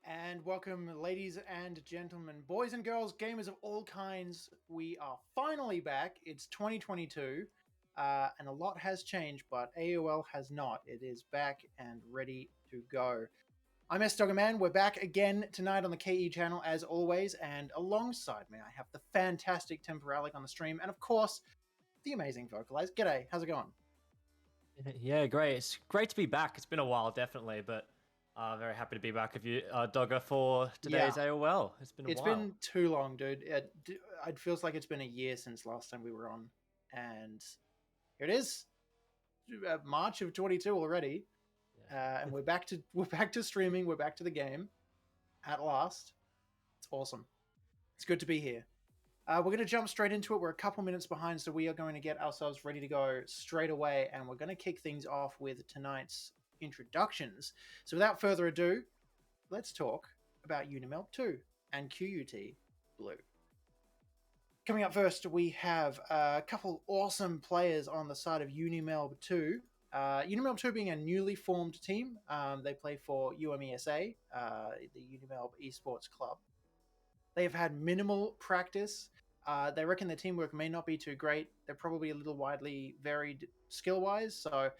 And welcome, ladies and gentlemen, boys and girls, gamers of all kinds. We are finally back. It's 2022, and a lot has changed, but AOL has not. It is back and ready to go. I'm Sdogga Man. We're back again tonight on the KE channel, as always, and alongside me, I have the fantastic Temporalic on the stream, and of course, the amazing Vocalize. G'day, how's it going? Yeah, great. It's great to be back. It's been a while, definitely, but very happy to be back with you, Dogger, for today's AOL. It's been a It's while. been too long, dude. It feels like it's been a year since last time we were on, and here it is, March of 22 already, Yeah. and we're back to streaming. We're back to the game at last. It's awesome. It's good to be here. We're going to jump straight into it. We're a couple minutes behind, so we are going to get ourselves ready to go straight away, and we're going to kick things off with tonight's introductions. So without further ado, let's talk about Unimelb 2 and QUT Blue. Coming up first, we have a couple awesome players on the side of Unimelb 2. Unimelb 2 being a newly formed team. They play for UMESA, the Unimelb Esports Club. They have had minimal practice. They reckon their teamwork may not be too great. They're probably a little widely varied skill-wise, so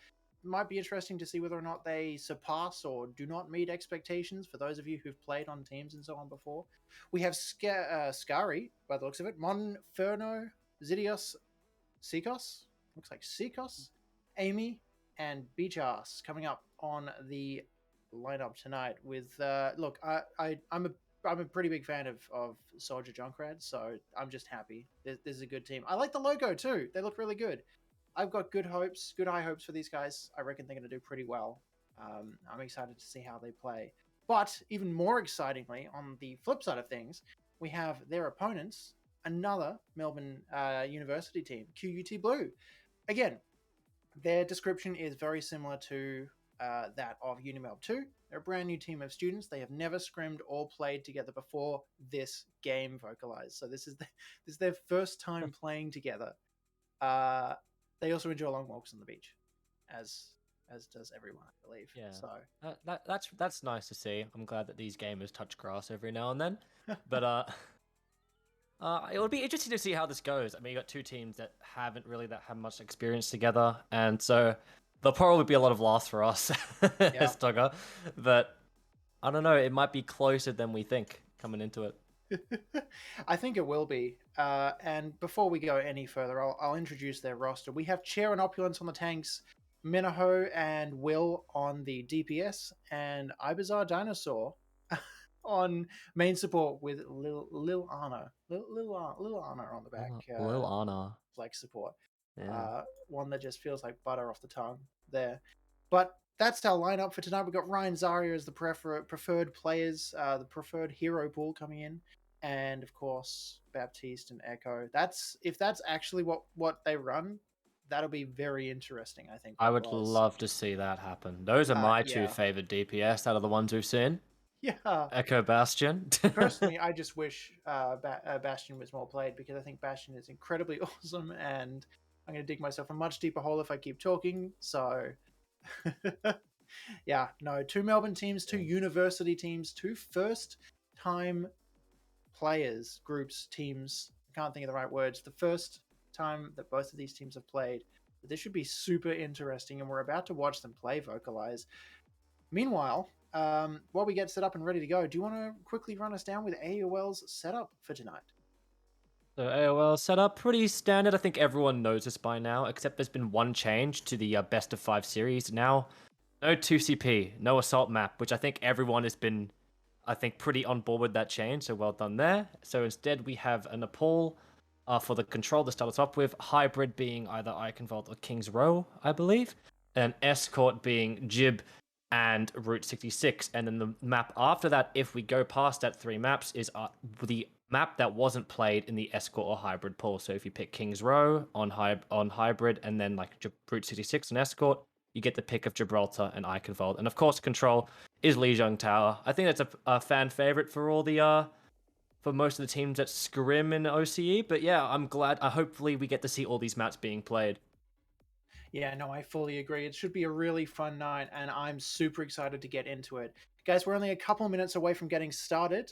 it might be interesting to see whether or not they surpass or do not meet expectations for those of you who've played on teams and so on before. We have Skari, by the looks of it, Monferno, Zidios, Sikos, looks like Sikos, Amy, and Beachass coming up on the lineup tonight with, look, I'm a pretty big fan of Soldier Junkrat, so I'm just happy. This is a good team. I like the logo too. They look really good. I've got good high hopes for these guys. I reckon they're going to do pretty well. I'm excited to see how they play. But even more excitingly, on the flip side of things, we have their opponents, another Melbourne University team, QUT Blue. Again, their description is very similar to that of Unimelb 2. They're a brand new team of students. They have never scrimmed or played together before this game, Vocalized. So this is their first time playing together. They also enjoy long walks on the beach, as does everyone, I believe. Yeah. So That's nice to see. I'm glad that these gamers touch grass every now and then. But it would be interesting to see how this goes. I mean, you got two teams that haven't really had much experience together, and so there'll probably be a lot of laughs for us yeah. as Dogger. But I don't know. It might be closer than we think coming into it. I think it will be. And before we go any further, I'll introduce their roster. We have Chair and Opulence on the tanks, Minaho and Will on the DPS, and Ibazar Dinosaur on main support with Lil Anna. Lil Anna on the back. Lil Anna. Like support. Yeah. One that just feels like butter off the tongue there. But that's our lineup for tonight. We've got Ryan Zaria as the preferred players, the preferred hero pool coming in, and of course Baptiste and Echo. If that's actually what they run, that'll be very interesting, I think. I would love to see that happen. Those are my two Yeah. favorite DPS out of the ones we've seen. Yeah. Echo Bastion. Personally, I just wish Bastion was more played because I think Bastion is incredibly awesome, and I'm going to dig myself a much deeper hole if I keep talking. So, yeah, no, two Melbourne teams, two university teams, two first-time players, groups, teams. I can't think of the right words. The first time that both of these teams have played. This should be super interesting, and we're about to watch them play Vocalize. Meanwhile, while we get set up and ready to go, do you want to quickly run us down with AOL's setup for tonight? So AOL setup, pretty standard. I think everyone knows this by now, except there's been one change to the best of 5 series. Now, no 2CP, no assault map, which I think everyone has been, pretty on board with that change, so well done there. So instead we have a Nepal for the control to start us off with, hybrid being either Iconvolt or King's Row, I believe, and escort being Jib and Route 66. And then the map after that, if we go past that 3 maps, is the map that wasn't played in the escort or hybrid pool. So if you pick King's Row on hybrid and then like Route 66 on escort, you get the pick of Gibraltar and Iconvolt. And of course, control is Lijiang Tower. I think that's a fan favorite for all the for most of the teams that scrim in OCE. But yeah, I'm glad. Hopefully we get to see all these maps being played. Yeah, no, I fully agree. It should be a really fun night, and I'm super excited to get into it. Guys, we're only a couple minutes away from getting started.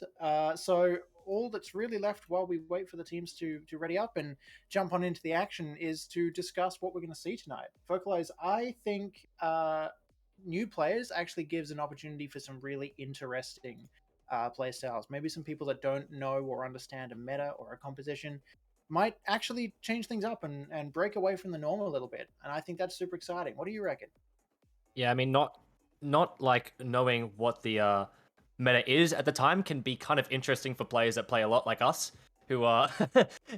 So all that's really left while we wait for the teams to ready up and jump on into the action is to discuss what we're going to see tonight. Vocalize, I think new players actually gives an opportunity for some really interesting play styles. Maybe some people that don't know or understand a meta or a composition might actually change things up and break away from the norm a little bit. And I think that's super exciting. What do you reckon? Yeah, I mean, not like knowing what the meta is at the time can be kind of interesting for players that play a lot like us, who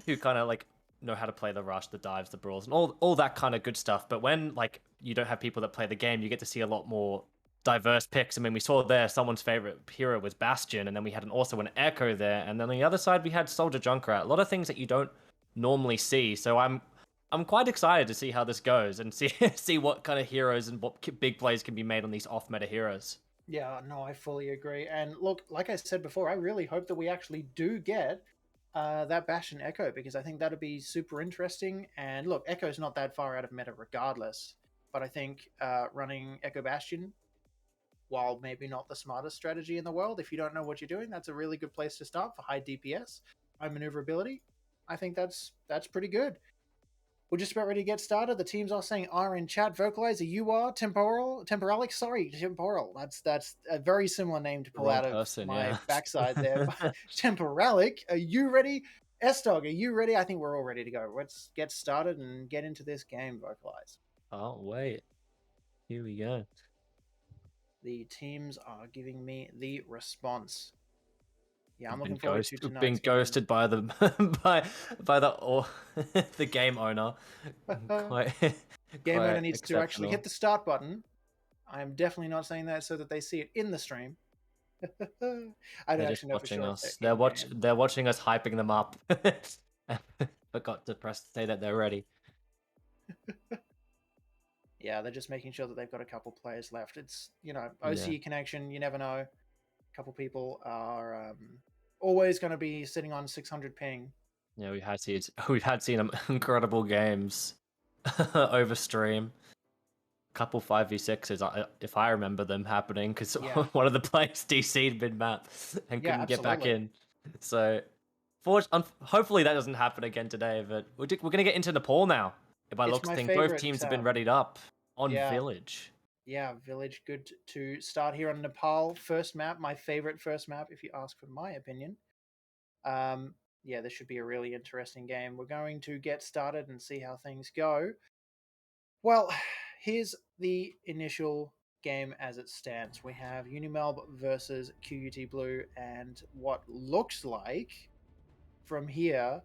who kind of like know how to play the rush, the dives, the brawls, and all that kind of good stuff. But when like you don't have people that play the game, you get to see a lot more diverse picks. I mean, we saw there someone's favorite hero was Bastion, and then we had also an Echo there, and then on the other side we had Soldier Junkrat. A lot of things that you don't normally see. So I'm quite excited to see how this goes and see what kind of heroes and what big plays can be made on these off-meta heroes. Yeah, no, I fully agree. And look, like I said before, I really hope that we actually do get that Bastion Echo, because I think that'd be super interesting. And look, Echo's not that far out of meta regardless, but I think running Echo Bastion, while maybe not the smartest strategy in the world, if you don't know what you're doing, that's a really good place to start for high DPS, high maneuverability. I think that's pretty good. We're just about ready to get started. The teams are saying are in chat. Vocalizer, you are Temporalic. Sorry, Temporal. That's a very similar name to pull out of my backside there. Temporalic, are you ready? Sdogga, are you ready? I think we're all ready to go. Let's get started and get into this game. Vocalize. Oh wait, here we go. The teams are giving me the response. Yeah, I'm looking forward to tonight's being ghosted by the the game owner. Game owner needs to actually hit the start button. I'm definitely not saying that so that they see it in the stream. I don't actually know for sure. They're watching us hyping them up. Forgot to say that they're ready. Yeah, they're just making sure that they've got a couple players left. It's, OCE connection, you never know. A couple people are always going to be sitting on 600 ping. Yeah, we've had seen incredible games over stream. Couple 5v6s, if I remember them happening, because one of the players DC'd mid-map and couldn't get back in. So, hopefully that doesn't happen again today. But we're going to get into Nepal now. If I look, both teams have been readied up on Village. Yeah, Village, good to start here on Nepal. First map, my favorite first map, if you ask for my opinion. Yeah, this should be a really interesting game. We're going to get started and see how things go. Well, here's the initial game as it stands. We have Unimelb versus QUT Blue, and what looks like, from here,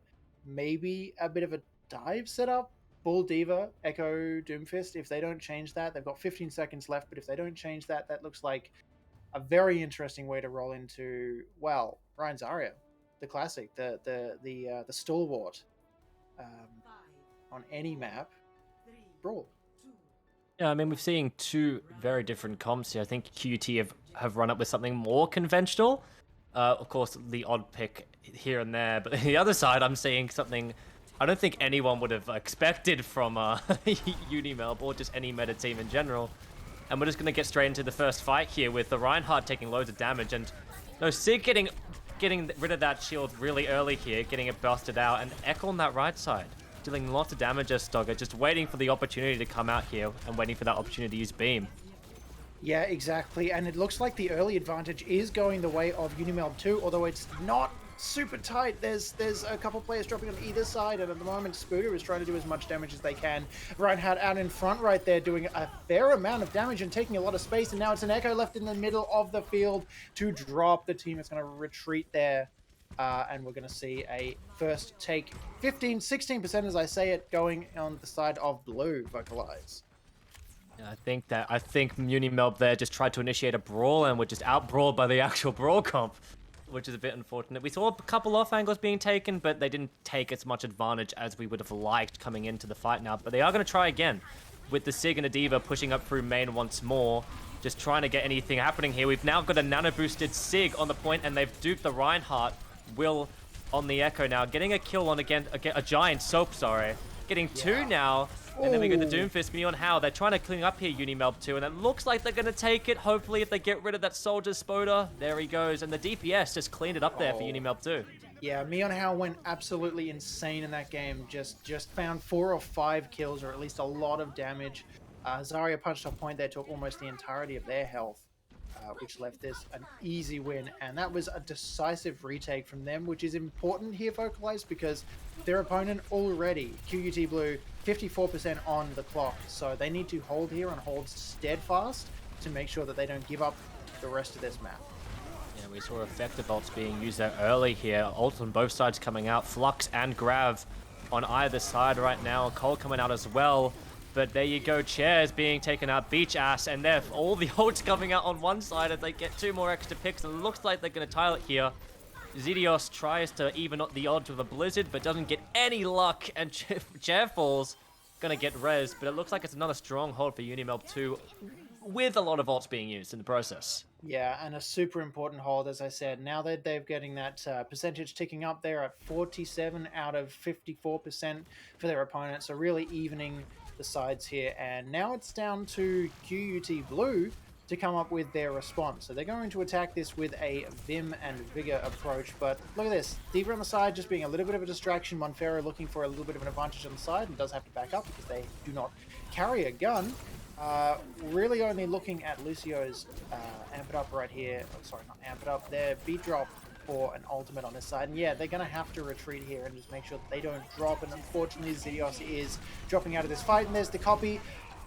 maybe a bit of a dive setup. Bull Diva, Echo Doomfist. If they don't change that, they've got 15 seconds left, but if they don't change that, that looks like a very interesting way to roll into, well, Ryan Zarya, the classic, the stalwart on any map. Brawl. Yeah, I mean, we're seeing two very different comps here. I think QUT have run up with something more conventional. Of course, the odd pick here and there, but on the other side, I'm seeing something I don't think anyone would have expected from Unimelb or just any meta team in general. And we're just going to get straight into the first fight here with the Reinhardt taking loads of damage. And no, Sig getting rid of that shield really early here, getting it busted out. And Echo on that right side, dealing lots of damage as Sdogga, just waiting for the opportunity to come out here and waiting for that opportunity to use Beam. Yeah, exactly. And it looks like the early advantage is going the way of Unimelb too, although it's not super tight. There's a couple players dropping on either side, and at the moment Spooder is trying to do as much damage as they can. Reinhardt out in front right there doing a fair amount of damage and taking a lot of space, and now it's an Echo left in the middle of the field to drop. The team is going to retreat there, and we're going to see a first take 16% as I say it, going on the side of Blue. Vocalize. I think Unimelb there just tried to initiate a brawl and were just out-brawled by the actual brawl comp, which is a bit unfortunate. We saw a couple off angles being taken, but they didn't take as much advantage as we would have liked coming into the fight now. But they are going to try again with the Sig and the Diva pushing up through main once more, just trying to get anything happening here. We've now got a nano-boosted Sig on the point, and they've duped the Reinhardt. Will on the Echo now, getting a kill on again, a giant Soap, sorry. getting two now. And then we get the Ooh. Doomfist, me on how. They're trying to clean up here, Unimelb 2, and it looks like they're going to take it. Hopefully, if they get rid of that Soldier Spoda, there he goes. And the DPS just cleaned it up there for Unimelb 2. Yeah, Mionhao went absolutely insane in that game. Just found 4 or 5 kills, or at least a lot of damage. Zarya punched off point there, took almost the entirety of their health, which left this an easy win. And that was a decisive retake from them, which is important here, Vocalize, because their opponent already, QUT Blue, 54% on the clock. So they need to hold here and hold steadfast to make sure that they don't give up the rest of this map. Yeah, we saw effective ults being used there early here. Ults on both sides coming out. Flux and Grav on either side right now. Cole coming out as well. But there you go, Chairs being taken out, Beach Ass, and there all the ults coming out on one side as they get 2 more extra picks. And it looks like they're going to tile it here. Zidios tries to even up the odds with a Blizzard, but doesn't get any luck. And Chair falls, going to get res. But it looks like it's another stronghold for Unimelb 2, with a lot of ults being used in the process. Yeah, and a super important hold, as I said. Now that they're getting that percentage ticking up there at 47 out of 54% for their opponent, so really evening the sides here. And now it's down to QUT Blue to come up with their response. So they're going to attack this with a Vim and Vigor approach. But look at this. Deeper on the side, just being a little bit of a distraction. Monferro looking for a little bit of an advantage on the side and does have to back up because they do not carry a gun. Really only looking at Lucio's amp it up right here. Oh, sorry, not amp it up. Their beat drop for an ultimate on this side. And yeah, they're going to have to retreat here and just make sure that they don't drop. And unfortunately, Zidios is dropping out of this fight. And there's the copy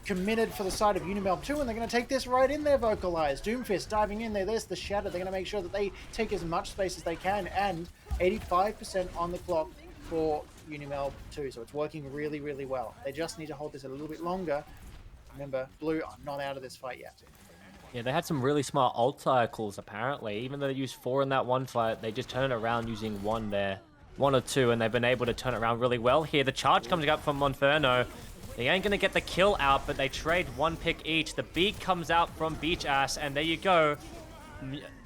committed for the side of Unimelb 2. And they're going to take this right in there, Vocalize. Doomfist diving in there. There's the Shatter. They're going to make sure that they take as much space as they can. And 85% on the clock for Unimelb 2. So it's working really, really well. They just need to hold this a little bit longer. Remember, Blue are not out of this fight yet. Yeah, they had some really smart ult cycles, apparently. Even though they used 4 in that one fight, they just turned it around using 1 there. 1 or 2, and they've been able to turn it around really well here. The charge coming up from Monferno. They ain't going to get the kill out, but they trade 1 pick each. The beat comes out from Beach Ass, and there you go.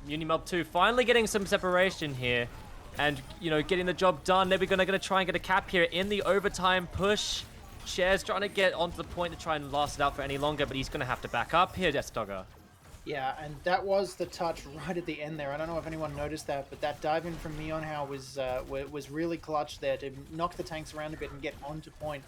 Unimelb 2 finally getting some separation here. And, you know, getting the job done. They're going to try and get a cap here in the overtime push. Shares trying to get onto the point to try and last it out for any longer, but he's going to have to back up here, Sdogga. Yeah, and that was the touch right at the end there. I don't know if anyone noticed that, but that dive in from Mionhao was really clutch there to knock the tanks around a bit and get onto point.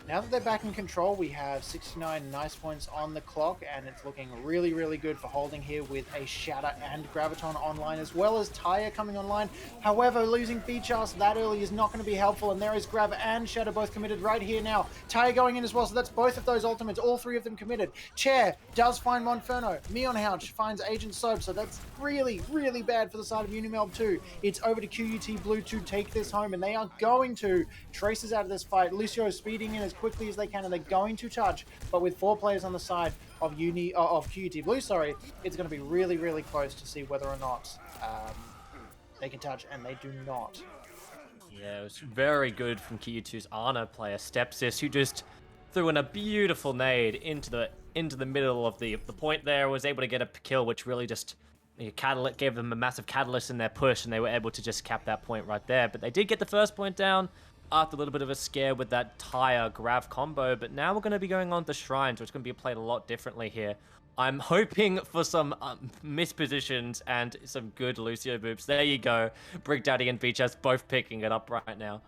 Now that they're back in control, we have 69 nice points on the clock, and it's looking really, really good for holding here with a Shatter and Graviton online, as well as Tyre coming online. However, losing Beach Ass that early is not going to be helpful, and there is Grav and Shatter both committed right here now. Tyre going in as well, so that's both of those ultimates, all 3 of them committed. Chair does find Monferno. Mionhao finds Agent Soap, so that's really, really bad for the side of Unimelb 2. It's over to QUT Blue to take this home, and they are going to. Traces out of this fight. Lucio speeding in as quickly as they can, and they're going to touch, but with 4 players on the side of QUT Blue, sorry, it's going to be really, really close to see whether or not they can touch, and they do not. Yeah, it was very good from QU2's Ana player, Stepsis, who just threw in a beautiful nade into the middle of the point there, was able to get a kill, which really just gave them a massive catalyst in their push, and they were able to just cap that point right there. But they did get the first point down after a little bit of a scare with that Tyre Grav combo, but now we're going to be going on to Shrine, so it's going to be played a lot differently here. I'm hoping for some mispositions and some good Lucio boops. There you go. Brick Daddy and Beach Ass both picking it up right now.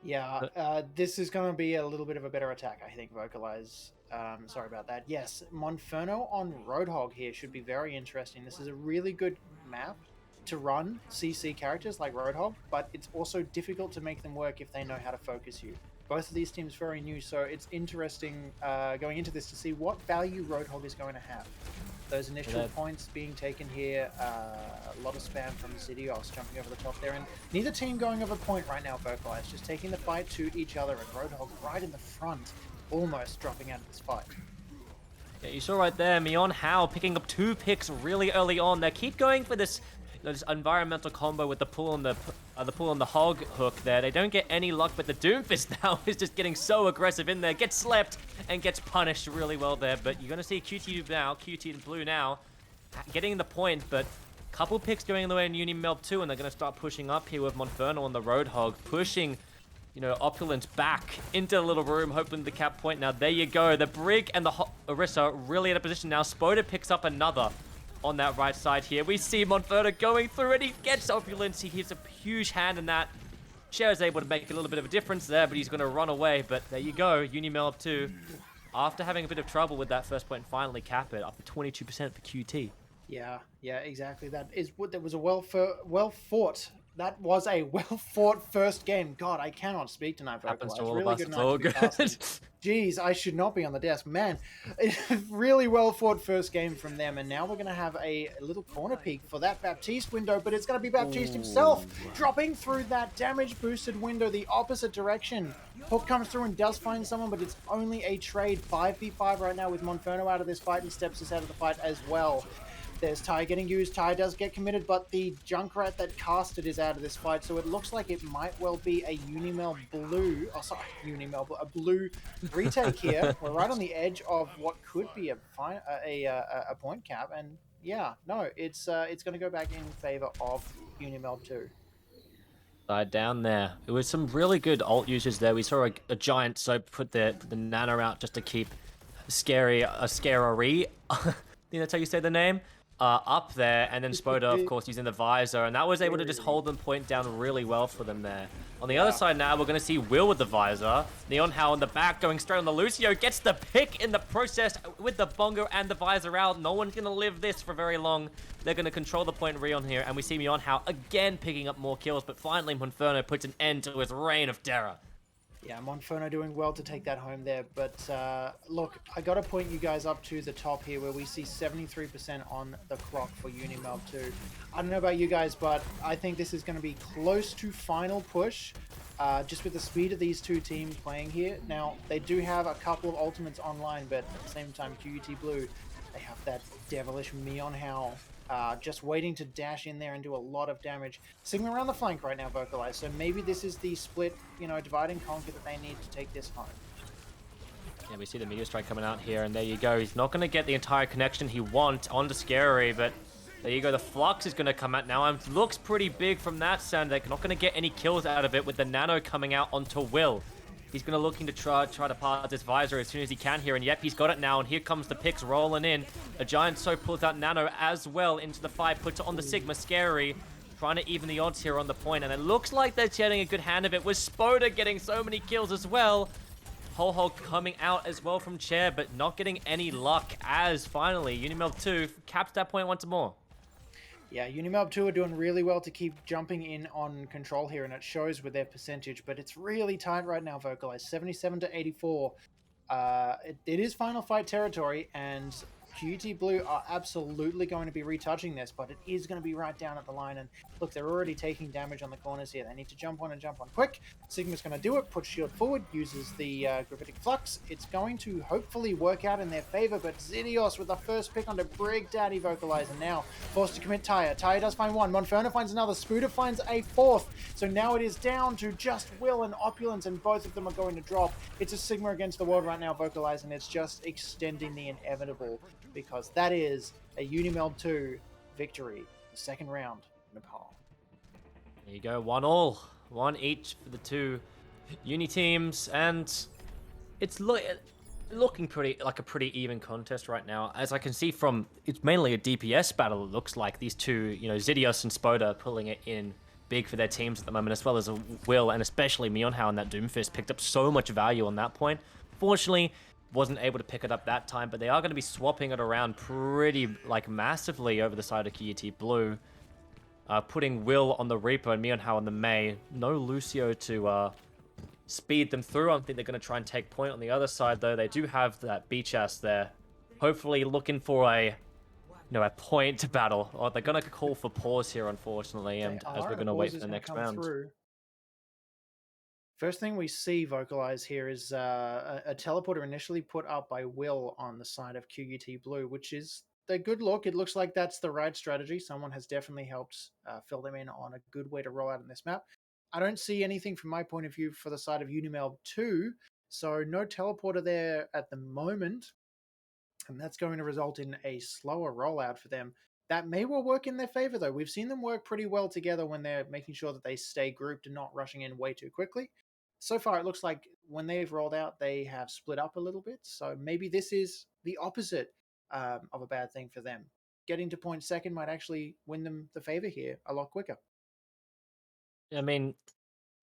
Yeah, this is going to be a little bit of a better attack, I think, Vocalize. Sorry about that. Yes, Monferno on Roadhog here should be very interesting. This is a really good map to run CC characters like Roadhog, but it's also difficult to make them work if they know how to focus you. Both of these teams very new, so it's interesting going into this to see what value Roadhog is going to have. Those initial points being taken here, a lot of spam from Zidios jumping over the top there, and neither team going over point right now, Vocalize, just taking the fight to each other, and Roadhog right in the front, almost dropping out of this fight. Yeah, you saw right there, Mionhao picking up 2 picks really early on. They keep going for this this environmental combo with the pull on the hog hook there. They don't get any luck, but the Doomfist now is just getting so aggressive in there, gets slept and gets punished really well there. But you're gonna see QT and Blue now getting the point, but couple picks going the way in Unimelb 2, and they're gonna start pushing up here with Monferno on the Roadhog, pushing Opulent back into the little room, hoping the cap point. Now, there you go. The Brig and the Orisa really in a position now. Spoda picks up another on that right side here. We see Monferno going through and he gets Opulence. He gives a huge hand in that. Cher is able to make a little bit of a difference there, but he's going to run away. But there you go. Unimelb 2, after having a bit of trouble with that first point, finally cap it up to 22% for QT. Yeah, exactly. That was a well fought. That was a well fought first game. God, I cannot speak tonight, Happens to Vocalize. all Really of us. good It's night all to be good. casting. Jeez, I should not be on the desk. Man, really well fought first game from them. And now we're going to have a little corner peek for that Baptiste window, but it's going to be Baptiste himself dropping through that damage boosted window the opposite direction. Hook comes through and does find someone, but it's only a trade. 5v5 right now with Monferno out of this fight and Steps is out of the fight as well. There's Ty getting used. Ty does get committed, but the Junkrat that casted is out of this fight, so it looks like it might well be a Unimelb blue. Oh, sorry, Unimelb, a blue retake here. We're right on the edge of what could be a point cap, and yeah, no, it's going to go back in favor of Unimelb 2. Side down there. It was some really good ult users there. We saw a giant soap put the nano out just to keep scary. I think that's how you say the name. Up there, and then Spoda, of course, using the visor, and that was able to just hold them point down really well for them there. On the other side now, we're going to see Will with the visor. Neon How in the back, going straight on the Lucio, gets the pick in the process with the bongo and the visor out. No one's going to live this for very long. They're going to control the point Rion here, and we see Neon How again picking up more kills, but finally Monferno puts an end to his reign of terror. Yeah, Monferno doing well to take that home there. But look, I got to point you guys up to the top here where we see 73% on the clock for Unimelb 2. I don't know about you guys, but I think this is going to be close to final push, just with the speed of these two teams playing here. Now, they do have a couple of ultimates online, but at the same time, QUT Blue, they have that devilish Neon How. Just waiting to dash in there and do a lot of damage. Sigma around the flank right now, Vocalize. So maybe this is the split, divide and conquer that they need to take this home. Yeah, we see the Meteor Strike coming out here, and there you go. He's not going to get the entire connection he wants onto Scary, but there you go. The Flux is going to come out now, and looks pretty big from that sound. They're not going to get any kills out of it with the Nano coming out onto Will. He's going to looking to try to pass this visor as soon as he can here. And yep, he's got it now. And here comes the picks rolling in. A giant soap pulls out Nano as well into the fight. Puts it on the Sigma. Scary. Trying to even the odds here on the point. And it looks like they're getting a good hand of it. With Spoda getting so many kills as well. Ho coming out as well from Chair. But not getting any luck as finally Unimelb 2 caps that point once more. Yeah, Unimelb 2 are doing really well to keep jumping in on control here, and it shows with their percentage, but it's really tight right now, Vocalize. 77 to 84. It is final fight territory, and QUT Blue are absolutely going to be retouching this, but it is going to be right down at the line. And look, they're already taking damage on the corners here. They need to jump on and jump on quick. Sigma's going to do it, puts shield forward, uses the Gravitic Flux. It's going to hopefully work out in their favor, but Xidios with the first pick onto Brig Daddy Vocalizer now. Forced to commit Tyre. Tyre does find one. Monferno finds another. Spuda finds a fourth. So now it is down to just Will and Opulence, and both of them are going to drop. It's a Sigma against the world right now, Vocalize, and it's just extending the inevitable, because that is a Unimelb 2 victory, the second round, Nepal. There you go, 1-1. 1 each for the two Uni teams, and it's looking like a pretty even contest right now. As I can see from, it's mainly a DPS battle, it looks like. These two, Xidios and Spoda pulling it in big for their teams at the moment, as well as Will, and especially Mionhao and that Doomfist picked up so much value on that point. Fortunately, wasn't able to pick it up that time, but they are going to be swapping it around pretty, massively over the side of QUT Blue. Putting Will on the Reaper and Mionhao on the Mei. No Lucio to speed them through. I think they're going to try and take point on the other side, though. They do have that beach ass there. Hopefully looking for a point battle. Oh, they're going to call for pause here, unfortunately, and as we're going to wait for the next round. First thing we see Vocalize here is a teleporter initially put up by Will on the side of QUT Blue, which is a good look. It looks like that's the right strategy. Someone has definitely helped fill them in on a good way to roll out in this map. I don't see anything from my point of view for the side of Unimelb 2, so no teleporter there at the moment, and that's going to result in a slower rollout for them. That may well work in their favor, though. We've seen them work pretty well together when they're making sure that they stay grouped and not rushing in way too quickly. so far it looks like when they've rolled out, they have split up a little bit. So maybe this is the opposite of a bad thing for them. Getting to point second might actually win them the favor here a lot quicker. I mean,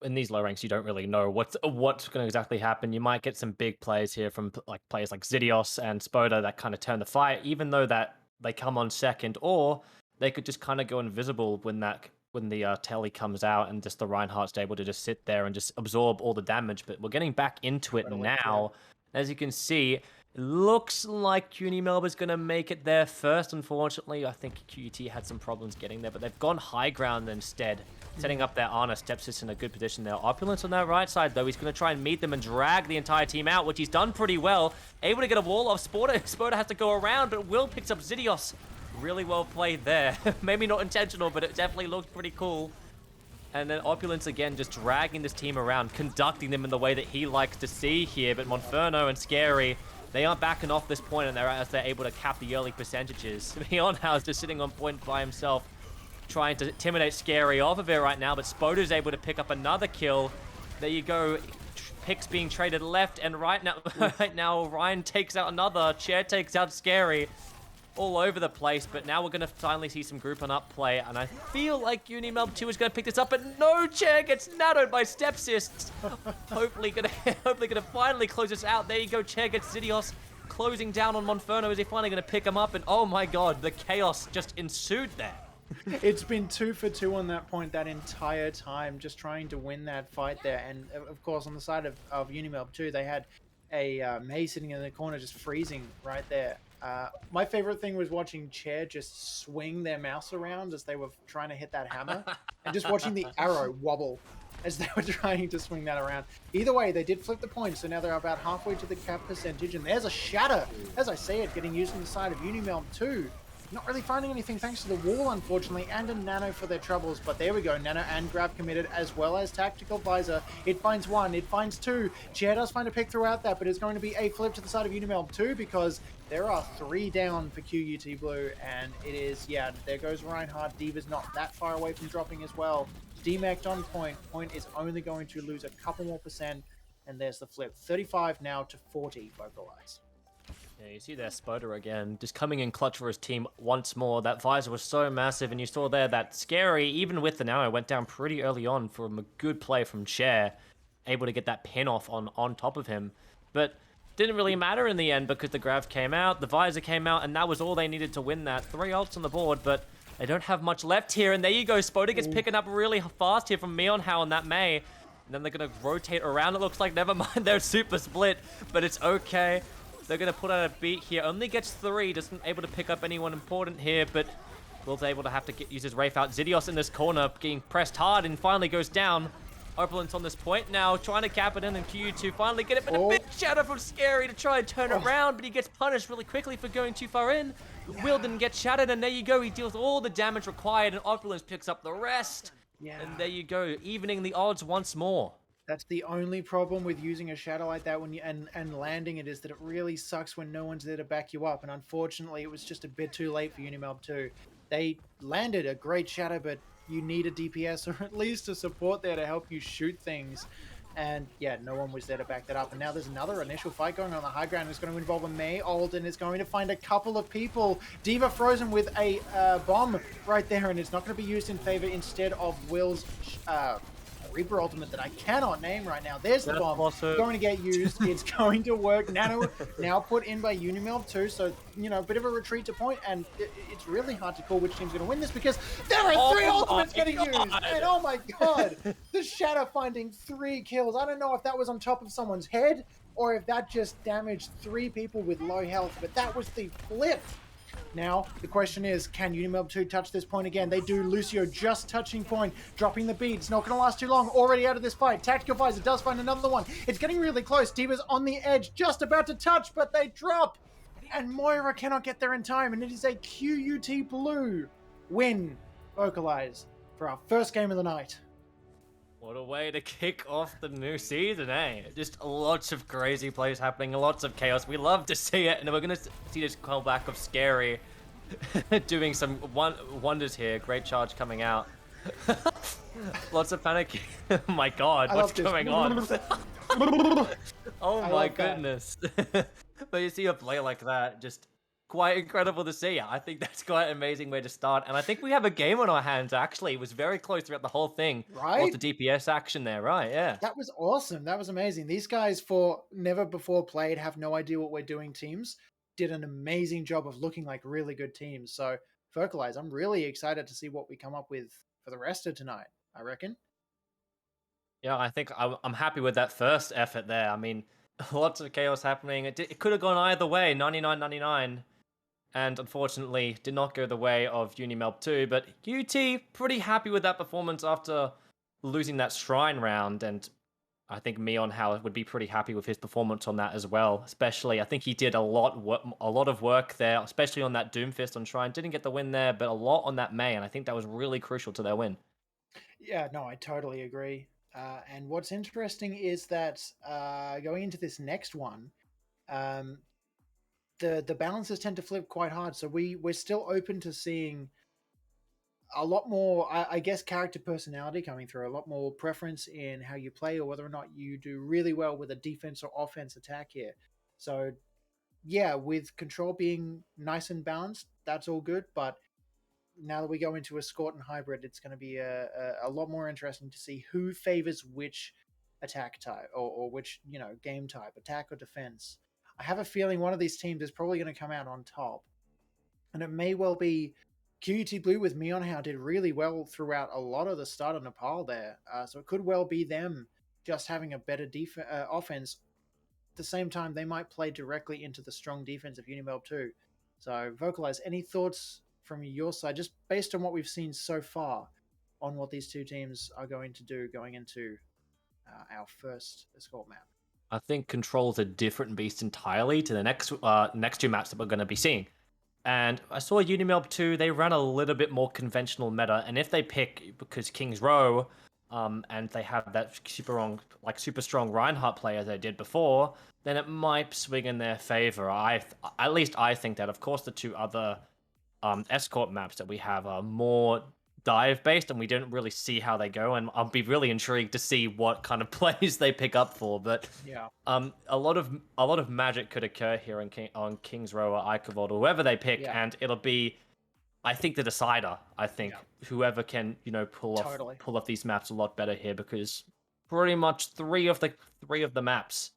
in these low ranks, you don't really know what's going to exactly happen. You might get some big plays here from like players like Zidios and Spoda that kind of turn the fight, even though that they come on second, or they could just kind of go invisible when the telly comes out and just the Reinhardt's able to just sit there and just absorb all the damage. But we're getting back into it now. As you can see, it looks like Unimelb is going to make it there first. Unfortunately, I think QUT had some problems getting there, but they've gone high ground instead, setting up their Ana. Steps in a good position there. Opulence on that right side, though. He's going to try and meet them and drag the entire team out, which he's done pretty well. Able to get a wall off Spoda. Spoda has to go around, but Will picks up Zidios. Really well played there. Maybe not intentional, but it definitely looked pretty cool. And then Opulence again just dragging this team around, conducting them in the way that he likes to see here. But Monferno and Scary, they aren't backing off this point, and they're able to cap the early percentages. Mionhouse just sitting on point by himself, trying to intimidate Scary off of it right now, but Spoda's able to pick up another kill. There you go. Picks being traded left and right now. Right now, Ryan takes out another. Chair takes out Scary. All over the place, but now we're going to finally see some group on up play, and I feel like Unimelb 2 is going to pick this up, but no, Chair gets nattoed by Stepsists. hopefully gonna finally close this out. There you go, Chair gets Zidios closing down on Monferno. Is he finally going to pick him up? And oh my god, the chaos just ensued there. It's been 2 for 2 on that point that entire time, just trying to win that fight there. And of course, on the side of Unimelb 2, they had a May sitting in the corner just freezing right there. My favorite thing was watching Chair just swing their mouse around as they were trying to hit that hammer, and just watching the arrow wobble as they were trying to swing that around. Either way, they did flip the point, so now they're about halfway to the cap percentage, and there's a shatter, as I say it, getting used on the side of Unimelb 2. Not really finding anything thanks to the wall, unfortunately, and a Nano for their troubles. But there we go, Nano and Grab committed, as well as Tactical Visor. It finds 1, it finds 2. Chair does find a pick throughout that, but it's going to be a flip to the side of Unimelb 2, because there are 3 down for QUT Blue, and it is, yeah, there goes Reinhardt. Diva's not that far away from dropping as well. DMAC'd on point. Point is only going to lose a couple more percent, and there's the flip. 35 now to 40 Vocalize. Yeah, you see there Spoda again, just coming in clutch for his team once more. That visor was so massive, and you saw there that Scary, even with the Nano, went down pretty early on from a good play from Chair, able to get that pin off on top of him. But didn't really matter in the end because the Grav came out, the visor came out, and that was all they needed to win that. 3 ults on the board, but they don't have much left here, and there you go. Spoda gets picking up really fast here from Mionhow and that May. And then they're going to rotate around, it looks like. Never mind, they're super split, but it's okay. They're going to put out a beat here. Only gets 3. Doesn't able to pick up anyone important here, but Will's able to have to use his Wraith out. Zidios in this corner, getting pressed hard, and finally goes down. Opulence on this point now, trying to cap it in, and QU2 finally get it, but a big shadow from Scary to try and turn it around, but he gets punished really quickly for going too far in. Will didn't get shattered, and there you go. He deals all the damage required, and Opulence picks up the rest. And there you go, evening the odds once more. That's the only problem with using a shadow like that when you and landing it, is that it really sucks when no one's there to back you up. And unfortunately, it was just a bit too late for Unimelb 2. They landed a great shadow, but you need a DPS or at least a support there to help you shoot things. And yeah, no one was there to back that up. And now there's another initial fight going on the high ground. It's going to involve a May ult, and it's going to find a couple of people. Diva frozen with a bomb right there, and it's not going to be used in favor instead of Will's Reaper ultimate that I cannot name right now. There's the bomb. Going to get used. It's going to work. Nano now put in by Unimelb 2, so, you know, a bit of a retreat to point, and it's really hard to call which team's going to win this because there are 3 ultimates getting used. And oh my god, the Shadow finding 3 kills. I don't know if that was on top of someone's head or if that just damaged 3 people with low health, but that was the flip. Now, the question is, can Unimelb 2 touch this point again? They do. Lucio just touching point, dropping the beat. It's not going to last too long. Already out of this fight. Tactical Visor does find another one. It's getting really close. Diva's on the edge, just about to touch, but they drop. And Moira cannot get there in time, and it is a QUT Blue win. Vocalize for our first game of the night. What a way to kick off the new season, eh? Just lots of crazy plays happening, lots of chaos. We love to see it, and we're going to see this callback of Scary doing some wonders here. Great charge coming out. Lots of panic. Oh my god, I what's love this. going on? Oh I my love that. goodness. But you see a play like that, just quite incredible to see. I think that's quite an amazing way to start. And I think we have a game on our hands, actually. It was very close throughout the whole thing. Lots Right? of DPS action there, right? Yeah. That was awesome. That was amazing. These guys, for never before played, have no idea what we're doing teams, did an amazing job of looking like really good teams. So, Vocalize, I'm really excited to see what we come up with for the rest of tonight, I reckon. Yeah, I think I'm happy with that first effort there. I mean, lots of chaos happening. It could have gone either way, 99-99. And unfortunately, did not go the way of Unimelb 2. But UT, pretty happy with that performance after losing that Shrine round. And I think Mion Hao would be pretty happy with his performance on that as well. Especially, I think he did a lot of work there, especially on that Doomfist on Shrine. Didn't get the win there, but a lot on that May. And I think that was really crucial to their win. Yeah, no, I totally agree. And what's interesting is that going into this next one, um, the balances tend to flip quite hard. So we're still open to seeing a lot more, I guess, character personality coming through, a lot more preference in how you play or whether or not you do really well with a defense or offense attack here. So, yeah, with control being nice and balanced, that's all good. But now that we go into Escort and Hybrid, it's going to be a lot more interesting to see who favors which attack type or which, game type, attack or defense. I have a feeling one of these teams is probably going to come out on top. And it may well be QUT Blue with Mionhao did really well throughout a lot of the start of Nepal there. So it could well be them just having a better offense. At the same time, they might play directly into the strong defense of Unimelb too. So, Vocalize, any thoughts from your side, just based on what we've seen so far on what these two teams are going to do going into our first Escort map? I think Control's a different beast entirely to the next two maps that we're going to be seeing. And I saw Unimelb 2, they ran a little bit more conventional meta. And if they pick, because King's Row, and they have that super strong Reinhardt player they did before, then it might swing in their favor. At least I think that. Of course, the two other escort maps that we have are more dive based, and we don't really see how they go. And I'll be really intrigued to see what kind of plays they pick up for. But Yeah. a lot of magic could occur here on King's Row or Icavold or whoever they pick, Yeah. and it'll be, I think, the decider. I think whoever can pull off these maps a lot better here, because pretty much three of the maps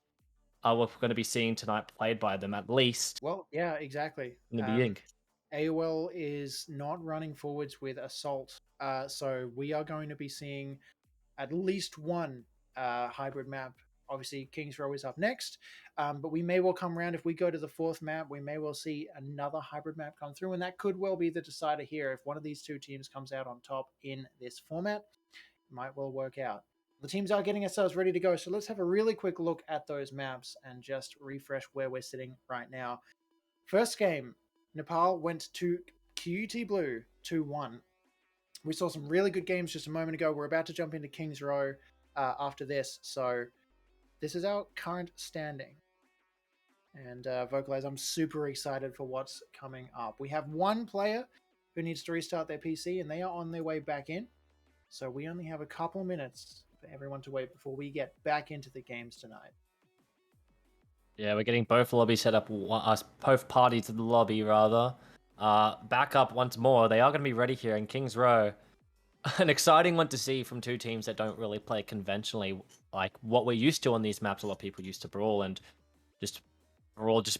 we're going to be seeing tonight played by them at least Well, yeah, exactly. in the beginning. AOL is not running forwards with Assault, so we are going to be seeing at least one hybrid map. Obviously, King's Row is up next, but we may well come around if we go to the fourth map. We may well see another hybrid map come through, and that could well be the decider here. If one of these two teams comes out on top in this format, it might well work out. The teams are getting ourselves ready to go, so let's have a really quick look at those maps and just refresh where we're sitting right now. First game, Nepal went to QUT Blue 2-1. We saw some really good games just a moment ago. We're about to jump into King's Row after this. So this is our current standing. And Vocalize, I'm super excited for what's coming up. We have one player who needs to restart their PC, and they are on their way back in. So we only have a couple minutes for everyone to wait before we get back into the games tonight. Yeah, we're getting both lobbies set up, both parties in the lobby, rather. Back up once more. They are going to be ready here in King's Row. An exciting one to see from two teams that don't really play conventionally, like what we're used to on these maps. A lot of people used to Brawl and just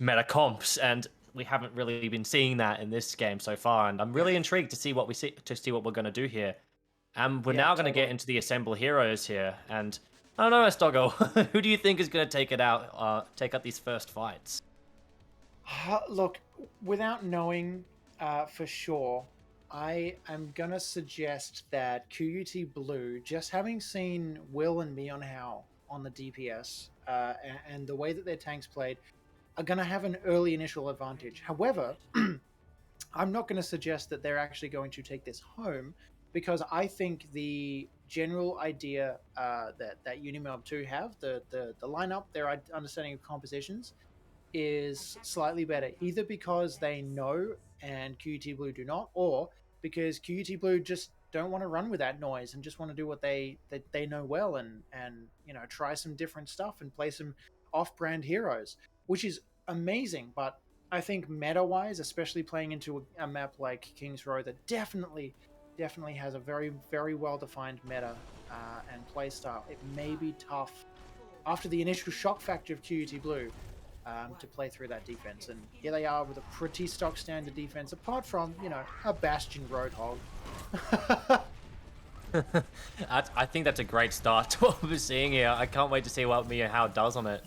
meta comps, and we haven't really been seeing that in this game so far. And I'm really intrigued to see what we're going to do here. And we're now going to get into the Assemble Heroes here, and I don't know, Sdogga, who do you think is going to take out these first fights? Look, without knowing for sure, I am going to suggest that QUT Blue, just having seen Will and Mionhao on the DPS and the way that their tanks played, are going to have an early initial advantage. However, I'm not going to suggest that they're actually going to take this home, because I think the general idea that Unimelb 2 have, the lineup, their understanding of compositions, is slightly better, either because they know and QUT Blue do not, or because QUT Blue just don't want to run with that noise and just want to do what they know well, and you know, try some different stuff and play some off-brand heroes, which is amazing. But I think meta-wise, especially playing into a map like King's Row that definitely has a very, very well-defined meta and play style, it may be tough after the initial shock factor of QUT Blue to play through that defense. And here they are with a pretty stock standard defense, apart from, you know, a Bastion Roadhog. I think that's a great start to what we're seeing here. I can't wait to see what Mia How does on it.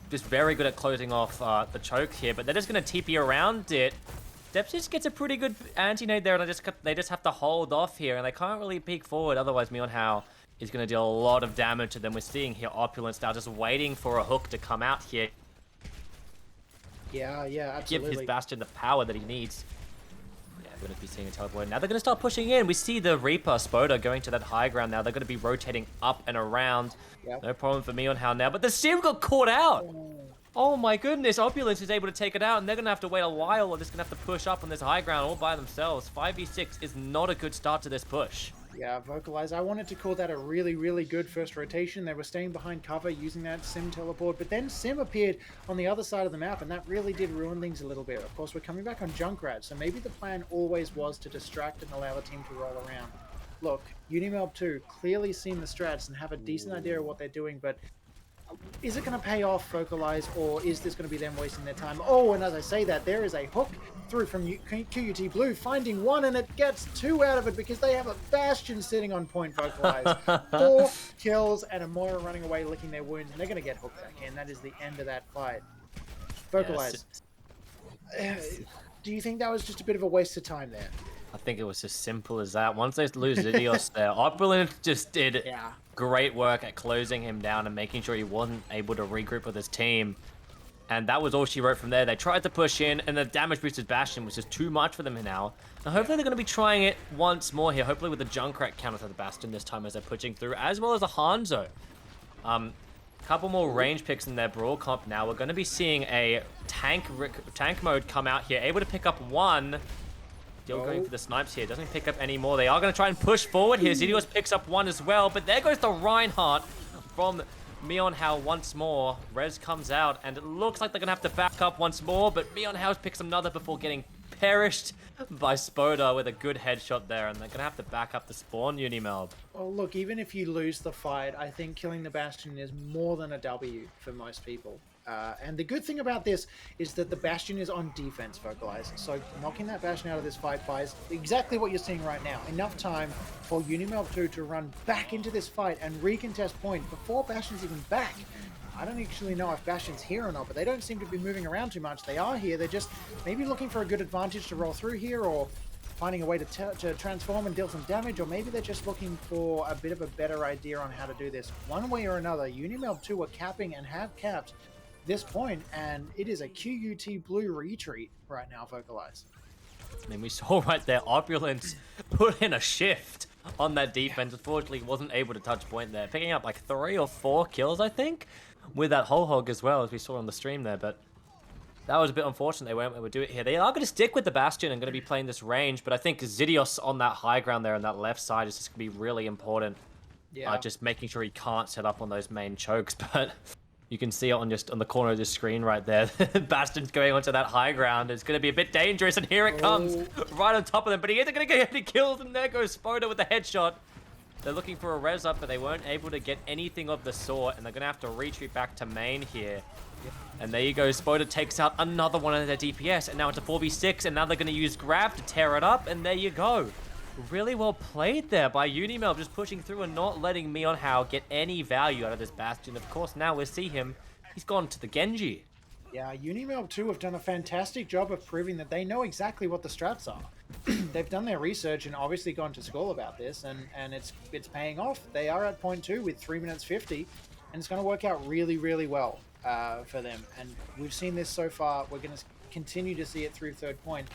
Just very good at closing off the choke here, but they're just going to TP around it. Depps just gets a pretty good anti-nade there, and they just have to hold off here, and they can't really peek forward. Otherwise, Mia How is going to deal a lot of damage to them. We're seeing here Opulence now just waiting for a hook to come out here. Yeah, absolutely. Give his Bastion the power that he needs. Yeah, we're going to be seeing a teleport. Now they're going to start pushing in. We see the Reaper, Spodor, going to that high ground now. They're going to be rotating up and around. Yep. No problem for Mia How now, but the Sim got caught out. Oh my goodness, Opulence is able to take it out, and they're going to have to wait a while, or just going to have to push up on this high ground all by themselves. 5v6 is not a good start to this push. Yeah, Vocalize. I wanted to call that a really, really good first rotation. They were staying behind cover using that Sim teleport, but then Sim appeared on the other side of the map, and that really did ruin things a little bit. Of course, we're coming back on Junkrat, so maybe the plan always was to distract and allow the team to roll around. Look, Unimelb 2 clearly seen the strats and have a decent idea of what they're doing, but is it going to pay off, Vocalize, or is this going to be them wasting their time? Oh, and as I say that, there is a hook through from QUT Blue, finding one, and it gets two out of it because they have a Bastion sitting on point, Vocalize. 4 kills and a Moira running away, licking their wounds, and they're going to get hooked back in. That is the end of that fight. Vocalize. Yes. Do you think that was just a bit of a waste of time there? I think it was as simple as that. Once they lose Zidios there, Opulence just did great work at closing him down and making sure he wasn't able to regroup with his team. And that was all she wrote from there. They tried to push in, and the damage boosted Bastion was just too much for them now. And hopefully they're going to be trying it once more here, hopefully with the Junkrat counter to the Bastion this time as they're pushing through, as well as a Hanzo. Couple more range picks in their Brawl comp now. We're going to be seeing a tank mode come out here, able to pick up one. Still going for the snipes here. Doesn't pick up any more. They are going to try and push forward here. Zidios picks up one as well. But there goes the Reinhardt from Mia How once more. Rez comes out, and it looks like they're going to have to back up once more. But Mia How picks another before getting perished by Spodor with a good headshot there. And they're going to have to back up the spawn, Unimelb. Well, look, even if you lose the fight, I think killing the Bastion is more than a W for most people. And the good thing about this is that the Bastion is on defense, Vocalize. So knocking that Bastion out of this fight buys exactly what you're seeing right now. Enough time for Unimelb 2 to run back into this fight and recontest point before Bastion's even back. I don't actually know if Bastion's here or not, but they don't seem to be moving around too much. They are here. They're just maybe looking for a good advantage to roll through here, or finding a way to transform and deal some damage, or maybe they're just looking for a bit of a better idea on how to do this. One way or another, Unimelb 2 are capping and have capped this point, and it is a QUT Blue retreat right now, Vocalize. I mean, we saw right there, Opulence put in a shift on that defense. Unfortunately, wasn't able to touch point there. Picking up like 3 or 4 kills, I think, with that whole hog as well, as we saw on the stream there. But that was a bit unfortunate. They weren't able to do it here. They are going to stick with the Bastion and going to be playing this range, but I think Zidios on that high ground there on that left side is just going to be really important. Yeah. Just making sure he can't set up on those main chokes, but you can see it on just on the corner of the screen right there. Bastion's going onto that high ground. It's going to be a bit dangerous, and here it comes right on top of them. But he isn't going to get any kills, and there goes Spodor with the headshot. They're looking for a res up, but they weren't able to get anything of the sort, and they're going to have to retreat back to main here. And there you go. Spodor takes out another one of their DPS, and now it's a 4v6, and now they're going to use Grab to tear it up, and there you go. Really well played there by Unimelb, just pushing through and not letting Mia How get any value out of this Bastion. Of course, now we see him. He's gone to the Genji. Yeah, Unimelb 2 have done a fantastic job of proving that they know exactly what the strats are. They've done their research and obviously gone to school about this, and it's paying off. They are at point 2 with 3 minutes 50, and it's going to work out really, really well for them. And we've seen this so far. We're going to continue to see it through third point.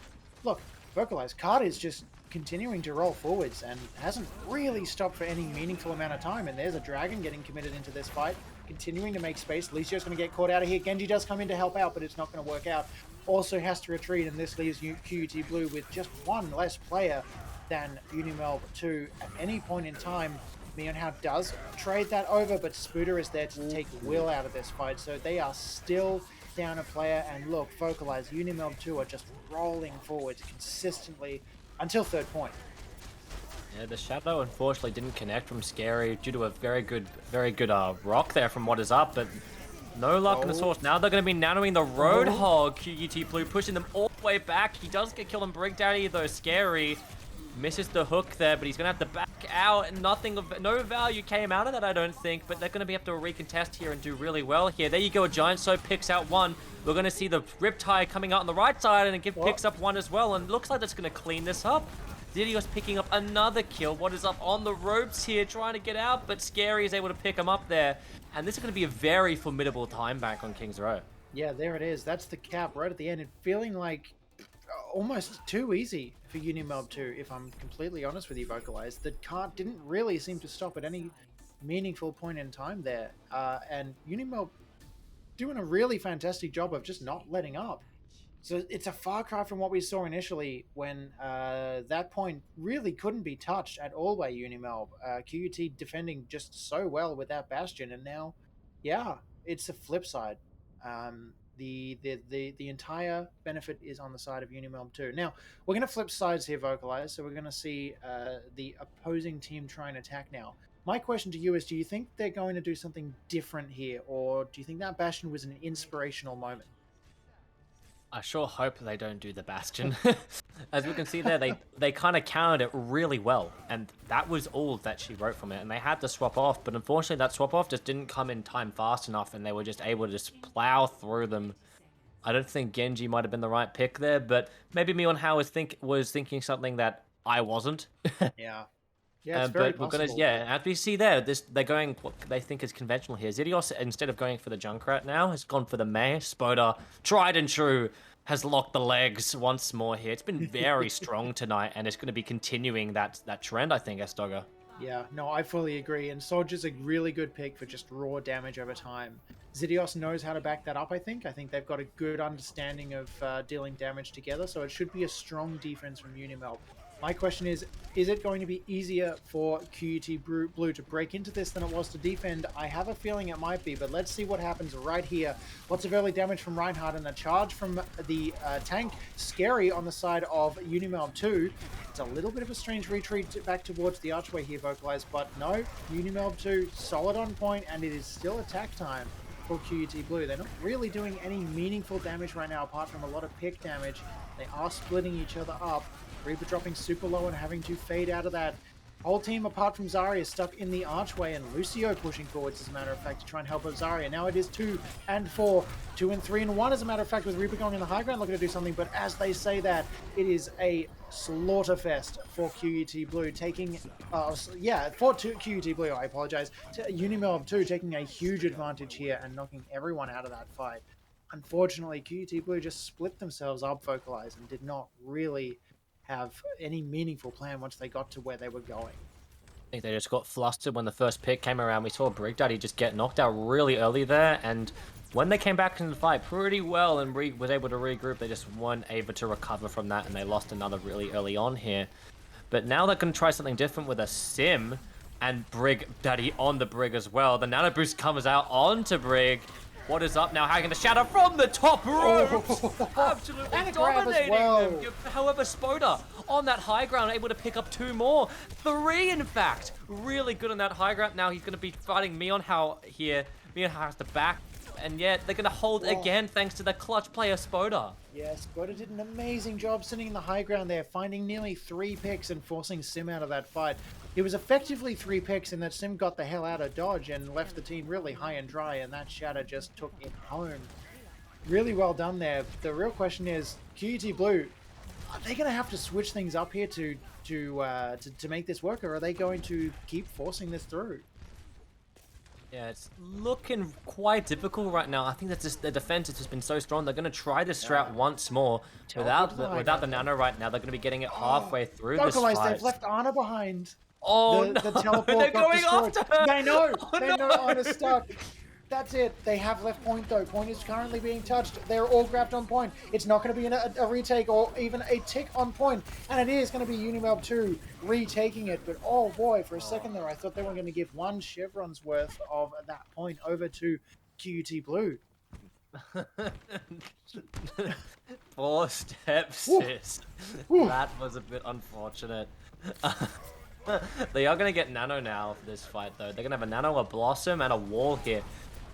Look, Vocalize, Card is just continuing to roll forwards and hasn't really stopped for any meaningful amount of time. And there's a Dragon getting committed into this fight, continuing to make space. Lucio's going to get caught out of here. Genji does come in to help out, but it's not going to work out. Also has to retreat, and this leaves QUT Blue with just one less player than Unimelb 2 at any point in time. Meonhow does trade that over, but Spooter is there to take Will out of this fight, so they are still down a player. And look, Vocalize, Unimelb 2 are just rolling forwards consistently until third point. Yeah, the Shadow unfortunately didn't connect from Scary due to a very good rock there from what is up, but no luck in the source. Now they're going to be nanoing the Roadhog. QUT Blue pushing them all the way back. He does get killed on Brig Daddy, though Scary misses the hook there, but he's going to have to back out. No value came out of that, I don't think, but they're going to be able to recontest here and do really well here. There you go, a Giant Soap picks out one. We're going to see the Riptide coming out on the right side, and it picks up one as well, and looks like that's going to clean this up. Zidios picking up another kill. What is up on the ropes here, trying to get out, but Scary is able to pick him up there. And this is going to be a very formidable time back on King's Row. Yeah, there it is. That's the cap right at the end. And feeling like almost too easy for Unimelb 2, if I'm completely honest with you, Vocalize. The cart didn't really seem to stop at any meaningful point in time there. And Unimelb doing a really fantastic job of just not letting up. So it's a far cry from what we saw initially when that point really couldn't be touched at all by Unimelb. QUT defending just so well with that Bastion, and now, yeah, it's a flip side. The entire benefit is on the side of Unimelb too. Now, we're going to flip sides here, Vocalize, so we're going to see the opposing team try and attack now. My question to you is, do you think they're going to do something different here, or do you think that Bastion was an inspirational moment? I sure hope they don't do the Bastion. As we can see there, they kind of countered it really well, and that was all that she wrote from it, and they had to swap off, but unfortunately that swap off just didn't come in time fast enough, and they were just able to just plow through them. I don't think Genji might have been the right pick there, but maybe Meonhow was thinking something that I wasn't. Yeah. Yeah, it's very possible. As we see there, they're going what they think is conventional here. Zidios, instead of going for the Junkrat now, has gone for the Mei. Spoda, tried and true, has locked the legs once more here. It's been very strong tonight, and it's going to be continuing that trend, I think, Sdogga. Yeah, no, I fully agree. And Soldier's a really good pick for just raw damage over time. Zidios knows how to back that up, I think. I think they've got a good understanding of dealing damage together, so it should be a strong defense from Unimelb. My question is it going to be easier for QUT Blue to break into this than it was to defend? I have a feeling it might be, but let's see what happens right here. Lots of early damage from Reinhardt and a charge from the tank. Scary on the side of Unimelb 2. It's a little bit of a strange retreat back towards the archway here, Vocalized, but no, Unimelb 2 solid on point, and it is still attack time for QUT Blue. They're not really doing any meaningful damage right now, apart from a lot of pick damage. They are splitting each other up. Reaper dropping super low and having to fade out of that. Whole team, apart from Zarya, is stuck in the archway, and Lucio pushing forwards, as a matter of fact, to try and help out Zarya. Now it is 2 and 4, 2 and 3 and 1, as a matter of fact, with Reaper going in the high ground, looking to do something. But as they say that, it is a slaughterfest for QUT Blue, taking, for QUT Blue, I apologize, to Unimelb 2, taking a huge advantage here and knocking everyone out of that fight. Unfortunately, QUT Blue just split themselves up, Vocalized, and did not really have any meaningful plan once they got to where they were going. I think they just got flustered when the first pick came around. We saw Brig Daddy just get knocked out really early there, and when they came back into the fight pretty well and was able to regroup, they just weren't able to recover from that, and they lost another really early on here. But now they're going to try something different with a Sim and Brig Daddy on the Brig as well. The Nano Boost comes out onto Brig. What is up now? Hacking the Shadow from the top rope! Absolutely dominating them. However, Spoda on that high ground, able to pick up 2 more. 3, in fact. Really good on that high ground. Now he's going to be fighting Meonhow here. Meonhow has to back, and yet they're going to hold again thanks to the clutch player Spoda. Yes, Spoda did an amazing job sitting in the high ground there, finding nearly 3 picks and forcing Sim out of that fight. It was effectively 3 picks, and that Sim got the hell out of dodge and left the team really high and dry, and that Shadow just took it home. Really well done there. The real question is, QUT Blue, are they going to have to switch things up here to make this work, or are they going to keep forcing this through? Yeah, it's looking quite difficult right now. I think that the defense has just been so strong. They're going to try this strat once more. Without the Nano right now, they're going to be getting it halfway through this fight. They've left Ana behind. Oh, the teleport they're going after her. They know. They know Ana's stuck. That's it. They have left point, though. Point is currently being touched. They're all grabbed on point. It's not going to be a retake or even a tick on point. And it is going to be Unimelb 2 retaking it. But, oh, boy, for a second there, I thought they were going to give one chevron's worth of that point over to QUT Blue. 4 steps, sis. That was a bit unfortunate. They are going to get Nano now for this fight, though. They're going to have a Nano, a Blossom, and a Wall here.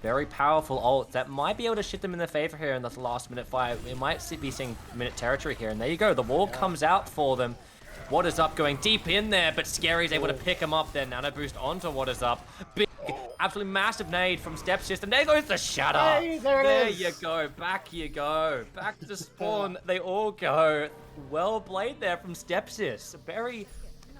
Very powerful ult that might be able to shift them in their favor here in this last minute fight. We might be seeing minute territory here, and there you go. The wall comes out for them. What is up going deep in there, but Scary's able to pick him up there. Nano boost onto What is up. Big, absolutely massive nade from Step System. There goes the Shatter. Hey, there you go. Back you go. Back to spawn. They all go. Well played there from Stepsis. Very,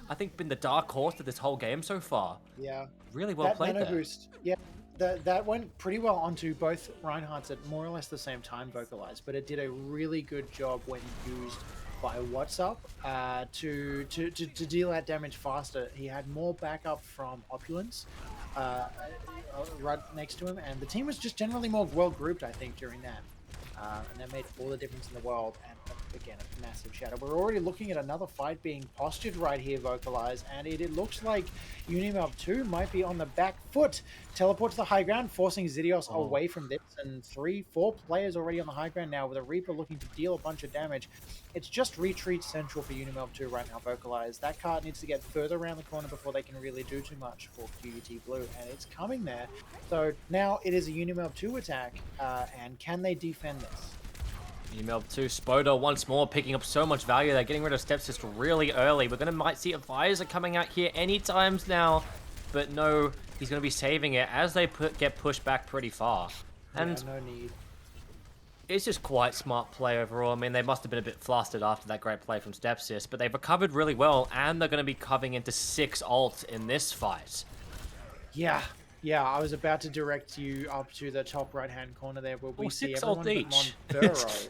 I think, been the dark horse of this whole game so far. Yeah. Really well played Nano there. Boost. Yeah. That went pretty well onto both Reinhardts at more or less the same time, vocalized, but it did a really good job when used by What's Up to deal out damage faster. He had more backup from Opulence right next to him, and the team was just generally more well grouped, I think, during that. And that made all the difference in the world. And again, a massive shadow. We're already looking at another fight being postured right here, vocalized, and it looks like Unimelb 2 might be on the back foot. Teleport to the high ground, forcing Zidios away from this, and 3-4 players already on the high ground now, with a Reaper looking to deal a bunch of damage. It's just retreat central for Unimelb 2 right now, vocalized. That card needs to get further around the corner before they can really do too much for QUT Blue, and it's coming there. So now it is a Unimelb 2 attack, and can they defend this? Unimelb 2, Spoda once more picking up so much value. They're getting rid of Steps just really early. We're gonna might see a Visor coming out here any times now, but no, he's gonna be saving it as they get pushed back pretty far. And yeah, no need. It's just quite smart play overall. I mean, they must have been a bit flustered after that great play from Stepsis, but they've recovered really well, and they're going to be covering into 6 ults in this fight. Yeah, I was about to direct you up to the top right-hand corner there, where we see everyone but Monferro.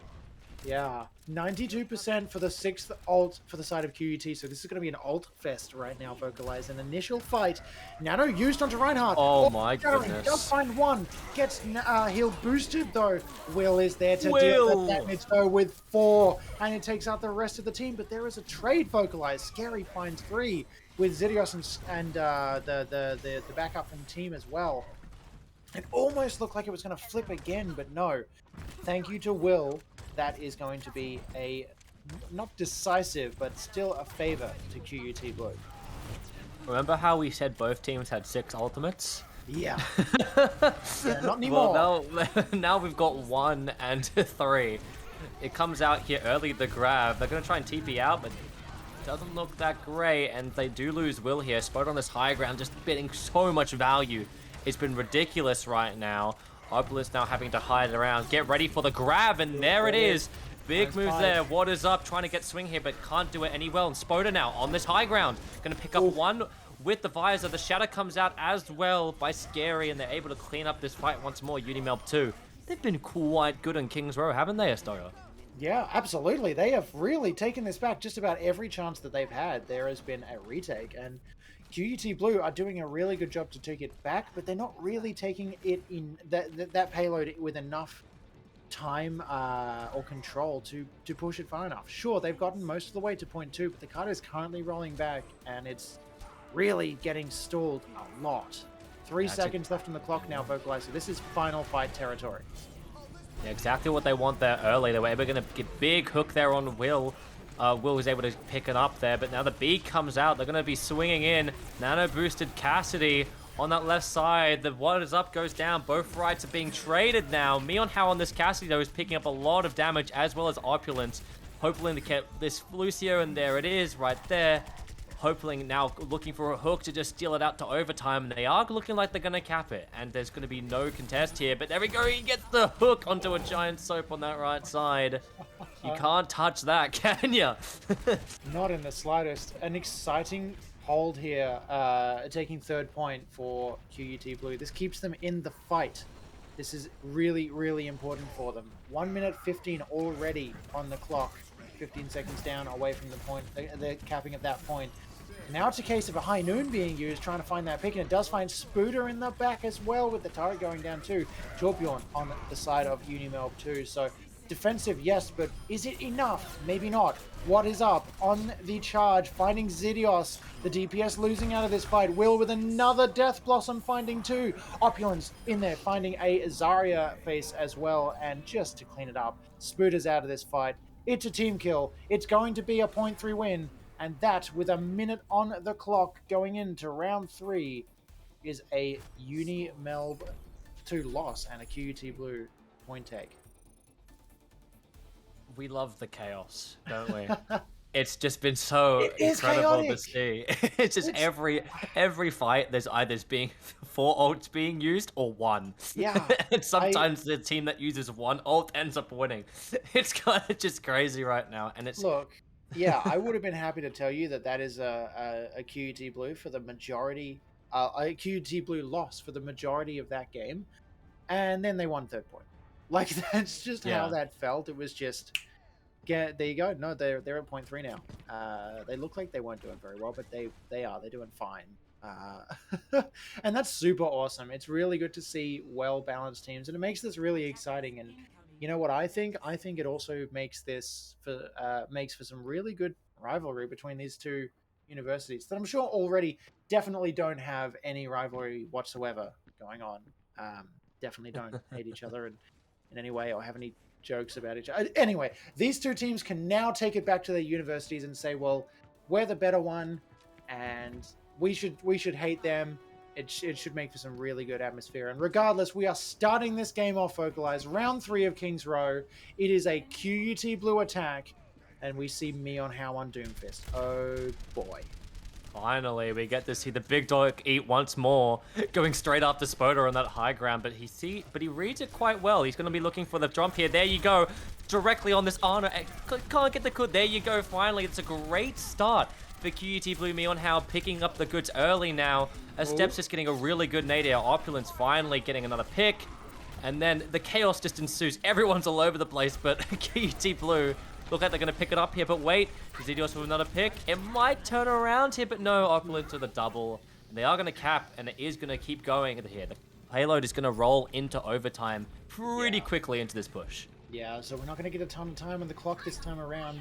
Yeah, 92% for the 6th ult for the side of QUT, so this is going to be an ult fest right now, vocalized. An initial fight, Nano used onto Reinhardt. Oh my goodness. Does find one, gets heal boosted though. Will is there to deal the damage though with 4, and it takes out the rest of the team, but there is a trade, vocalized. Scary finds 3 with Zidios and the backup from the team as well. It almost looked like it was going to flip again, but no. Thank you to Will. That is going to be a, not decisive, but still a favor to QUT Blue. Remember how we said both teams had 6 ultimates? Yeah. Yeah, not anymore. Well, now we've got 1 and 3. It comes out here early, the grab. They're going to try and TP out, but it doesn't look that great, and they do lose Will here. Spot on this high ground, just bidding so much value. It's been ridiculous right now. Opulence now having to hide around. Get ready for the grab, and there it is. Big moves there. What is up? Trying to get swing here, but can't do it any well. And Spoda now on this high ground. Going to pick up 1 with the Visor. The Shatter comes out as well by Scary, and they're able to clean up this fight once more. Unimelb 2. They've been quite good on King's Row, haven't they, Sdogga? Yeah, absolutely. They have really taken this back. Just about every chance that they've had, there has been a retake, and QUT Blue are doing a really good job to take it back, but they're not really taking it in that payload with enough time or control to push it far enough. Sure, they've gotten most of the way to point 2, but the card is currently rolling back, and it's really getting stalled a lot. 3 seconds left on the clock now, vocalized. So this is final fight territory. Yeah, exactly what they want there early. They were able to get a big hook there on Will. Will was able to pick it up there, but now the B comes out. They're going to be swinging in. Nano boosted Cassidy on that left side. The What is up goes down. Both rights are being traded now. Meon How on this Cassidy, though, is picking up a lot of damage, as well as Opulence. Hopefully to get this Lucio, and there it is right there. Hopefully now looking for a hook to just steal it out to overtime, and they are looking like they're going to cap it, and there's going to be no contest here, but there we go, he gets the hook onto a giant soap on that right side. You can't touch that, can ya? Not in the slightest. An exciting hold here, taking 3rd point for QUT Blue. This keeps them in the fight. This is really, really important for them. 1 minute 15 already on the clock. 15 seconds down away from the point. They're capping at that point. Now it's a case of a high noon being used, trying to find that pick, and it does find Spooter in the back as well, with the turret going down too. Torbjorn on the side of Unimelb too. So defensive, yes, but is it enough? Maybe not. What is up on the charge? Finding Zidios. The DPS losing out of this fight. Will with another Death Blossom finding two. Opulence in there, finding a Zarya face as well. And just to clean it up, Spooter's out of this fight. It's a team kill. It's going to be a 0.3 win. And that, with a minute on the clock going into round 3, is a Unimelb 2 loss and a QUT Blue point take. We love the chaos, don't we? It's just been so incredible chaotic. to see. It's just every fight, there's either being 4 ults being used or 1. Yeah. And sometimes the team that uses 1 ult ends up winning. It's kind of just crazy right now. And it's Look, yeah, I would have been happy to tell you that is a QUT Blue for the majority, a QUT Blue loss for the majority of that game, and then they won 3rd point. Like, that's just how that felt. It was just, there you go. No, they're at 0.3 now. They look like they weren't doing very well, but they are. They're doing fine. And that's super awesome. It's really good to see well-balanced teams, and it makes this really exciting. And you know what I think? I think it also makes this makes for some really good rivalry between these two universities that I'm sure already definitely don't have any rivalry whatsoever going on. Definitely don't hate each other in any way or have any jokes about each other. Anyway, these two teams can now take it back to their universities and say, well, we're the better one, and we should hate them. It should make for some really good atmosphere. And regardless, we are starting this game off Vocalized. Round 3 of King's Row. It is a QUT Blue attack, and we see Mionhao on Doomfist. Oh boy. Finally, we get to see the big dog eat once more, going straight after Spoda on that high ground, but he reads it quite well. He's going to be looking for the jump here. There you go, directly on this Ana. Can't get the QUT. There you go, finally. It's a great start for QUT Blue. Mionhao picking up the goods early now, as Steps just getting a really good nade here. Opulence finally getting another pick, and then the chaos just ensues. Everyone's all over the place, but QUT Blue look like they're going to pick it up here, but wait, Zidios with another pick. It might turn around here, but no, Opulence with a double. And they are going to cap, and it is going to keep going here. The payload is going to roll into overtime pretty quickly into this push. Yeah, so we're not going to get a ton of time on the clock this time around.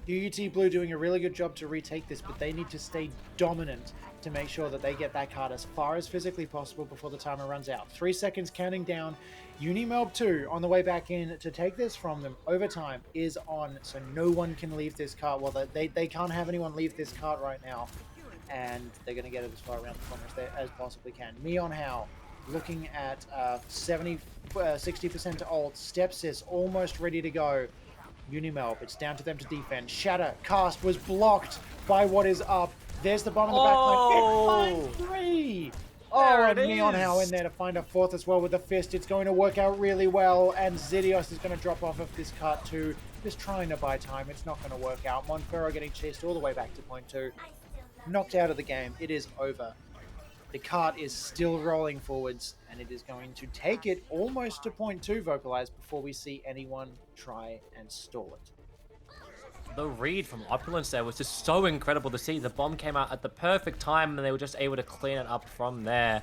QUT Blue doing a really good job to retake this, but they need to stay dominant to make sure that they get that card as far as physically possible before the timer runs out. 3 seconds counting down. Unimelb 2 on the way back in to take this from them. Overtime is on, so no one can leave this cart. Well, they can't have anyone leave this cart right now, and they're going to get it as far around the corner as possibly can. Mionhao looking at 60% to ult. Stepsis almost ready to go. Unimelb, it's down to them to defend. Shatter cast was blocked by what is up. There's the bomb in the backline. It finds 3. Oh, and Mionhao in there to find a 4th as well with the fist. It's going to work out really well, and Zidios is going to drop off of this cart too. Just trying to buy time. It's not going to work out. Monferro getting chased all the way back to point 2. Knocked out of the game. It is over. The cart is still rolling forwards, and it is going to take it almost to point 2 Vocalized before we see anyone try and stall it. The read from Opulence there was just so incredible to see. The bomb came out at the perfect time, and they were just able to clean it up from there.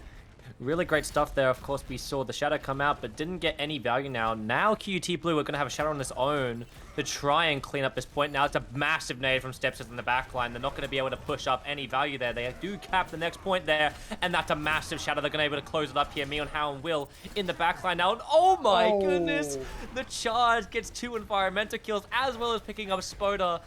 Really great stuff there. Of course, we saw the Shadow come out, but didn't get any value now. Now QUT Blue are going to have a Shadow on its own to try and clean up this point. Now it's a massive nade from Steps in the backline. They're not going to be able to push up any value there. They do cap the next point there, and that's a massive Shadow. They're going to be able to close it up here. Mionhao and Will in the backline now. And oh my goodness! The charge gets 2 environmental kills, as well as picking up Spoda.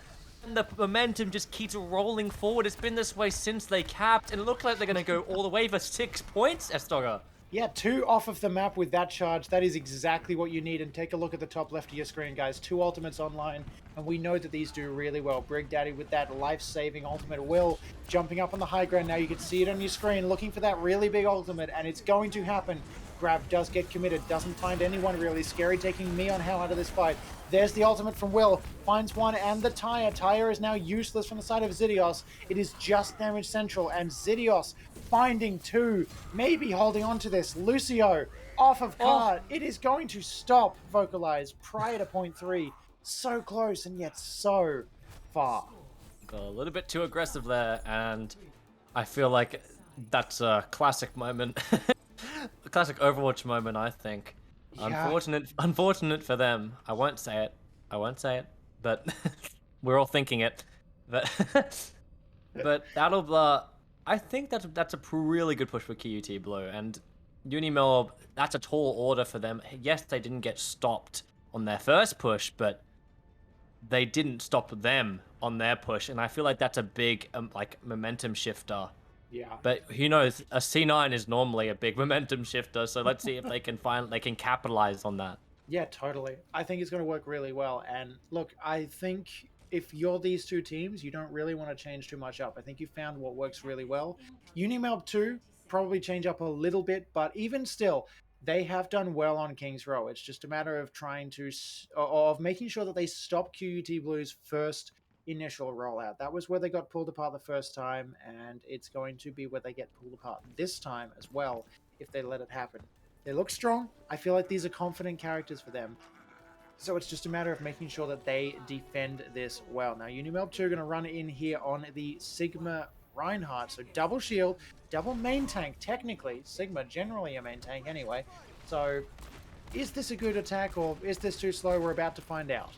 And the momentum just keeps rolling forward. It's been this way since they capped, and it looked like they're going to go all the way for 6 points, Sdogga. Yeah, 2 off of the map with that charge. That is exactly what you need. And take a look at the top left of your screen, guys. 2 ultimates online, and we know that these do really well. Brig Daddy with that life-saving ultimate. Will jumping up on the high ground now. You can see it on your screen, looking for that really big ultimate, and it's going to happen. Grab does get committed, doesn't find anyone really. Scary taking Mionhao out of this fight. There's the ultimate from Will, finds one, and the Tire. Tire is now useless from the side of Zidios. It is just damage central, and Zidios finding 2, maybe holding on to this. Lucio off of card. It is going to stop Vocalize prior to point 3. So close, and yet so far. Got a little bit too aggressive there, and I feel like that's a classic moment. A classic Overwatch moment, I think. Yeah. Unfortunate for them. I won't say it. I won't say it. But we're all thinking it. But but that'll I think that's a really good push for QUT Blue, and Unimelb, that's a tall order for them. Yes, they didn't get stopped on their first push, but they didn't stop them on their push, and I feel like that's a big like momentum shifter. Yeah. But who knows? A C9 is normally a big momentum shifter, so let's see if they can capitalize on that. Yeah, totally. I think it's going to work really well. And look, I think if you're these two teams, you don't really want to change too much up. I think you found what works really well. Unimelb 2 probably change up a little bit, but even still, they have done well on King's Row. It's just a matter of trying to of making sure that they stop QUT Blue's first initial rollout. That was where they got pulled apart the first time, and it's going to be where they get pulled apart this time as well if they let it happen. They look strong. I feel like these are confident characters for them. So it's just a matter of making sure that they defend this well. Now, Unimelb 2 are going to run in here on the Sigma Reinhardt. So double shield, double main tank, technically. Sigma generally a main tank anyway. So is this a good attack or is this too slow? We're about to find out.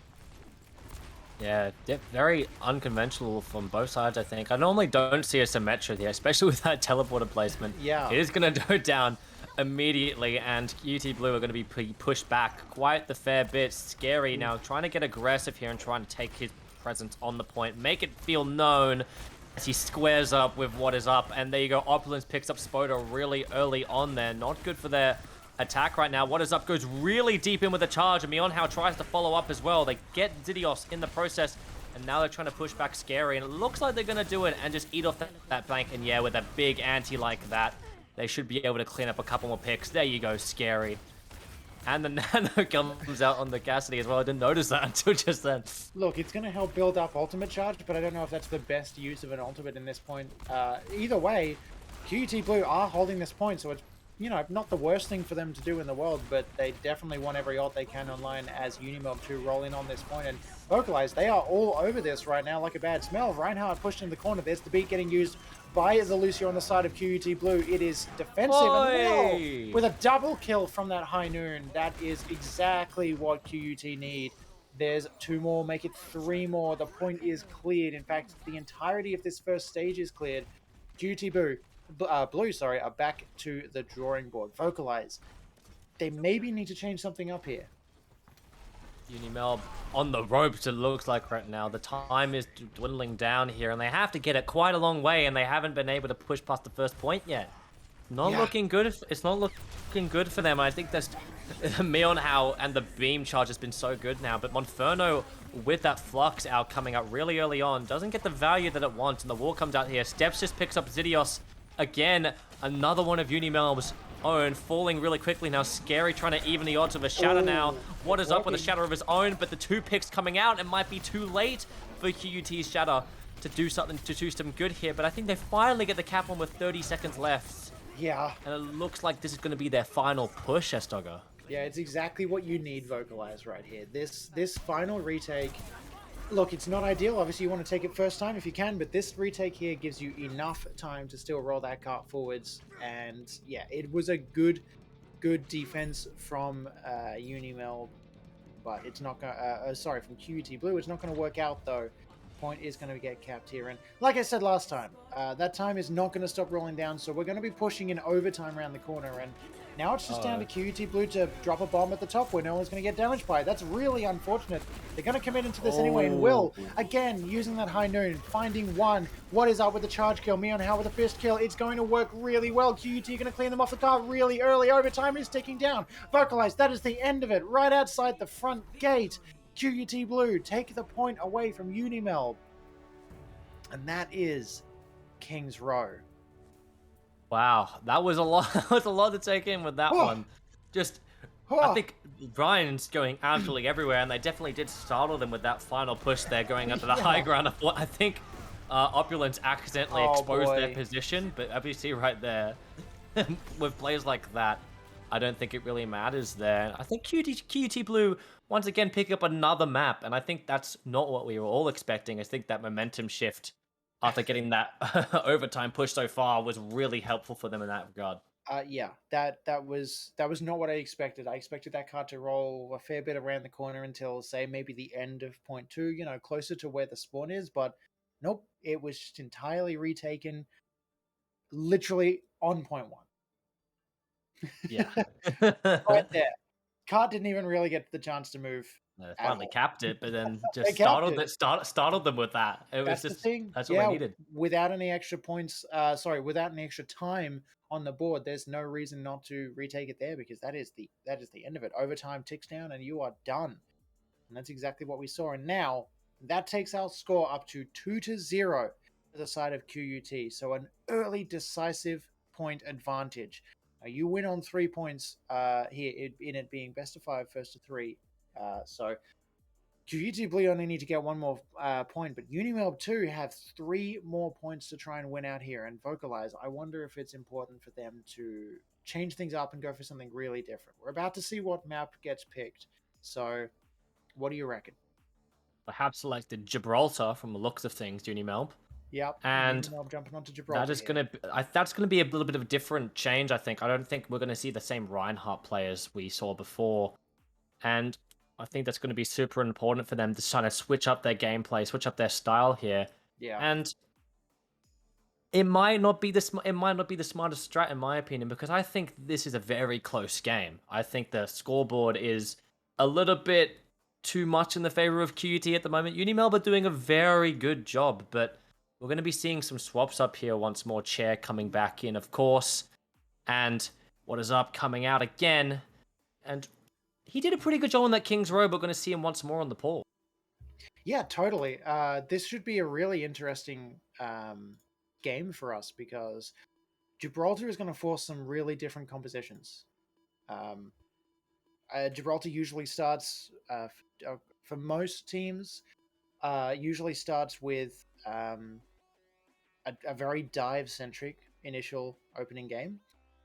Yeah, very unconventional from both sides, I think. I normally don't see a Symmetra here, especially with that teleporter placement. Yeah. It is going to go down immediately, and QUT Blue are going to be pushed back quite the fair bit. Scary now, trying to get aggressive here and trying to take his presence on the point, make it feel known as he squares up with what is up. And there you go, Opulence picks up Spoda really early on there. Not good for their attack right now. What is up goes really deep in with a charge, and Mionhao tries to follow up as well. They get Zidios in the process, and now they're trying to push back Scary, and it looks like they're going to do it and just eat off that bank. And yeah, with a big anti like that, they should be able to clean up a couple more picks. There you go, Scary. And the nano comes out on the Cassidy as well. I didn't notice that until just then. Look, it's going to help build up ultimate charge, but I don't know if that's the best use of an ultimate in this point. Either way, QUT Blue are holding this point, so it's, you know, not the worst thing for them to do in the world, but they definitely want every ult they can online as Unimelb 2 roll in on this point. And Vocalize, they are all over this right now like a bad smell. Reinhardt pushed in the corner. There's the beat getting used by the Lucio on the side of QUT Blue. It is defensive and well, with a double kill from that High Noon. That is exactly what QUT need. There's 2 more, make it 3 more. The point is cleared. In fact, the entirety of this first stage is cleared. QUT Blue are back to the drawing board. Vocalize, they maybe need to change something up here. Unimelb on the ropes, it looks like right now. The time is dwindling down here, and they have to get it quite a long way, and they haven't been able to push past the first point yet. Not looking good. It's not looking good for them. I think that's Mionhao and the beam charge has been so good now, but Monferno with that flux out coming out really early on doesn't get the value that it wants, and the wall comes out here. Steps just picks up Zidios. Again, another one of Unimelb's own, falling really quickly now. Scary trying to even the odds of a shatter now. What is up with a shatter of his own, but the 2 picks coming out, it might be too late for QUT's shatter to do something, to do some good here, but I think they finally get the cap on with 30 seconds left. Yeah. And it looks like this is going to be their final push, Sdogga. Yeah, it's exactly what you need, Vocalize, right here. This final retake, look, it's not ideal. Obviously, you want to take it first time if you can, but this retake here gives you enough time to still roll that cart forwards. And yeah, it was a good defense from Unimelb, but it's not going to, sorry, from QUT Blue. It's not going to work out, though. Point is going to get capped here. And like I said last time, that time is not going to stop rolling down, so we're going to be pushing in overtime around the corner. And now it's just down to QUT Blue to drop a bomb at the top where no one's going to get damaged by it. That's really unfortunate. They're going to commit into this anyway, and Will, again, using that High Noon, finding one. What is up with the charge kill? Mionhao with a fist kill. It's going to work really well. QUT going to clean them off the cart really early. Overtime is ticking down. Vocalize, that is the end of it. Right outside the front gate. QUT Blue take the point away from Unimelb. And that is King's Row. Wow, that was a lot. That was a lot to take in with that one. Just, I think Brian's going absolutely everywhere, and they definitely did startle them with that final push there, going up to the high ground. I think Opulence accidentally exposed their position, but obviously right there, with plays like that, I don't think it really matters there. I think QT Blue once again pick up another map, and I think that's not what we were all expecting. I think that momentum shift after getting that overtime push so far was really helpful for them in that regard. Yeah, that was not what I expected. I expected that card to roll a fair bit around the corner until, say, maybe the end of point two, closer to where the spawn is, but nope, it was just entirely retaken, literally on point one. Yeah. Right there. Card didn't even really get the chance to move They at finally all. capped it, but then They just capped it. startled them with that. It was That's the just thing. that's all they Yeah, needed. without any extra points, without any extra time on the board, there's no reason not to retake it there, because that is the end of it. Overtime ticks down and you are done. And that's exactly what we saw. And now that takes our score up to 2-0 to the side of QUT. So an early decisive point advantage. Now you win on 3 points here, in it being best of 5, first to 3. So QUT Blue only need to get one more point, but Unimelb 2 have 3 more points to try and win out here. And Vocalize, I wonder if it's important for them to change things up and go for something really different. We're about to see what map gets picked. So what do you reckon? I have selected Gibraltar from the looks of things, Unimelb. Yep, And Unimelb jumping onto that Gibraltar is here. gonna be a little bit of a different change, I think. I don't think we're gonna see the same Reinhardt players we saw before. And I think that's gonna be super important for them to kind of switch up their gameplay, switch up their style here. Yeah, And it might not be the smartest strat in my opinion, because I think this is a very close game. I think the scoreboard is a little bit too much in the favor of QUT at the moment. Unimelb are doing a very good job, but we're going to be seeing some swaps up here once more. Chair coming back in, of course, and what is up coming out again, and he did a pretty good job on that King's Row. But we're going to see him once more on the pool. yeah, totally. This should be a really interesting game for us, because Gibraltar is going to force some really different compositions. Um, Gibraltar usually starts, for most teams, usually starts with a very dive-centric initial opening game,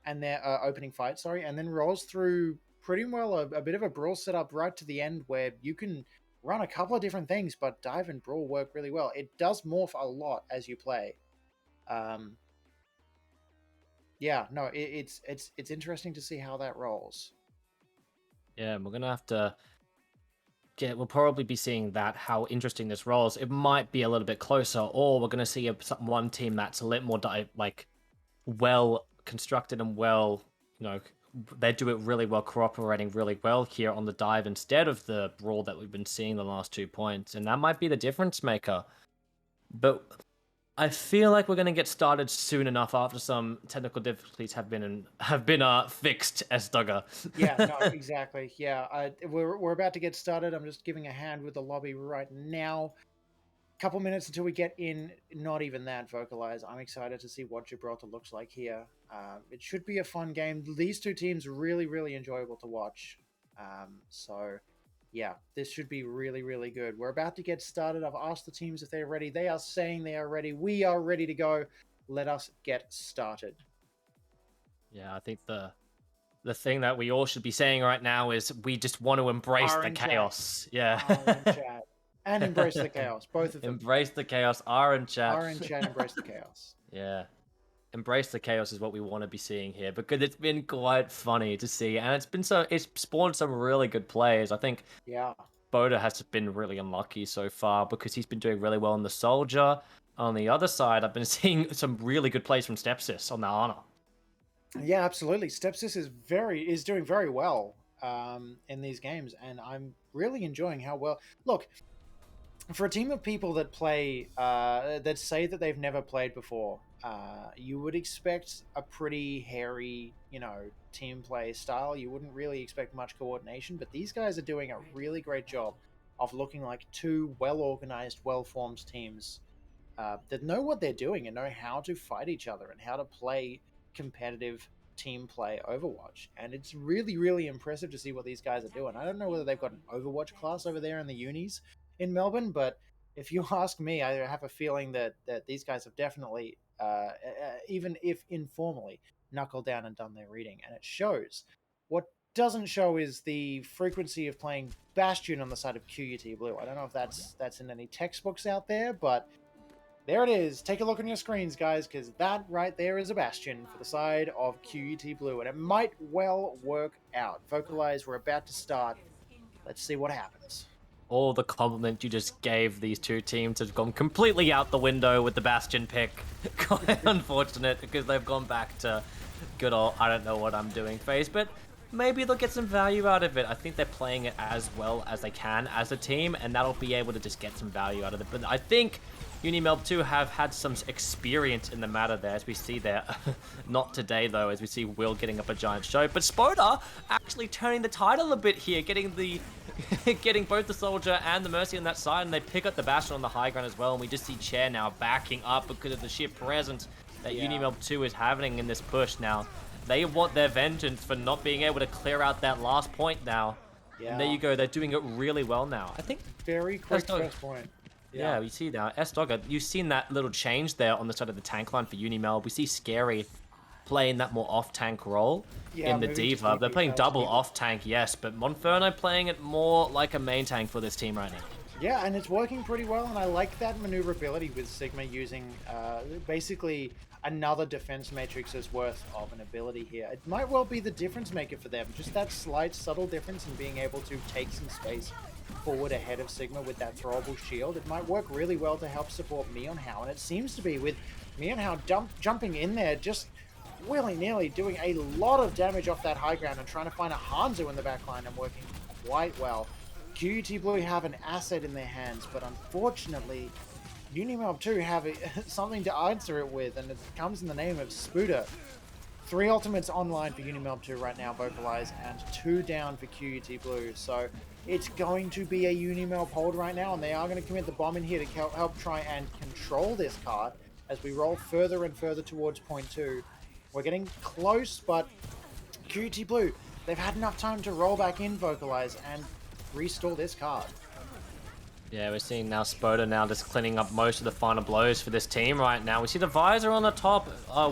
and their opening fight, sorry, and then rolls through pretty well a bit of a brawl setup right to the end, where you can run a couple of different things, but dive and brawl work really well. It does morph a lot as you play. Um, yeah, no, it's interesting to see how that rolls. Yeah, we're gonna have to we'll probably be seeing that, how interesting this rolls. It might be a little bit closer, or we're going to see one team that's a little more well constructed and well, they do it really well, cooperating really well here on the dive instead of the brawl that we've been seeing the last 2 points, and that might be the difference maker. But I feel like we're going to get started soon enough after some technical difficulties have been fixed, Sdogga. Yeah, no, exactly. Yeah, we're about to get started. I'm just giving a hand with the lobby right now. Couple minutes until we get in. Not even that, Vocalize. I'm excited to see what Gibraltar looks like here. It should be a fun game. These two teams really, really enjoyable to watch. So, yeah, this should be really, really good. We're about to get started. I've asked the teams if they're ready. They are saying they are ready. We are ready to go. Let us get started. Yeah, I think the thing that we all should be saying right now is we just want to embrace Are the in chat. chaos. Yeah. Are in chat. And embrace the chaos. Both of them. Embrace the chaos. Are in chat. Are in chat. Embrace the chaos. Yeah. Embrace the chaos is what we want to be seeing here, because it's been quite funny to see, and it's spawned some really good players. I think Yeah. Boda has been really unlucky so far because he's been doing really well on the Soldier. On the other side, I've been seeing some really good plays from Stepsis on the Ana. Yeah, absolutely. Stepsis is doing very well in these games, and I'm really enjoying how well. Look, for a team of people that play, that say that they've never played before, you would expect a pretty hairy, team play style. You wouldn't really expect much coordination, but these guys are doing a really great job of looking like two well-organized, well-formed teams that know what they're doing and know how to fight each other and how to play competitive team play Overwatch. And it's really, really impressive to see what these guys are doing. I don't know whether they've got an Overwatch class over there in the unis in Melbourne, but if you ask me, I have a feeling that these guys have definitely, even if informally, knuckled down and done their reading, and it shows. What doesn't show is the frequency of playing Bastion on the side of QUT Blue. I don't know if that's in any textbooks out there, but there it is. Take a look on your screens, guys, because that right there is a Bastion for the side of QUT Blue, and it might well work out. Vocalize, we're about to start. Let's see what happens. All the compliment you just gave these two teams has gone completely out the window with the Bastion pick. Quite unfortunate, because they've gone back to good old I don't know what I'm doing phase, but maybe they'll get some value out of it. I think they're playing it as well as they can as a team, and that'll be able to just get some value out of it. But I think Unimelb too have had some experience in the matter there, as we see there. Not today, though, as we see Will getting up a giant show. But Sdogga actually turning the tide a little bit here, getting the getting both the Soldier and the Mercy on that side, and they pick up the Bastion on the high ground as well. And we just see Chair now backing up because of the sheer presence that Unimelb 2 is having in this push now. They want their vengeance for not being able to clear out that last point now. Yeah. And there you go. They're doing it really well now. I think very quick first point. Yeah, we see now. Sdogga, you've seen that little change there on the side of the tank line for Unimelb. We see Scary playing that more off-tank role in the Diva. They're playing double off-tank, yes, but Monferno playing it more like a main tank for this team right now. Yeah, and it's working pretty well, and I like that maneuverability with Sigma using basically another defense matrix's worth of an ability here. It might well be the difference maker for them, just that slight, subtle difference in being able to take some space forward ahead of Sigma with that throwable shield. It might work really well to help support Meonhao, and it seems to be with Meonhao jumping in there, just willy-nilly doing a lot of damage off that high ground and trying to find a Hanzo in the backline and working quite well. QUT Blue have an asset in their hands, but unfortunately, Unimelb 2 have something to answer it with, and it comes in the name of Spooder. 3 ultimates online for Unimelb 2 right now, Vocalize, and 2 down for QUT Blue. So it's going to be a Unimelb hold right now, and they are going to commit the bomb in here to help try and control this card as we roll further and further towards point 2. We're getting close, but QUT Blue, they've had enough time to roll back in, Vocalize, and restore this card. Yeah, we're seeing now Spoda now just cleaning up most of the final blows for this team right now. We see the Visor on the top.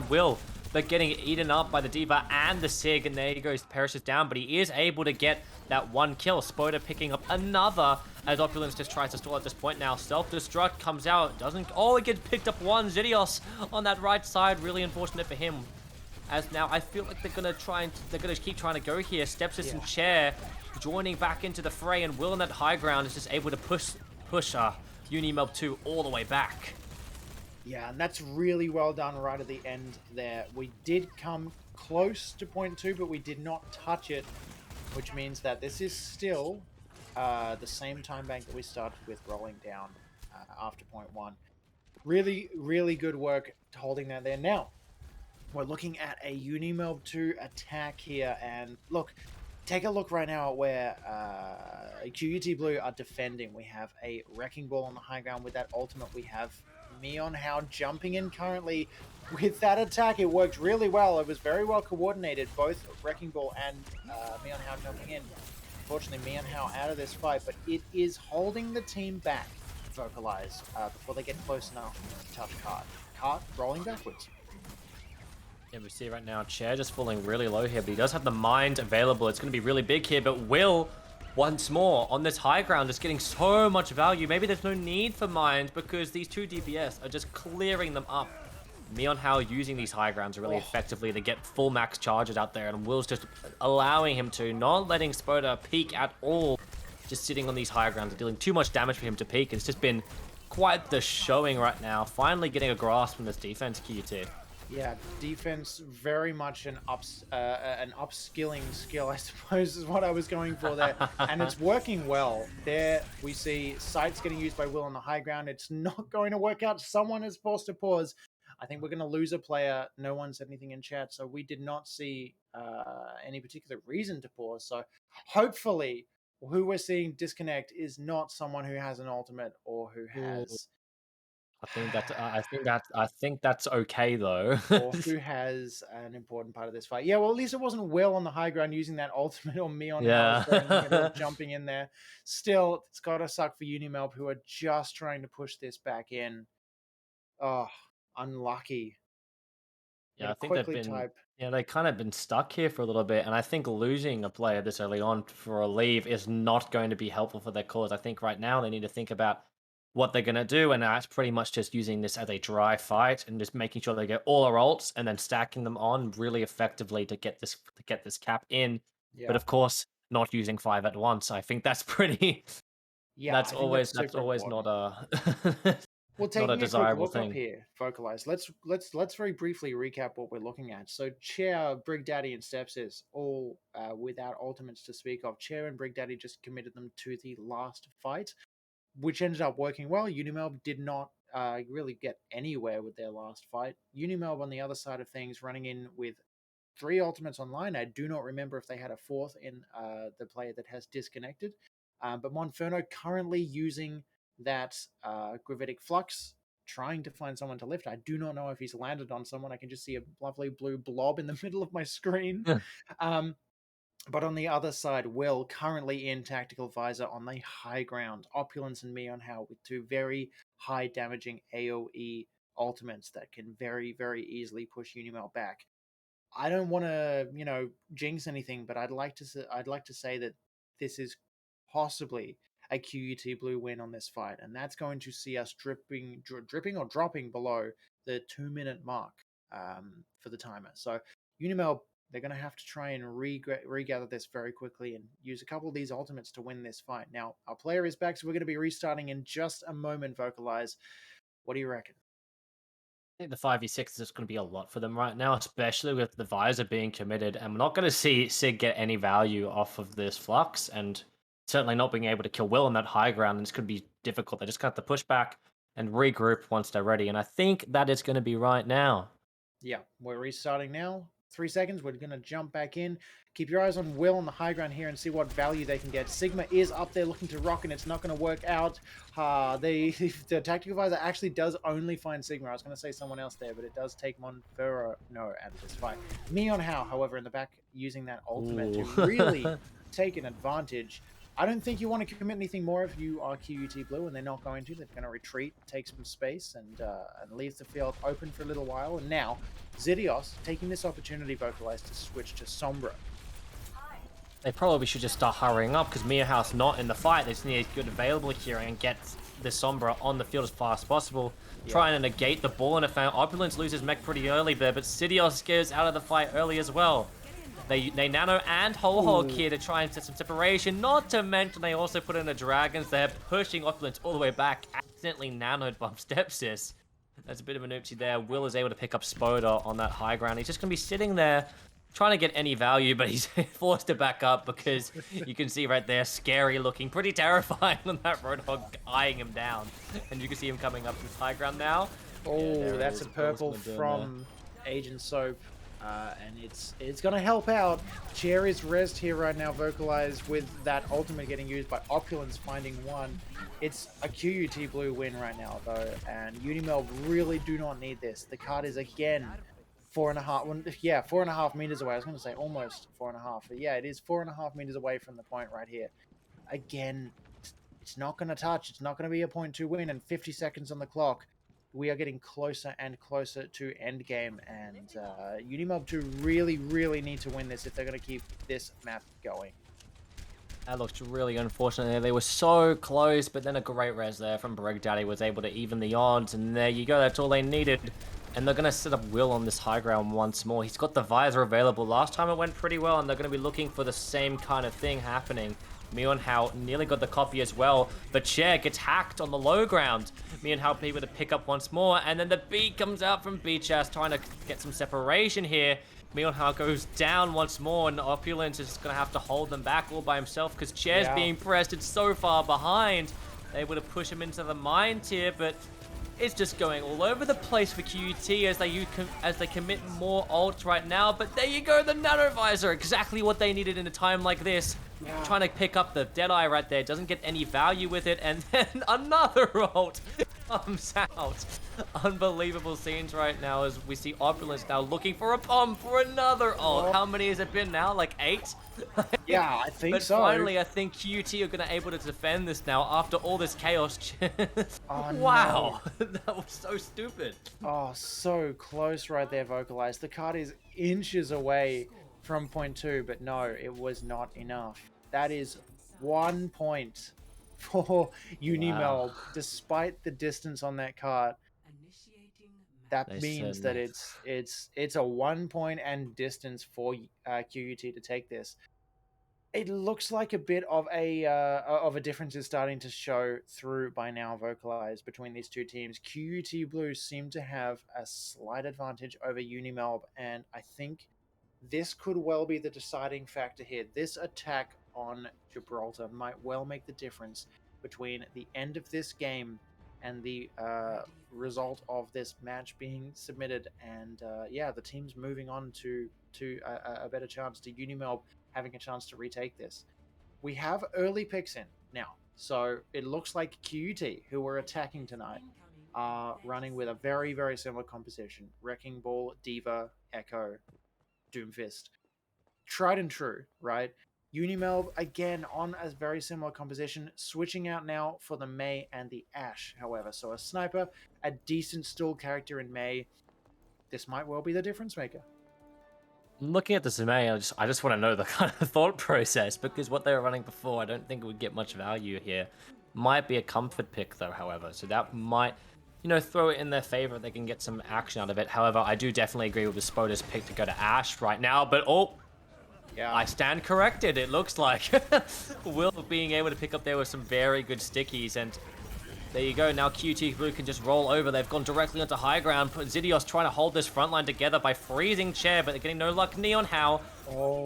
Will, they're getting eaten up by the Diva and the Sig, and there he goes, perishes down, but he is able to get that 1 kill. Spoda picking up another as Opulence just tries to stall at this point now. Self-destruct comes out, doesn't... Oh, it gets picked up 1. Zidios on that right side, really unfortunate for him. As now, I feel like they're gonna keep trying to go here. Stepsis and Chair joining back into the fray, and Will on that high ground is just able to push Unimelb 2 all the way back. Yeah, and that's really well done right at the end there. We did come close to point 2, but we did not touch it, which means that this is still the same time bank that we started with rolling down after point 1. Really, really good work holding that there. Now, we're looking at a Unimelb 2 attack here, and look, take a look right now at where QUT Blue are defending. We have a Wrecking Ball on the high ground with that ultimate. We have Meonhao jumping in currently with that attack. It worked really well. It was very well coordinated, both Wrecking Ball and Meonhao jumping in. Unfortunately, Meonhao out of this fight, but it is holding the team back, Vocalize, before they get close enough to touch Cart. Cart rolling backwards. Yeah, we see right now Chair just falling really low here, but he does have the Mind available. It's going to be really big here, but Will, once more, on this high ground, just getting so much value. Maybe there's no need for Mind because these 2 DPS are just clearing them up. Meonhao using these high grounds really effectively to get full max charges out there, and Will's just allowing him to, not letting Spoda peek at all, just sitting on these high grounds and dealing too much damage for him to peek. It's just been quite the showing right now, finally getting a grasp from this defense, QUT. Yeah, defense very much an upskilling skill, I suppose, is what I was going for there. And it's working well. There we see sights getting used by Will on the high ground. It's not going to work out. Someone is forced to pause. I think we're going to lose a player. No one said anything in chat, so we did not see any particular reason to pause. So hopefully who we're seeing disconnect is not someone who has an ultimate or who has... I think that's okay though. Or who has an important part of this fight. Yeah, well, at least it wasn't Will on the high ground using that ultimate or Meonhao jumping in there. Still, it's gotta suck for Unimelb, who are just trying to push this back in. Oh, unlucky. I'm Yeah, I gonna think they've quickly been type. yeah, they kind of been stuck here for a little bit, and I think losing a player this early on for a leave is not going to be helpful for their cause. I think right now they need to think about what they're gonna do, and that's pretty much just using this as a dry fight and just making sure they get all their ults and then stacking them on really effectively to get this cap in. But Yeah, of course, not using 5 at once. I think that's pretty yeah, I think that's that's super always important. not a Well, not a taking a quick desirable look up thing. here, Vocalize. Let's very briefly recap what we're looking at. So, Chair, Brig Daddy, and Stepsis all without ultimates to speak of. Chair and Brig Daddy just committed them to the last fight, which ended up working well. Unimelb did not really get anywhere with their last fight. Unimelb, on the other side of things, running in with 3 ultimates online. I do not remember if they had a fourth in the player that has disconnected. But Monferno currently using that gravitic flux, trying to find someone to lift. I do not know if he's landed on someone. I can just see a lovely blue blob in the middle of my screen. Yeah. Um, but on the other side, Will currently in tactical visor on the high ground. Opulence and Mionhao with 2 very high damaging AOE ultimates that can very, very easily push Unimelb back. I don't want to, jinx anything, but I'd like to say that this is possibly a QUT blue win on this fight, and that's going to see us dripping or dropping below the 2-minute mark for the timer. So Unimelb, they're going to have to try and regather this very quickly and use a couple of these ultimates to win this fight. Now our player is back, so we're going to be restarting in just a moment. Vocalize. What do you reckon? I think the 5v6 is just going to be a lot for them right now, especially with the visor being committed. And we're not going to see Sig get any value off of this flux, and certainly not being able to kill Will on that high ground. And this could be difficult. They just got to push back and regroup once they're ready. And I think that is going to be right now. Yeah, we're restarting now. 3 seconds. We're going to jump back in. Keep your eyes on Will on the high ground here and see what value they can get. Sigma is up there looking to rock, and it's not going to work out. The tactical visor actually does only find Sigma. I was going to say someone else there, but it does take Monferno out of this fight. Mionhao, however, in the back, using that ultimate to really take an advantage. I don't think you want to commit anything more if you are QUT Blue, and they're not going to. They're going to retreat, take some space, and leave the field open for a little while. And now, Zidios taking this opportunity, Vocalized, to switch to Sombra. They probably should just start hurrying up because Mionhao's not in the fight. They just need a good available here and get the Sombra on the field as fast as possible. Yeah. Trying to negate the ball in a fan. Opulence loses mech pretty early there, but Zidios goes out of the fight early as well. They nano and whole hog here to try and set some separation. Not to mention they also put in the dragons. They're pushing Opulence all the way back. Accidentally nanoed by Stepsis. That's a bit of an oopsie there. Will is able to pick up Spoda on that high ground. He's just going to be sitting there trying to get any value, but he's forced to back up because you can see right there, scary looking, pretty terrifying on that Roadhog eyeing him down. And you can see him coming up this high ground now. Oh, yeah, that's a purple from Agent Soap. And it's going to help out. Chair is rezzed here right now, Vocalized, with that ultimate getting used by Opulence finding one. It's a QUT blue win right now, though, and Unimelb really do not need this. The card is again 4.5 meters away. I was going to say almost 4.5, but yeah, it is 4.5 meters away from the point right here. Again, it's not going to touch. It's not going to be a 0.2 win, and 50 seconds on the clock. We are getting closer and closer to endgame, and Unimelb 2 really, really need to win this if they're going to keep this map going. That looked really unfortunate. They were so close, but then a great res there from Brig Daddy was able to even the odds, and there you go. That's all they needed. And they're going to set up Will on this high ground once more. He's got the visor available. Last time it went pretty well, and they're going to be looking for the same kind of thing happening. Mionhao nearly got the copy as well, but Chair gets hacked on the low ground. Mionhao able to pick up once more, and then the beat comes out from Beachas trying to get some separation here. Mionhao goes down once more, and Opulence is going to have to hold them back all by himself because Chair's being pressed. It's so far behind. They're able to push him into the mine tier, but it's just going all over the place for QUT as they commit more ults right now. But there you go, the Nano Visor, exactly what they needed in a time like this. Yeah. Trying to pick up the Deadeye right there, doesn't get any value with it, and then another ult. comes out. Unbelievable scenes right now as we see Opulence now looking for a bomb for another ult. Oh, How many has it been now? Like 8? yeah, I think But so. finally, I think QT are going to able to defend this now after all this chaos. Oh, no. Wow, that was so stupid. Oh, so close right there, Vocalized. The card is inches away from point two, but no, it was not enough. That is 1 point for Wow. Unimelb, despite the distance on that card. That They means that certainly. it's a 1 point and distance for QUT to take this. It looks like a bit of a difference is starting to show through by now, vocalized between these two teams. QUT Blues seem to have a slight advantage over Unimelb, and I think this could well be the deciding factor here. This attack on Gibraltar might well make the difference between the end of this game and the result of this match being submitted. And yeah, the team's moving on to a better chance, to Unimelb having a chance to retake this. We have early picks in now, so it looks like QUT, who we're attacking tonight, are running with a very, very similar composition: Wrecking Ball, Diva, Echo, Doomfist. Tried and true, right? Unimelb, again, on a very similar composition, switching out now for the Mei and the Ashe, however. So a sniper, a decent stall character in Mei. This might well be the difference maker. Looking at the Sume, I just want to know the kind of thought process, because what they were running before, I don't think it would get much value here. Might be a comfort pick though, however, so that might, throw it in their favor. They can get some action out of it. However, I do definitely agree with the Spoda's pick to go to Ashe right now, but Yeah. I stand corrected. It looks like Will being able to pick up there with some very good stickies, and there you go. Now QT Blue can just roll over. They've gone directly onto high ground. Zidios trying to hold this front line together by freezing Chair, but they're getting no luck. Neon How,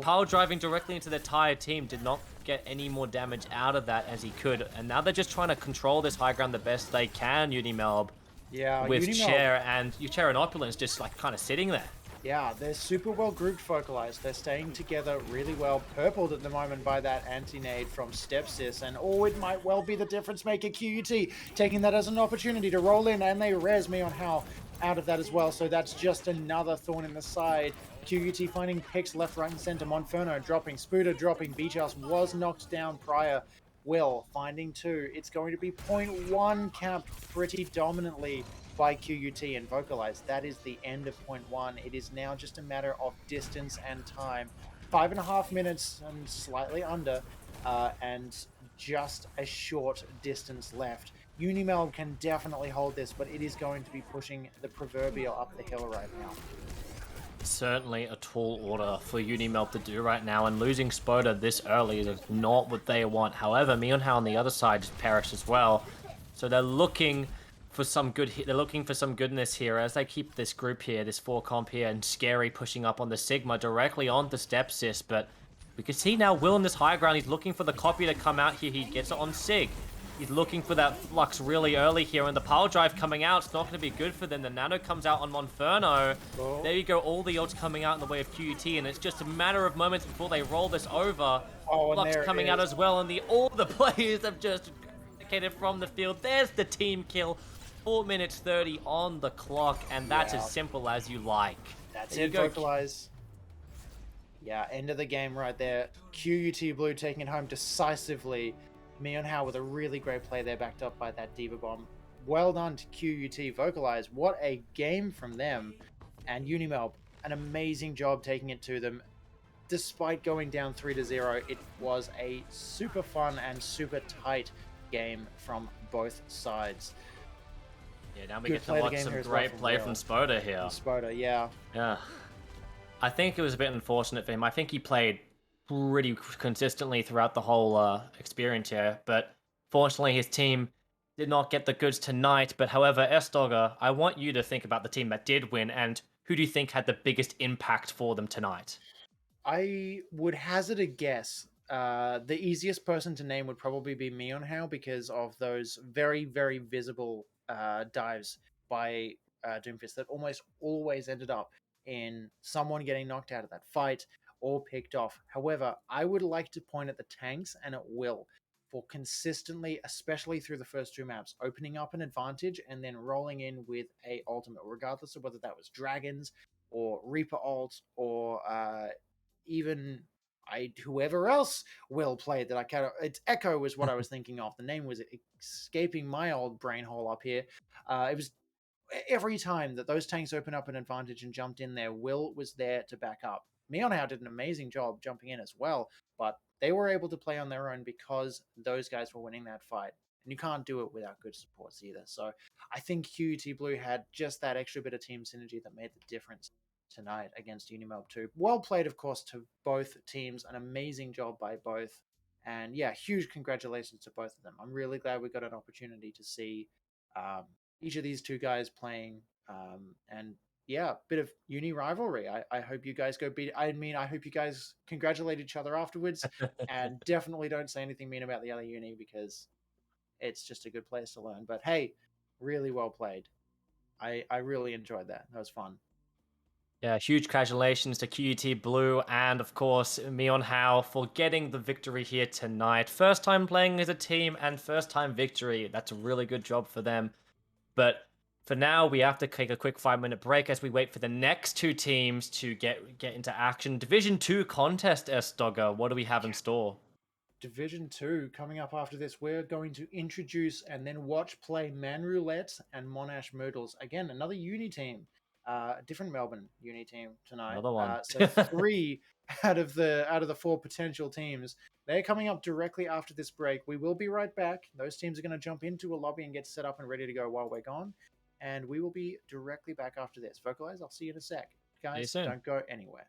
power driving directly into their tired team, did not get any more damage out of that as he could. And now they're just trying to control this high ground the best they can, Unimelb, Yeah, with Unimelb. Chair and Chair and Opulence just like kind of sitting there. Yeah, they're super well grouped, vocalized. They're staying together really well. Purpled at the moment by that anti-nade from Stepsis, and it might well be the difference maker. QUT taking that as an opportunity to roll in, and they res me on how out of that as well. So that's just another thorn in the side. QUT finding picks left, right, and center. Monferno dropping, Spuda dropping. Beachhouse was knocked down prior. Will finding two. It's going to be 0.1 capped pretty dominantly by QUT, and vocalized. That is the end of point one. It is now just a matter of distance and time. 5.5 minutes and slightly under, and just a short distance left. Unimelb can definitely hold this, but it is going to be pushing the proverbial up the hill right now. Certainly a tall order for Unimelb to do right now, and losing Spoda this early is not what they want. However, Mionhao on the other side just perished as well, so they're looking for some good. They're looking for some goodness here as they keep this group here, this 4 comp here, and Scary pushing up on the Sigma directly onto Stepsis. But we can see now Will in this high ground. He's looking for the copy to come out here. He gets it on Sig. He's looking for that flux really early here, and the power drive coming out. It's not going to be good for them. The nano comes out on Monferno. Oh. There you go, all the ults coming out in the way of QUT, and it's just a matter of moments before they roll this over. Oh, Flux coming out as well, and all the players have just indicated from the field. There's the team kill. 4 minutes 30 on the clock, and that's as simple as you like. That's there it, vocalize. Yeah, end of the game right there. QUT Blue taking it home decisively. Mionhao with a really great play there, backed up by that Diva Bomb. Well done to QUT, vocalize. What a game from them. And Unimelb, an amazing job taking it to them. Despite going down 3-0, it was a super fun and super tight game from both sides. Yeah, now we get to watch some great play from Spoda here. Spoda, yeah. Yeah. I think it was a bit unfortunate for him. I think he played pretty consistently throughout the whole experience here, but fortunately his team did not get the goods tonight. But however, Sdogga, I want you to think about the team that did win, and who do you think had the biggest impact for them tonight? I would hazard a guess. The easiest person to name would probably be Mionhao, because of those very, very visible dives by Doomfist that almost always ended up in someone getting knocked out of that fight or picked off. However, I would like to point at the tanks and at Will. for consistently, especially through the first two maps, opening up an advantage and then rolling in with a ultimate, regardless of whether that was dragons or Reaper ult or even whoever else Will played that I can't. It's Echo was what I was thinking of. The name was escaping my old brain hole up here. It was every time that those tanks opened up an advantage and jumped in there, Will was there to back up. Meonhow did an amazing job jumping in as well, but they were able to play on their own because those guys were winning that fight. And you can't do it without good supports either. So I think QUT Blue had just that extra bit of team synergy that made the difference tonight against Unimelb 2. Well played, of course, to both teams. An amazing job by both. And yeah, huge congratulations to both of them. I'm really glad we got an opportunity to see um, each of these two guys playing. And yeah, bit of uni rivalry. I hope you guys go beat. I mean, I hope you guys congratulate each other afterwards, and definitely don't say anything mean about the other uni because it's just a good place to learn. But hey, really well played. I really enjoyed that. That was fun. Yeah, huge congratulations to QUT Blue and, of course, Mion Hao for getting the victory here tonight. First time playing as a team and first time victory. That's a really good job for them. But for now, we have to take a quick 5-minute break as we wait for the next two teams to get into action. Division 2 contest, Sdogga. What do we have in store? Division 2 coming up after this. We're going to introduce and then watch play manroulette and Monash Moodles. Again, another uni team. A different Melbourne uni team tonight. Another one. So three out of the four potential teams. They're coming up directly after this break. We will be right back. Those teams are going to jump into a lobby and get set up and ready to go while we're gone. And we will be directly back after this. Vocalize, I'll see you in a sec. See you Guys, soon. don't go anywhere.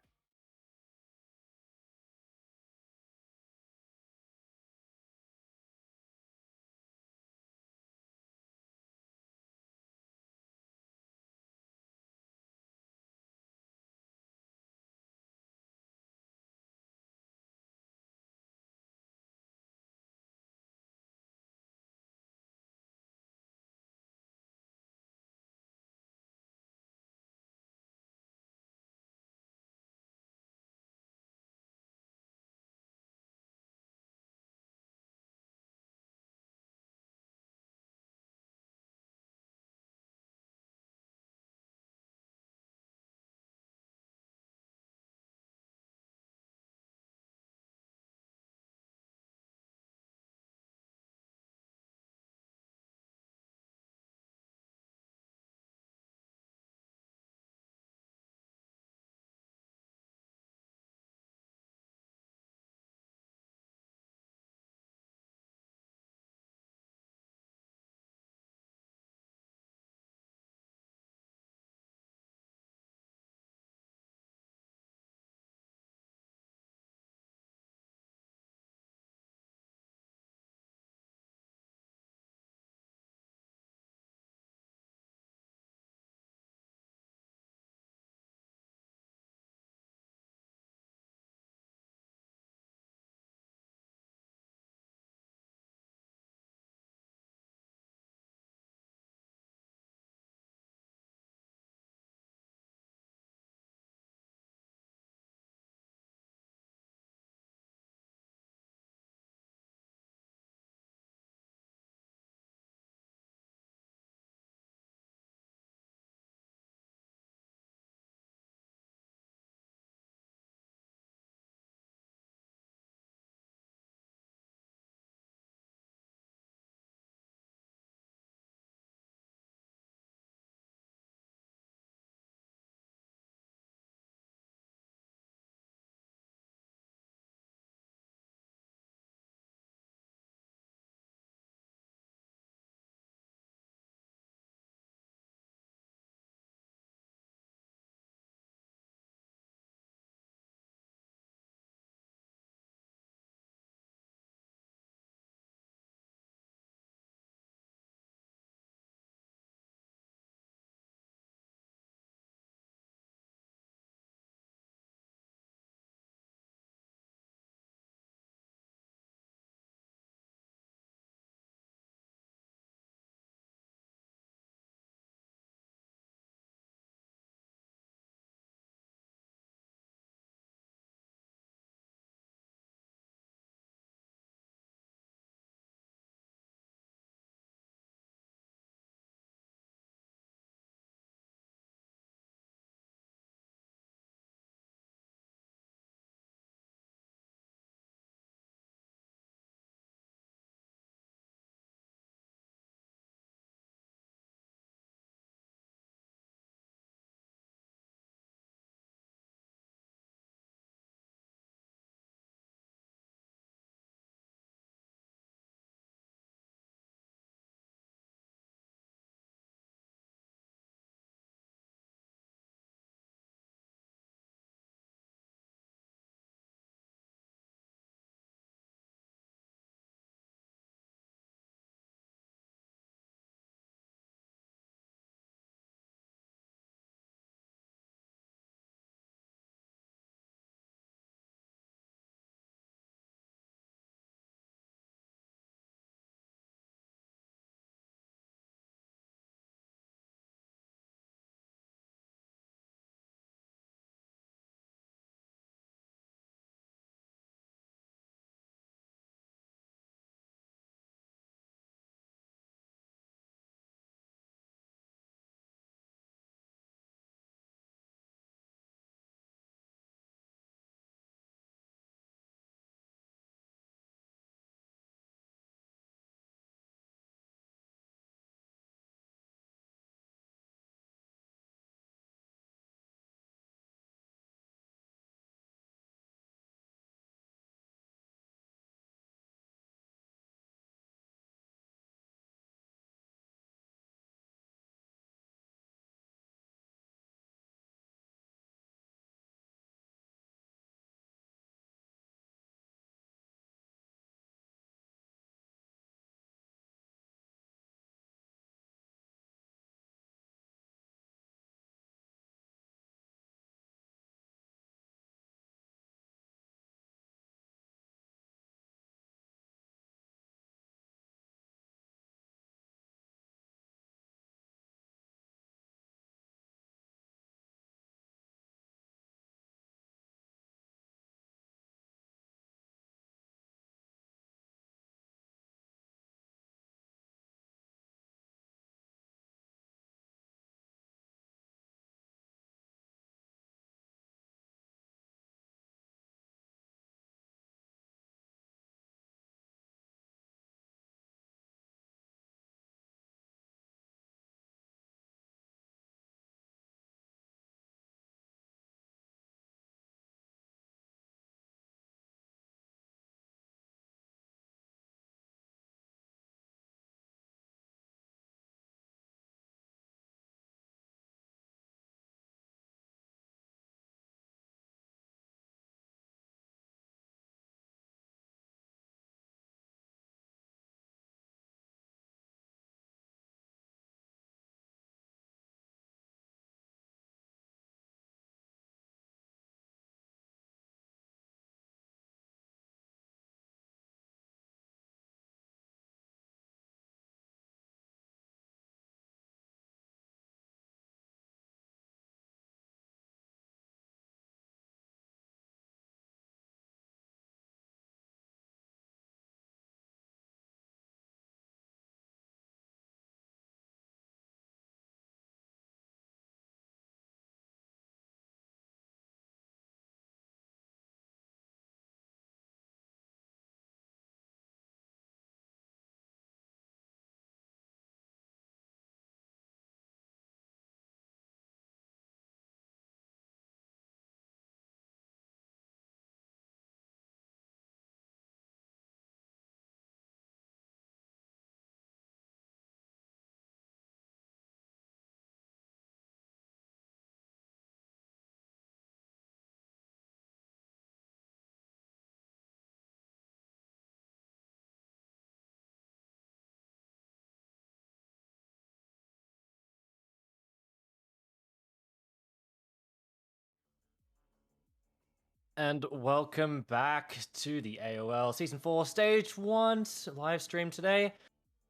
And welcome back to the AOL Season 4 Stage 1 live stream today.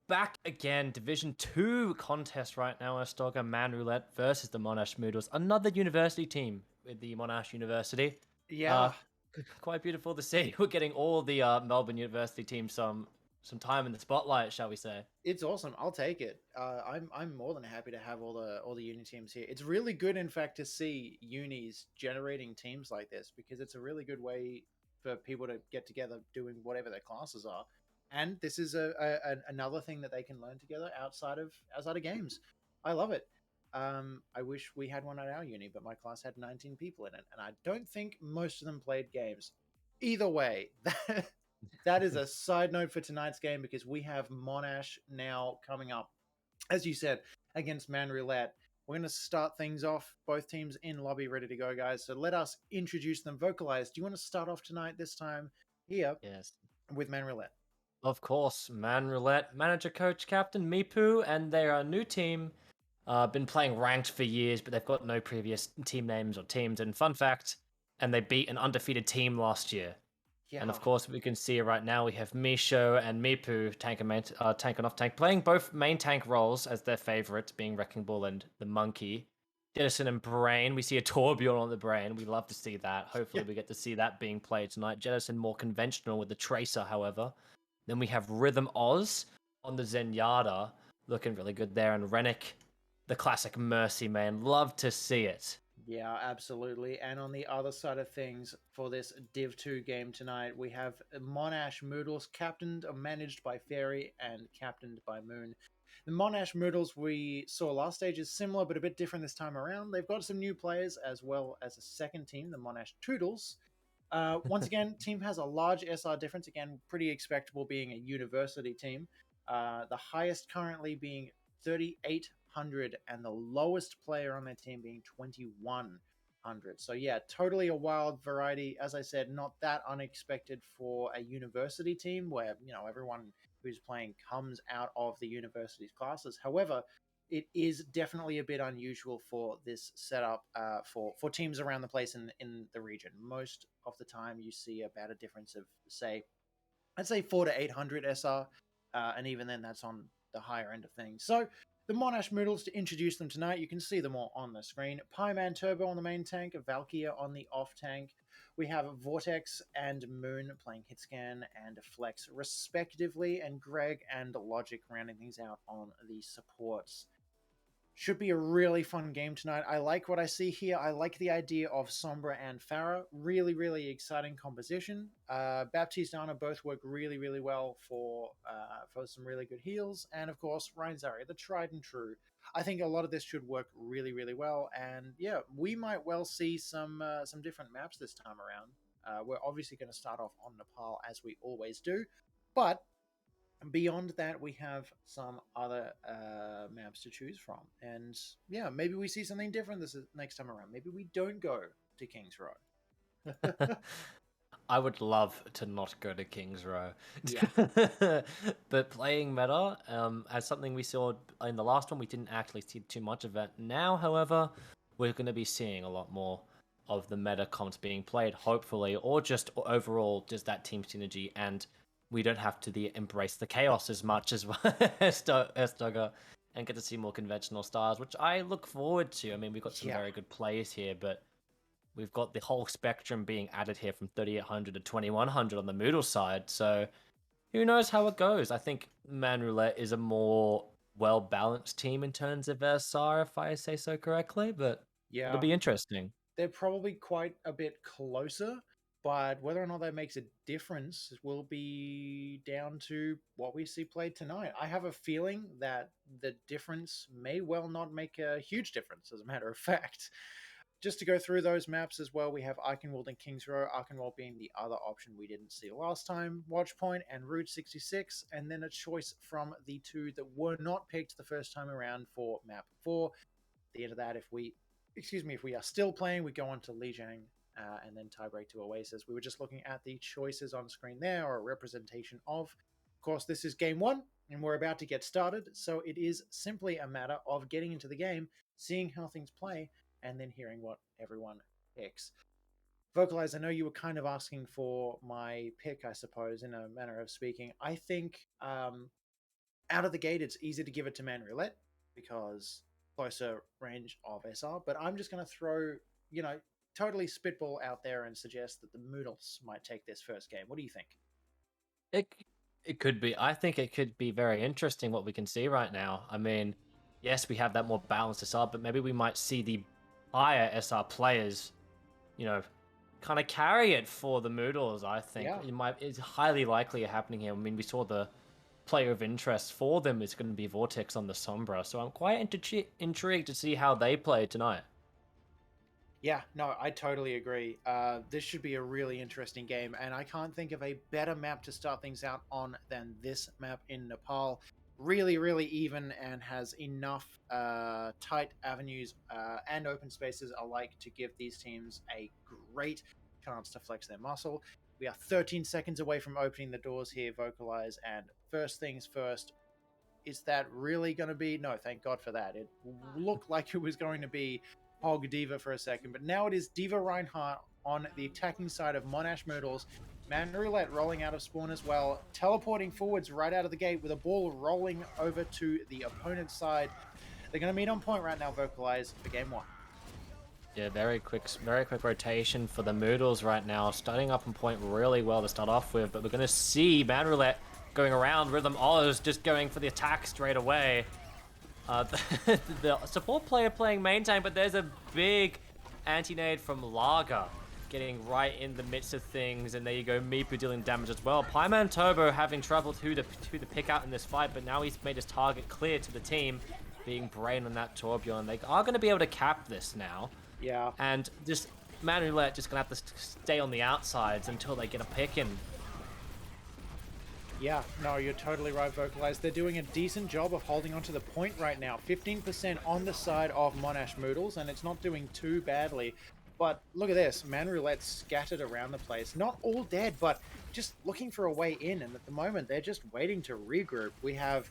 Back again, Division 2 contest right now, Sdogga manroulette versus the Monash Moodles. Another university team with the Monash University. Yeah, Quite beautiful to see. We're getting all the Melbourne University teams some time in the spotlight, shall we say. it's awesome. I'll take it. I'm more than happy to have all the uni teams here. It's really good, in fact, to see unis generating teams like this because it's a really good way for people to get together doing whatever their classes are. And this is another thing that they can learn together outside of games. I love it. I wish we had one at our uni, but my class had 19 people in it, and I don't think most of them played games. Either way, that is a side note for tonight's game because we have Monash now coming up, as you said, against manroulette. We're going to start things off. Both teams in lobby, ready to go, guys. So let us introduce them. Vocalize. Do you want to start off tonight this time here Yes. with manroulette? Of course, manroulette, manager, coach, captain, Mipu, and they're a new team. Been playing ranked for years, but they've got no previous team names or teams. And fun fact, and they beat an undefeated team last year. Yeah. And of course, we can see right now we have Misho and Mipu, tank and off tank, playing both main tank roles as their favorites, being Wrecking Ball and the Monkey. Jettison and Brain, we see a Torbjorn on the Brain. We love to see that. Hopefully, we get to see that being played tonight. Jettison more conventional with the Tracer, however. Then we have Rhythm Oz on the Zenyatta, looking really good there. And Rennick, the classic Mercy man. Love to see it. Yeah, absolutely. And on the other side of things, for this Div 2 game tonight, we have Monash Moodles, captained or managed by Fairy and captained by Moon. The Monash Moodles we saw last stage is similar, but a bit different this time around. They've got some new players as well as a second team, the Monash Toodles. Once again, team has a large SR difference. Again, pretty expectable being a university team. The highest currently being 3,800 and the lowest player on their team being 2,100. So yeah, totally a wild variety. As I said, not that unexpected for a university team where, you know, everyone who's playing comes out of the university's classes. However, it is definitely a bit unusual for this setup for teams around the place in the region. Most of the time you see about a difference of, say, I'd say 400 to 800 SR, and even then that's on the higher end of things. So the Monash Moodles, to introduce them tonight, you can see them all on the screen. Pieman Turbo on the main tank, Valkyria on the off tank. We have Vortex and Moon playing Hitscan and Flex respectively, and Greg and Logic rounding things out on the supports. Should be a really fun game tonight. I like what I see here. I like the idea of Sombra and Farah. Really, really exciting composition. Baptiste and Anna both work really, really well for some really good heals. And of course, Ryan Zarya, the tried and true. I think a lot of this should work really, really well. And yeah, we might well see some different maps this time around. We're obviously going to start off on Nepal as we always do. But beyond that, we have some other maps to choose from, and yeah, maybe we see something different this next time around. Maybe we don't go to Kings Row. I would love to not go to Kings Row. Yeah. But playing meta, as something we saw in the last one, we didn't actually see too much of it. Now, however, we're going to be seeing a lot more of the meta comps being played, hopefully, or just overall just that team synergy, and we don't have to embrace the chaos as much as Sdogga and get to see more conventional styles, which I look forward to. I mean, we've got some very good players here, but we've got the whole spectrum being added here from 3,800 to 2,100 on the Moodle side. So who knows how it goes? I think manroulette is a more well-balanced team in terms of SR, if I say so correctly, but Yeah, it'll be interesting. they're probably quite a bit closer, but whether or not that makes a difference will be down to what we see played tonight. I have a feeling that the difference may well not make a huge difference, as a matter of fact. Just to go through those maps as well, we have Eichenwald and Kings Row, Eichenwald being the other option we didn't see last time, Watchpoint and Route 66, and then a choice from the two that were not picked the first time around for map 4. At the end of that, if we are still playing, we go on to Lijiang, and then tiebreak to Oasis. We were just looking at the choices on screen there, or a representation of. Of course, this is game 1, and we're about to get started, so it is simply a matter of getting into the game, seeing how things play, and then hearing what everyone picks. Vocalize, I know you were kind of asking for my pick, I suppose, in a manner of speaking. I think out of the gate, it's easy to give it to manroulette because closer range of SR, but I'm just going to throw, totally spitball out there and suggest that the Moodles might take this first game. What do you think? It it could be. I think it could be very interesting what we can see right now. I mean, yes, we have that more balanced SR, but maybe we might see the higher SR players, you know, kind of carry it for the Moodles. I think Yeah. it's highly likely happening here. I mean, we saw the player of interest for them is going to be Vortex on the Sombra, so I'm quite intrigued to see how they play tonight. Yeah, no, I totally agree. This should be a really interesting game, and I can't think of a better map to start things out on than this map in Nepal. Really, really even and has enough tight avenues and open spaces alike to give these teams a great chance to flex their muscle. We are 13 seconds away from opening the doors here, Vocalize, and first things first, is that really going to be? No, thank God for that. It looked like it was going to be Hog Diva for a second, but now it is Diva Reinhardt on the attacking side of Monash Moodles. manroulette rolling out of spawn as well, teleporting forwards right out of the gate with a ball rolling over to the opponent's side. They're going to meet on point right now, Vocalize, for game one. Yeah, very quick rotation for the Moodles right now. Starting up on point really well to start off with, but we're going to see manroulette going around Rhythm Oz just going for the attack straight away. The support player playing main tank, but there's a big anti-nade from Lager getting right in the midst of things, and there you go, Mipu dealing damage as well. Pyman Turbo having trouble who to pick out in this fight, but now he's made his target clear to the team, being Brain on that Torbjorn. They are going to be able to cap this now. Yeah. And just manroulette just going to have to stay on the outsides until they get a pick in. Yeah, no, you're totally right, Vocalize. They're doing a decent job of holding onto the point right now. 15% on the side of Monash Moodles, and it's not doing too badly. But look at this, manroulette scattered around the place. Not all dead, but just looking for a way in. And at the moment, they're just waiting to regroup. We have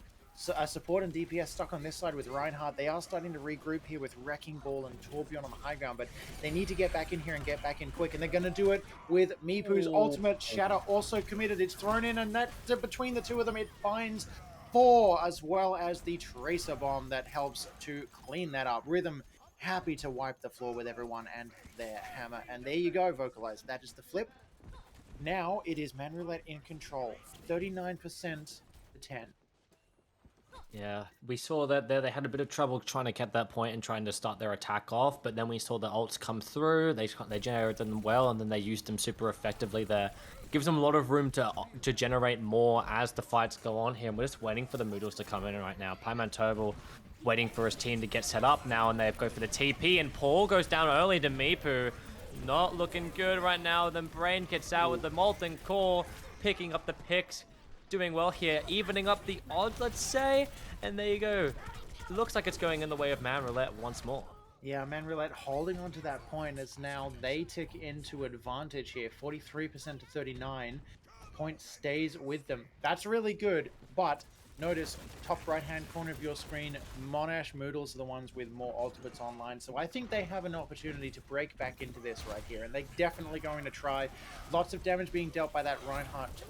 a support and DPS stuck on this side with Reinhardt. They are starting to regroup here with Wrecking Ball and Torbjorn on the high ground, but they need to get back in here and get back in quick, and they're going to do it with Mipu's ultimate. Shatter also committed. It's thrown in, and that between the two of them, it finds 4, as well as the Tracer Bomb that helps to clean that up. Rhythm happy to wipe the floor with everyone and their hammer, and there you go, Vocalize. That is the flip. Now it is manroulette in control, 39% to 10. Yeah, we saw that there they had a bit of trouble trying to get that point and trying to start their attack off, but then we saw the ults come through, they generated them well, and then they used them super effectively there. Gives them a lot of room to generate more as the fights go on here, and we're just waiting for the Moodles to come in right now. Pyman Turbo waiting for his team to get set up now, and they go for the TP, and Paul goes down early to Mipu. Not looking good right now, then Brain gets out with the Molten Core, picking up the picks. Doing well here, evening up the odds, let's say, and there you go. Looks like it's going in the way of manroulette once more. Yeah, manroulette holding on to that point as now they tick into advantage here, 43% to 39. Point stays with them. That's really good, but notice top right-hand corner of your screen, Monash Moodles are the ones with more ultimates online, so I think they have an opportunity to break back into this right here, and they're definitely going to try. Lots of damage being dealt by that Reinhardt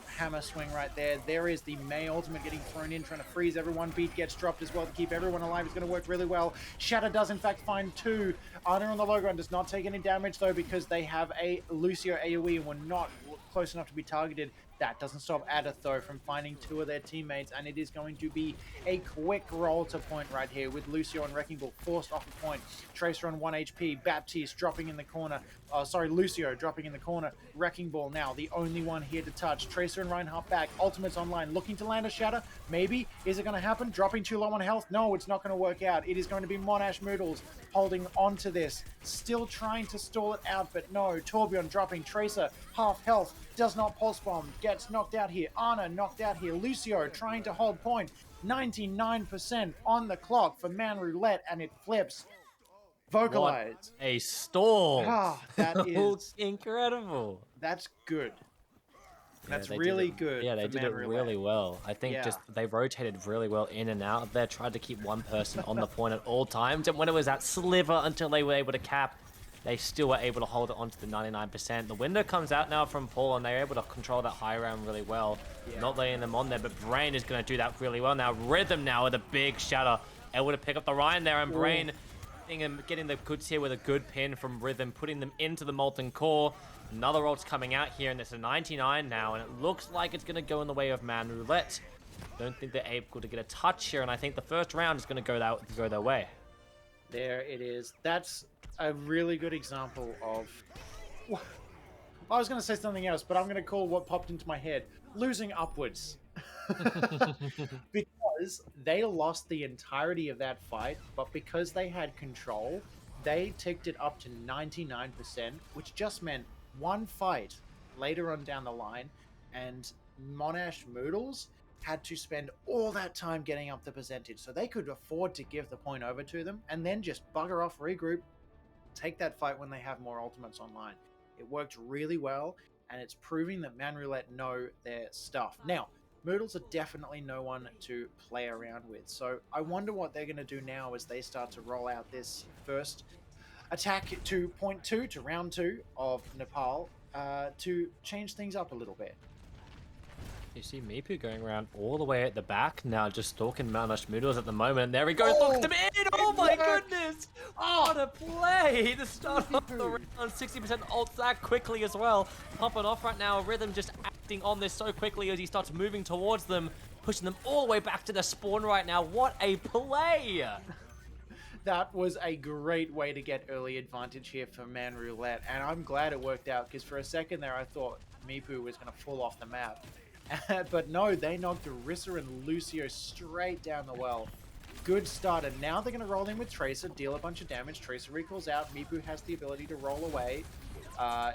hammer swing right there. There is the May ultimate getting thrown in, trying to freeze everyone. Beat gets dropped as well to keep everyone alive. It's going to work really well. Shatter does in fact find 2. Arna on the low ground does not take any damage though, because they have a Lucio AOE and were not close enough to be targeted. That doesn't stop Adith though from finding 2 of their teammates, and it is going to be a quick roll to point right here with Lucio and Wrecking Ball forced off the point. Tracer on 1 HP, Baptiste dropping in the corner. Lucio dropping in the corner. Wrecking Ball now the only one here to touch. Tracer and Reinhardt back. Ultimates online, looking to land a shatter. Maybe. Is it going to happen? Dropping too low on health? No, it's not going to work out. It is going to be Monash Moodles holding on to this. Still trying to stall it out, but no. Torbjorn dropping. Tracer, half health. Does not pulse bomb. Gets knocked out here. Anna knocked out here. Lucio trying to hold point. 99% on the clock for manroulette, and it flips. Vocalize. What a stall. That is incredible. That's good. That's yeah, really good. Yeah, they did it really well. I think just they rotated really well in and out of there, tried to keep one person on the point at all times, and when it was that sliver until they were able to cap, they still were able to hold it onto the 99%. The window comes out now from Paul, and they're able to control that high round really well. Yeah. Not letting them on there, but Brain is going to do that really well. Now Rhythm now with a big shatter, able to pick up the Ryan there, and Brain getting the goods here with a good pin from Rhythm, putting them into the Molten Core. Another ult's coming out here, and it's a 99 now, and it looks like it's going to go in the way of Man Roulette. Don't think they're able to get a touch here, and I think the first round is going to go their way. There it is. That's a really good example of... I was going to say something else, but I'm going to call what popped into my head losing upwards. Because they lost the entirety of that fight, but because they had control, they ticked it up to 99%, which just meant one fight later on down the line, and Monash Moodles had to spend all that time getting up the percentage, so they could afford to give the point over to them and then just bugger off, regroup, take that fight when they have more ultimates online. It worked really well, and it's proving that Man Roulette know their stuff. Now, Moodles are definitely no one to play around with, so I wonder what they're going to do now as they start to roll out this first attack to point 2, to round 2 of Nepal, to change things up a little bit. You see Mipu going around all the way at the back now, just stalking Monash Moodles at the moment. There we go, looked him in! Oh my goodness! What a play! The start of the round, 60% ults that quickly as well. Popping off right now, Rhythm just acting on this so quickly as he starts moving towards them, pushing them all the way back to the spawn right now. What a play! That was a great way to get early advantage here for Man Roulette, and I'm glad it worked out, because for a second there I thought Mipu was going to fall off the map. But no, they knocked Orisa and Lucio straight down the well. Good start, and now they're going to roll in with Tracer, deal a bunch of damage. Tracer recalls out. Mipu has the ability to roll away.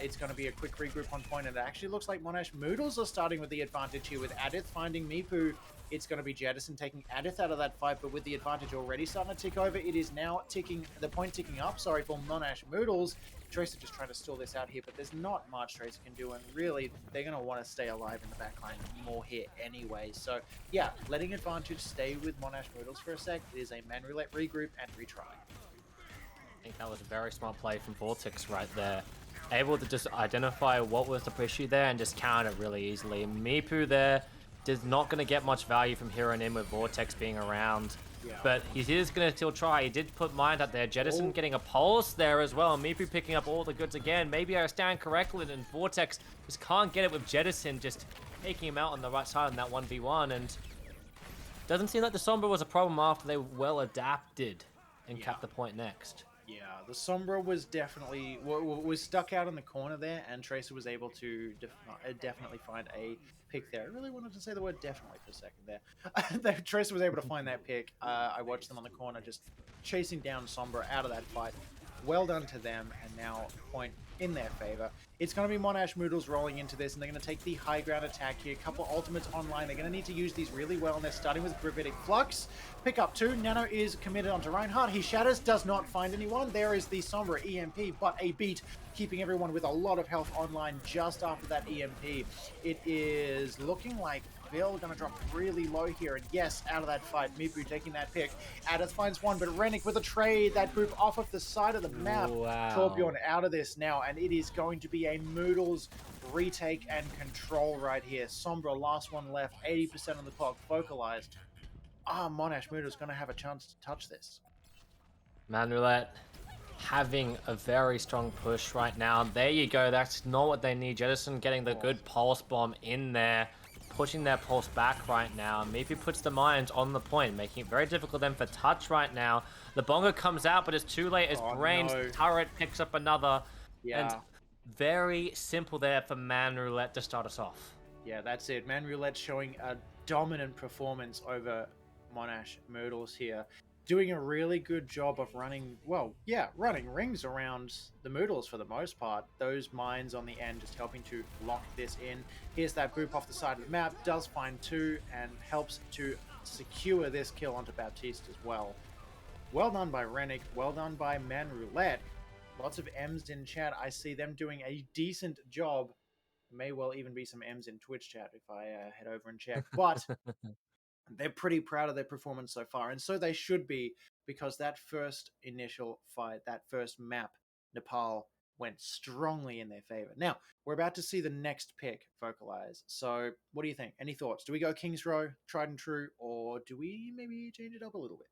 It's going to be a quick regroup on point, and it actually looks like Monash Moodles are starting with the advantage here, with Adith finding Mipu. It's going to be Jettison taking Adith out of that fight, but with the advantage already starting to tick over, it is now ticking, the point ticking up, sorry, for Monash Moodles. Tracer just trying to stall this out here, but there's not much Tracer can do, and really, they're going to want to stay alive in the backline more here anyway. So, yeah, letting advantage stay with Monash Moodles for a sec. It is a Man Roulette regroup and retry. I think that was a very smart play from Vortex right there. Able to just identify what was the issue there and just counter it really easily. Mipu there is not going to get much value from here on in with Vortex being around. Yeah. But he is going to still try. He did put Mind up there. Jettison getting a pulse there as well. Mipu picking up all the goods again. Maybe I stand correctly, and Vortex just can't get it with Jettison just taking him out on the right side in that 1v1. And doesn't seem like the Sombra was a problem after they well adapted and capped the point next. Yeah, the Sombra was definitely was stuck out in the corner there, and Tracer was able to definitely find a pick there. I really wanted to say the word definitely for a second there. Tracer was able to find that pick. I watched them on the corner just chasing down Sombra out of that fight. Well done to them, and now point in their favor. It's going to be Monash Moodles rolling into this, and they're going to take the high ground attack here. A couple ultimates online. They're going to need to use these really well, and they're starting with Gravitic Flux. Pick up 2. Nano is committed onto Reinhardt. He shatters, does not find anyone. There is the Sombra EMP, but a beat, keeping everyone with a lot of health online just after that EMP. It is looking like Bill going to drop really low here, and yes, out of that fight, Mipu taking that pick. Adith finds one, but Rennick with a trade, that group off of the side of the map. Wow. Torbjorn out of this now, and it is going to be a Moodles retake and control right here. Sombra, last one left, 80% on the clock, focalized. Monash Moodles going to have a chance to touch this. Man Roulette having a very strong push right now. There you go, that's not what they need. Jettison getting the good pulse bomb in there, pushing their pulse back right now. Mipu puts the mines on the point, making it very difficult then for touch right now. The bongo comes out, but it's too late as Brain's turret picks up another. Yeah. And very simple there for Man Roulette to start us off. Yeah, that's it. Man Roulette showing a dominant performance over Monash Moodles here. Doing a really good job of running rings around the Moodles for the most part. Those mines on the end just helping to lock this in. Here's that group off the side of the map, does find 2 and helps to secure this kill onto Baptiste as well. Well done by Rennick, well done by Man Roulette. Lots of M's in chat. I see them doing a decent job. May well even be some M's in Twitch chat if I head over and check. But they're pretty proud of their performance so far, and so they should be, because that first initial fight, that first map, Nepal went strongly in their favor. Now, we're about to see the next pick vocalize. So, what do you think? Any thoughts? Do we go King's Row, tried and true, or do we maybe change it up a little bit?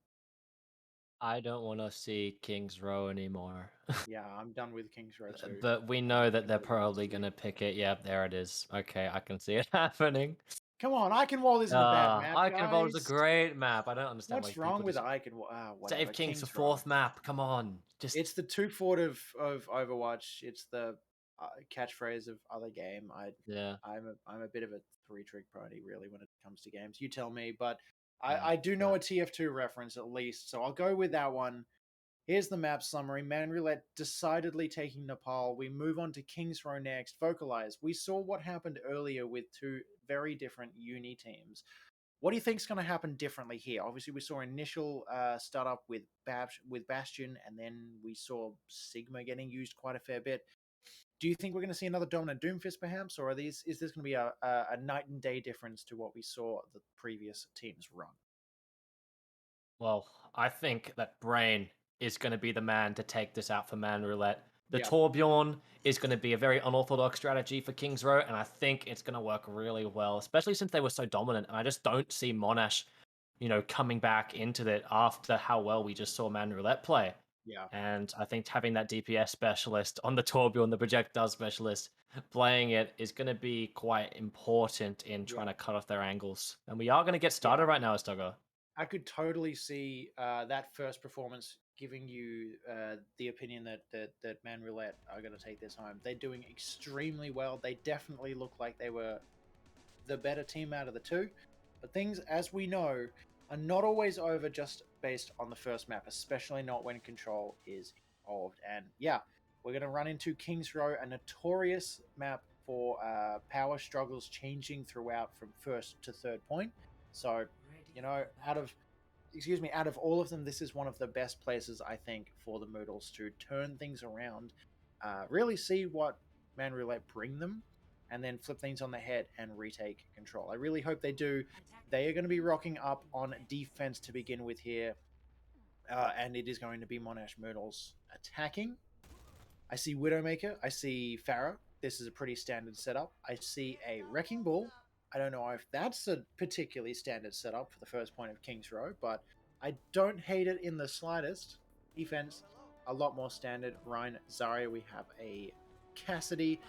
I don't want to see Kings Row anymore. Yeah, I'm done with King's Row too. But we know that they're probably going to pick it. Yep, there it is. Okay, I can see it happening. Come on, Iconwall isn't a bad map, Iconvolve is a guys. gret map. I don't understand why What's people wrong with just Iconwall? Whatever. save Kings for King's Row. 4th map. Come on, just It's the 2 Fort of Overwatch. It's the catchphrase of other game. yeah. I'm a bit of a 3-trick pony really when it comes to games. You tell me, but Yeah, I do know yeah. a TF2 reference at least, so I'll go with that one. Here's the map summary. Manroulette decidedly taking Nepal. We move on to King's Row next. Vocalize. We saw what happened earlier with 2 very different uni teams. What do you think is going to happen differently here? Obviously, we saw initial startup with Bastion, and then we saw Sigma getting used quite a fair bit. Do you think we're going to see another dominant Doomfist, perhaps, or is this going to be a night and day difference to what we saw the previous teams run? Well, I think that Brain is going to be the man to take this out for manroulette. The Yeah. Torbjorn is going to be a very unorthodox strategy for Kings Row, and I think it's going to work really well, especially since they were so dominant. And I just don't see Monash, coming back into that after how well we just saw manroulette play. Yeah. And I think having that DPS specialist on the Torbjorn, the projectile specialist, playing it is going to be quite important in trying to cut off their angles. And we are going to get started right now, Sdogga. I could totally see that first performance giving you the opinion that manroulette are going to take this home. They're doing extremely well. They definitely look like they were the better team out of the 2. But things, as we know, are not always over just based on the first map, especially not when control is involved. And yeah, we're going to run into King's Row, a notorious map for power struggles changing throughout from first to third point. So, out of all of them, this is one of the best places, I think, for the Moodles to turn things around, really see what manroulette bring them, and then flip things on the head and retake control. I really hope they do. They are going to be rocking up on defense to begin with here, and it is going to be Monash Moodles attacking. I see Widowmaker. I see Pharaoh. This is a pretty standard setup. I see a Wrecking Ball. I don't know if that's a particularly standard setup for the first point of King's Row, but I don't hate it in the slightest. Defense, a lot more standard. Ryan, Zarya, we have a Cassidy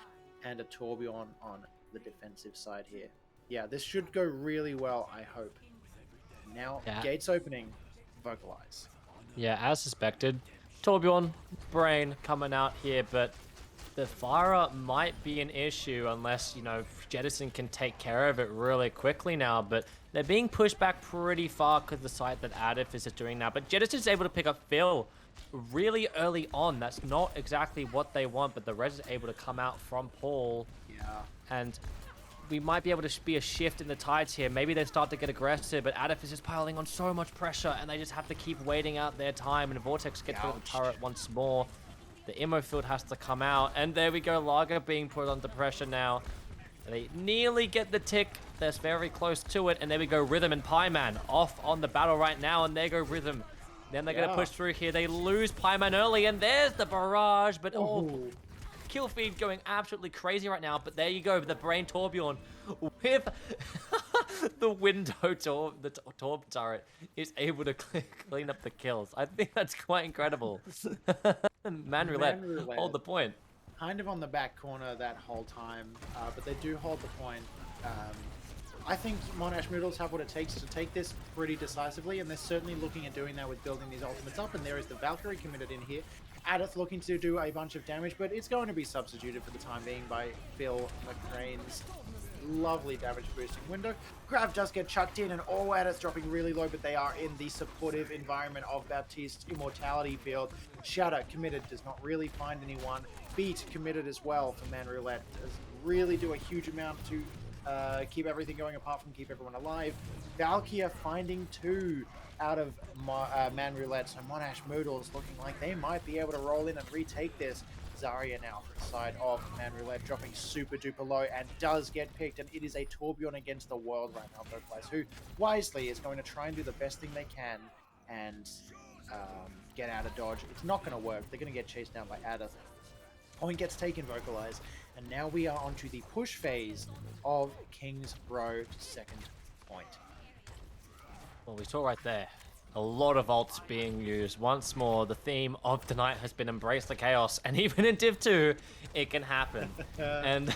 and a Torbjorn on the defensive side here. Yeah, this should go really well, I hope. Now, gates opening, vocalize. Yeah, as suspected. Torbjorn, Brain coming out here, but the Fire might be an issue unless, Jettison can take care of it really quickly now, but they're being pushed back pretty far because the site that Adif is doing now. But Jettison's able to pick up Phil really early on. That's not exactly what they want, but the res is able to come out from Paul. Yeah. And we might be able to be a shift in the tides here. Maybe they start to get aggressive, but Adif is just piling on so much pressure, and they just have to keep waiting out their time, and Vortex gets rid of the turret once more. The ammo field has to come out, and there we go. Lager being put under pressure now. They nearly get the tick. They're very close to it, and there we go. Rhythm and Pieman off on the battle right now, and there go Rhythm. Then they're going to push through here. They lose Pieman early, and there's the barrage, but kill feed going absolutely crazy right now. But there you go, the Brain Torbjorn with the window the Torb turret is able to clean up the kills. I think that's quite incredible. manroulette hold the point. Kind of on the back corner that whole time, but they do hold the point. I think Monash Moodles have what it takes to take this pretty decisively, and they're certainly looking at doing that with building these ultimates up, and there is the Valkyrie committed in here. Adith looking to do a bunch of damage, but it's going to be substituted for the time being by Phil McCrane's lovely damage boosting window. Grav does get chucked in, and all Adith dropping really low, but they are in the supportive environment of Baptiste's Immortality field. Shatter committed, does not really find anyone. Beat committed as well for manroulette, does really do a huge amount to keep everything going apart from keep everyone alive. Valkyria finding 2 out of manroulette, so Monash Moodles looking like they might be able to roll in and retake this. Zarya now from the side of manroulette, dropping super duper low and does get picked, and it is a Torbjorn against the world right now, Vocalize, who wisely is going to try and do the best thing they can and get out of dodge. It's not going to work. They're going to get chased down by Adith. Point gets taken, Vocalize, and now we are onto the push phase of King's Row to second point. Well, we saw right there a lot of ults being used. Once more, the theme of the night has been embrace the chaos, and even in Div 2, it can happen. And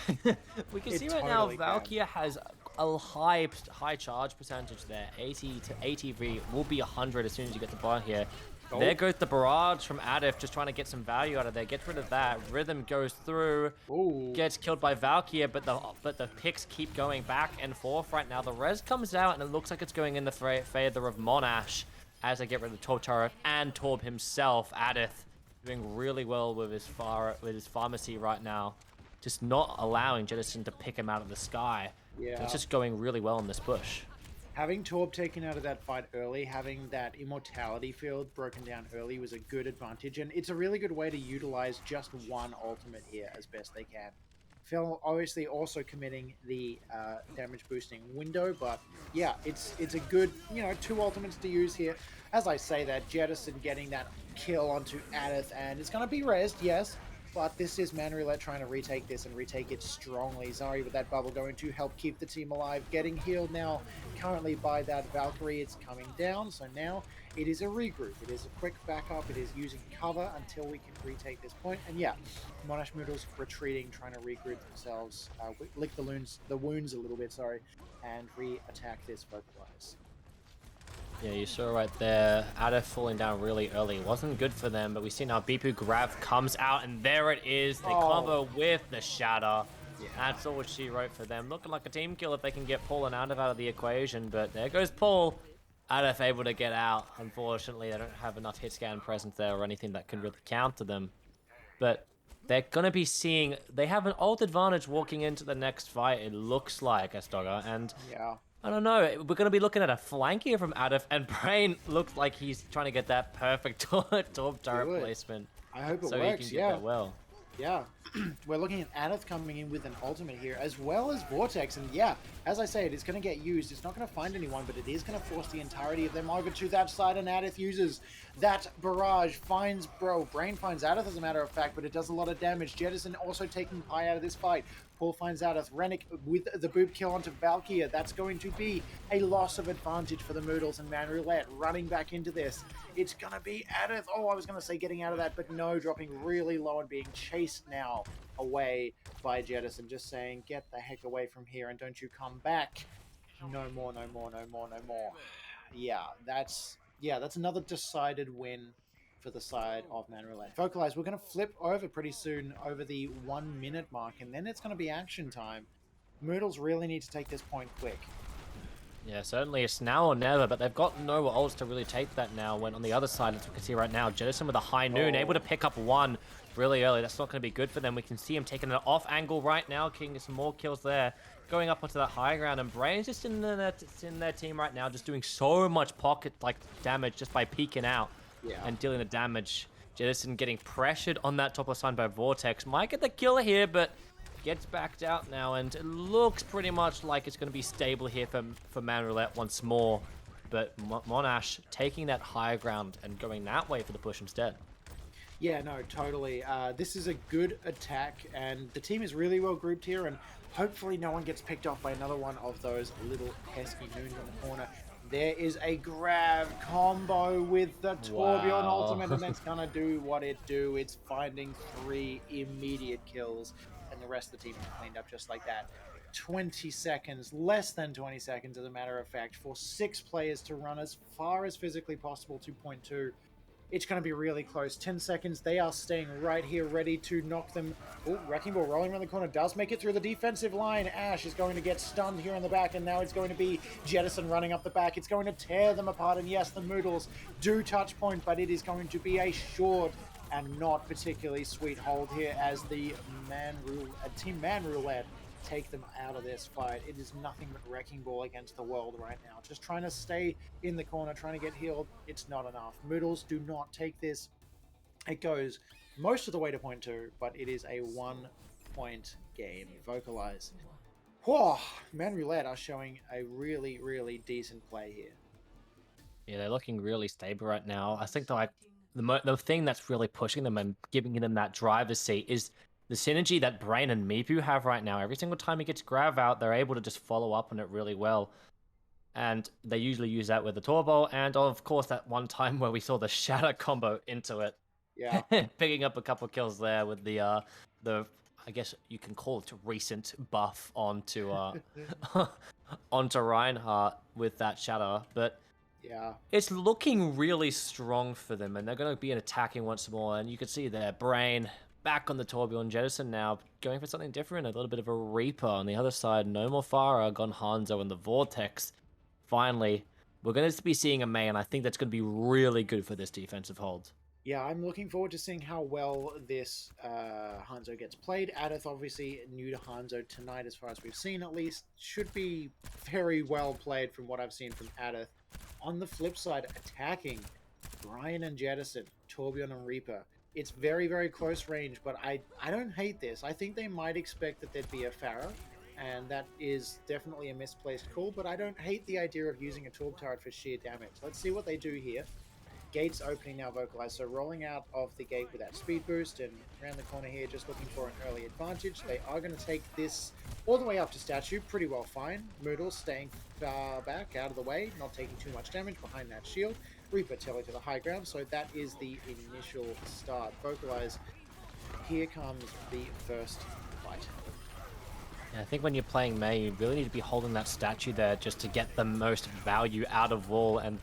we can see right now, Valkyria has a high charge percentage there. 80 to 80 will be 100 as soon as you get the bar here. Oh. There goes the barrage from Adif, just trying to get some value out of there. Gets rid of that. Rhythm goes through. Ooh. Gets killed by Valkyria, but the picks keep going back and forth right now. The res comes out, and it looks like it's going in the favor of Monash as they get rid of the Torb turret and Torb himself. Adith doing really well with his pharmacy right now, just not allowing Jettison to pick him out of the sky. Yeah, so it's just going really well in this push. Having Torb taken out of that fight early, having that immortality field broken down early was a good advantage, and it's a really good way to utilize just one ultimate here as best they can. Phil obviously also committing the damage boosting window, but yeah, it's a good, you know, 2 ultimates to use here. As I say that, Jettison getting that kill onto Adith, and it's going to be rezzed, yes, but this is manroulette trying to retake this and retake it strongly. Zari with that bubble going to help keep the team alive, getting healed now currently by that Valkyrie. It's coming down, so now it is a regroup. It is a quick backup. It is using cover until we can retake this point. And yeah, Monash Moodles retreating, trying to regroup themselves, lick the wounds a little bit, sorry, and re-attack this Vocalize. Yeah, you saw right there, Adif falling down really early. Wasn't good for them, but we see now Bipu Grav comes out, and there it is. They combo with the Shatter. Yeah. That's all she wrote for them. Looking like a team kill if they can get Paul and Adif out of the equation, but there goes Paul. Adif able to get out. Unfortunately, they don't have enough hit scan presence there or anything that can really counter them. But they're going to be seeing... They have an ult advantage walking into the next fight, it looks like, Sdogga, and... Yeah. I don't know, we're going to be looking at a flank here from Adif, and Brain looks like he's trying to get that perfect Torb turret placement. I hope it works, so he can get that well. Yeah, we're looking at Adith coming in with an ultimate here, as well as Vortex, and yeah, as I say, it is going to get used. It's not going to find anyone, but it is going to force the entirety of them over to that side, and Adith uses that barrage, Brain finds Adith as a matter of fact, but it does a lot of damage. Jettison also taking Pi out of this fight. Paul finds Adith. Rennick with the boop kill onto Valkyria. That's going to be a loss of advantage for the Moodles, and manroulette running back into this. It's going to be Adith. Oh, I was going to say getting out of that, but no, dropping really low and being chased now away by Jettison. Just saying, get the heck away from here and don't you come back. No more, no more, no more, no more. Yeah, that's another decided win for the side of manroulette. Vocalize, we're going to flip over pretty soon over the 1 minute mark, and then it's going to be action time. Moodles really need to take this point quick. Yeah, certainly it's now or never, but they've got no ults to really take that now, when on the other side, as we can see right now, Jettison with a high noon, able to pick up one really early. That's not going to be good for them. We can see him taking an off angle right now, getting some more kills there, going up onto that high ground, and Brain's just in their team right now, just doing so much pocket damage just by peeking out. Yeah. And dealing the damage. Jettison getting pressured on that top left side by Vortex. Might get the kill here, but gets backed out now, and it looks pretty much like it's going to be stable here for manroulette once more. But Monash taking that high ground and going that way for the push instead. Yeah, no, totally. This is a good attack, and the team is really well grouped here, and hopefully no one gets picked off by another one of those little pesky noons on the corner. There is a grab combo with the Torbjorn ultimate, and that's gonna do what it do. It's finding 3 immediate kills, and the rest of the team is cleaned up just like that. 20 seconds, less than 20 seconds as a matter of fact, for 6 players to run as far as physically possible to point 2. It's going to be really close. 10 seconds. They are staying right here, ready to knock them. Oh, Wrecking Ball rolling around the corner. Does make it through the defensive line. Ash is going to get stunned here in the back, and now it's going to be Jettison running up the back. It's going to tear them apart, and yes, the Moodles do touch point, but it is going to be a short and not particularly sweet hold here as the Team manroulette take them out of this fight. It is nothing but Wrecking Ball against the world right now. Just trying to stay in the corner, trying to get healed. It's not enough. Moodles do not take this. It goes most of the way to point 2, but it is a 1-point game. Vocalize. Whoa, manroulette are showing a really, really decent play here. Yeah, they're looking really stable right now. I think they're like the thing that's really pushing them and giving them that driver's seat is the synergy that Brain and Mipu have right now. Every single time he gets Grav out, they're able to just follow up on it really well. And they usually use that with the Turbo, and of course that one time where we saw the Shatter combo into it. Yeah. Picking up a couple kills there with the I guess you can call it recent buff onto onto Reinhardt with that Shatter. But Yeah. it's looking really strong for them, and they're going to be attacking once more. And you can see their Brain back on the Torbjorn Jettison now, going for something different, a little bit of a Reaper on the other side. No more Farah, gone Hanzo and the Vortex. Finally, we're going to be seeing a Mei, and I think that's going to be really good for this defensive hold. Yeah, I'm looking forward to seeing how well this Hanzo gets played. Adith, obviously new to Hanzo tonight, as far as we've seen at least, should be very well played from what I've seen from Adith. On the flip side, attacking Brian and Jettison, Torbjorn and Reaper. It's very, very close range, but I don't hate this. I think they might expect that there'd be a Pharah, and that is definitely a misplaced call, but I don't hate the idea of using a Torb turret for sheer damage. Let's see what they do here. Gates opening now, Vocalized. So rolling out of the gate with that speed boost and around the corner here, just looking for an early advantage. They are going to take this all the way up to statue, pretty well fine. Moodles staying far back, out of the way, not taking too much damage behind that shield. Reaper telling to the high ground, so that is the initial start. Vocalize, here comes the first fight. Yeah, I think when you're playing Mei, you really need to be holding that statue there just to get the most value out of Wall, and